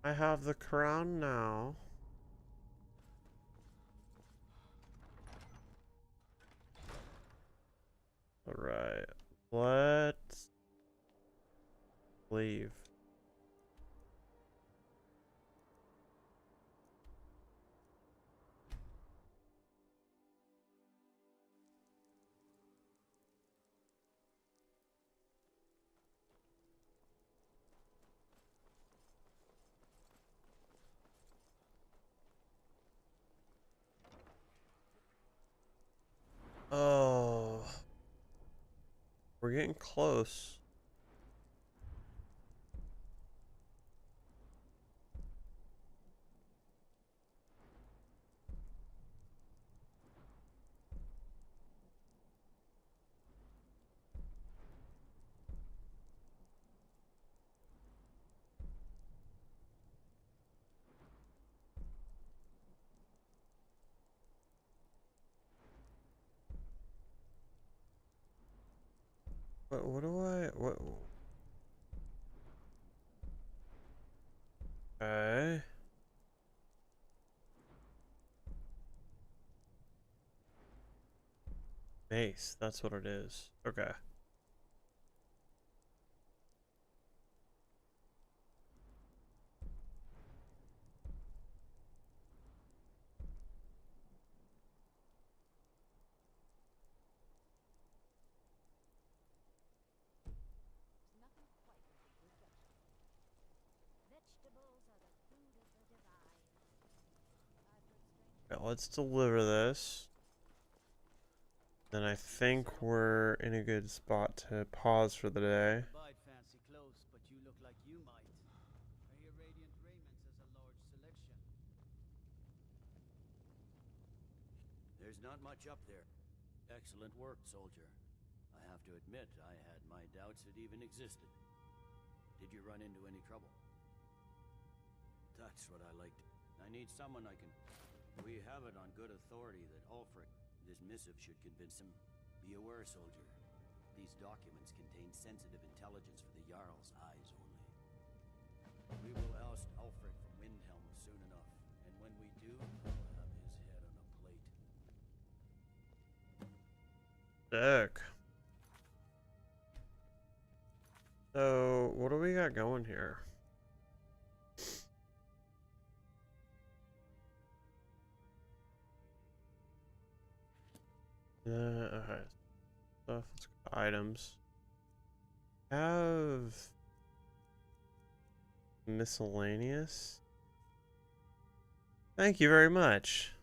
I have the crown now. Alright. Let's leave. We're getting close. What do I, what? Okay. Base, that's what it is. Okay. Okay, let's deliver this. Then I think we're in a good spot to pause for the day. Buy fancy clothes, but you look like you might. I hear Radiant Raiments has a large selection. There's not much up there. Excellent work, soldier. I have to admit, I had my doubts it even existed. Did you run into any trouble? That's what I liked. I need someone I can... We have it on good authority that Ulfric... This missive should convince him. Be aware, soldier. These documents contain sensitive intelligence for the Jarl's eyes only. We will oust Ulfric from Windhelm soon enough, and when we do, I'll have his head on a plate. Sick. So, what do we got going here? Okay. Stuff. Let's go to items. Have miscellaneous. Thank you very much.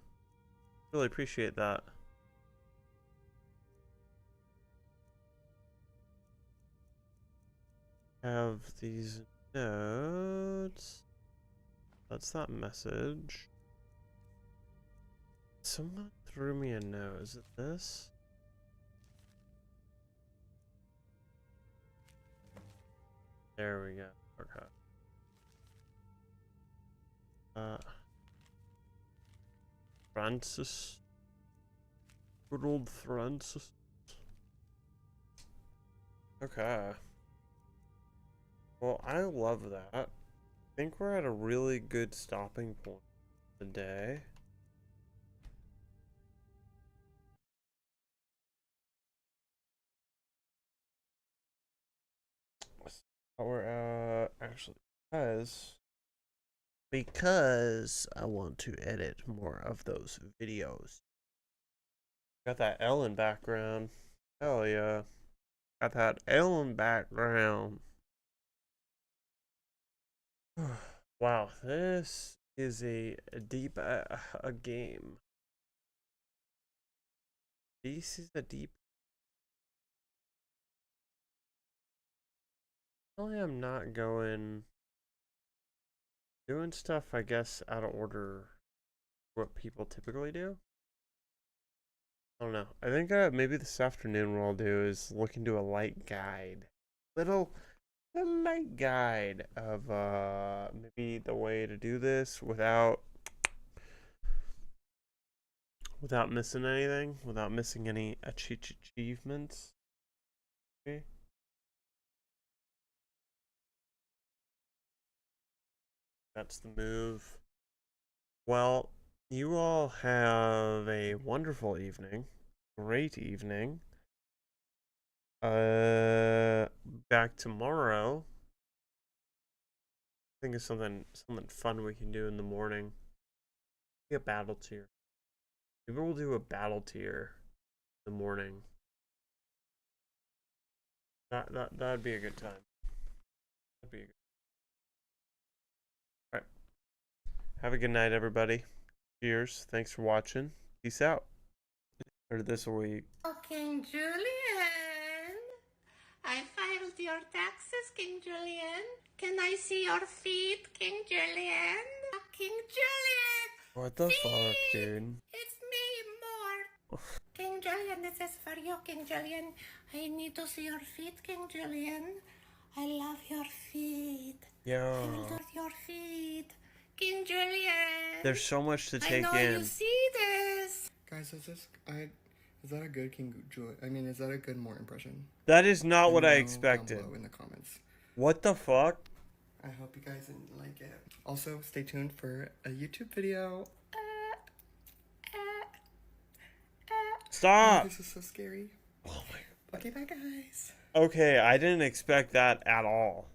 Really appreciate that. Have these notes. That's that message. Someone threw me a note. Is it this? There we go. Okay. Francis. Good old Francis. Okay. Well, I love that. I think we're at a really good stopping point today. We're actually because I want to edit more of those videos. Got that Ellen background. Hell yeah. Got that Ellen background. Wow, this is a deep a game. This is a deep. I'm not doing stuff, I guess, out of order what people typically do. I don't know. I think maybe this afternoon what I'll do is look into a light guide. A light guide of maybe the way to do this without missing anything, without missing any achievements. Okay. That's the move. Well, you all have a wonderful evening. Great evening. Back tomorrow. I think it's something fun we can do in the morning. Maybe a battle tier. Maybe we'll do a battle tier in the morning. That'd be a good time. That'd be a good. All right. Have a good night, everybody. Cheers. Thanks for watching. Peace out. Or this week. Fucking Julian. your taxes, King Julian? Can I see your feet, King Julian? King Julian! What the fuck, dude? It's me, Mort. King Julian, this is for you, King Julian. I need to see your feet, King Julian. I love your feet. Yeah. I will touch your feet, King Julian. There's so much to take I know in. you see this. Guys, is that a good King Julian? I mean, is that a good Mort impression? That is not what I Let me know expected. down below in the comments. What the fuck? I hope you guys like it. Also, stay tuned for a YouTube video. Stop! This is so scary. Oh my god. Okay, bye guys. Okay, I didn't expect that at all.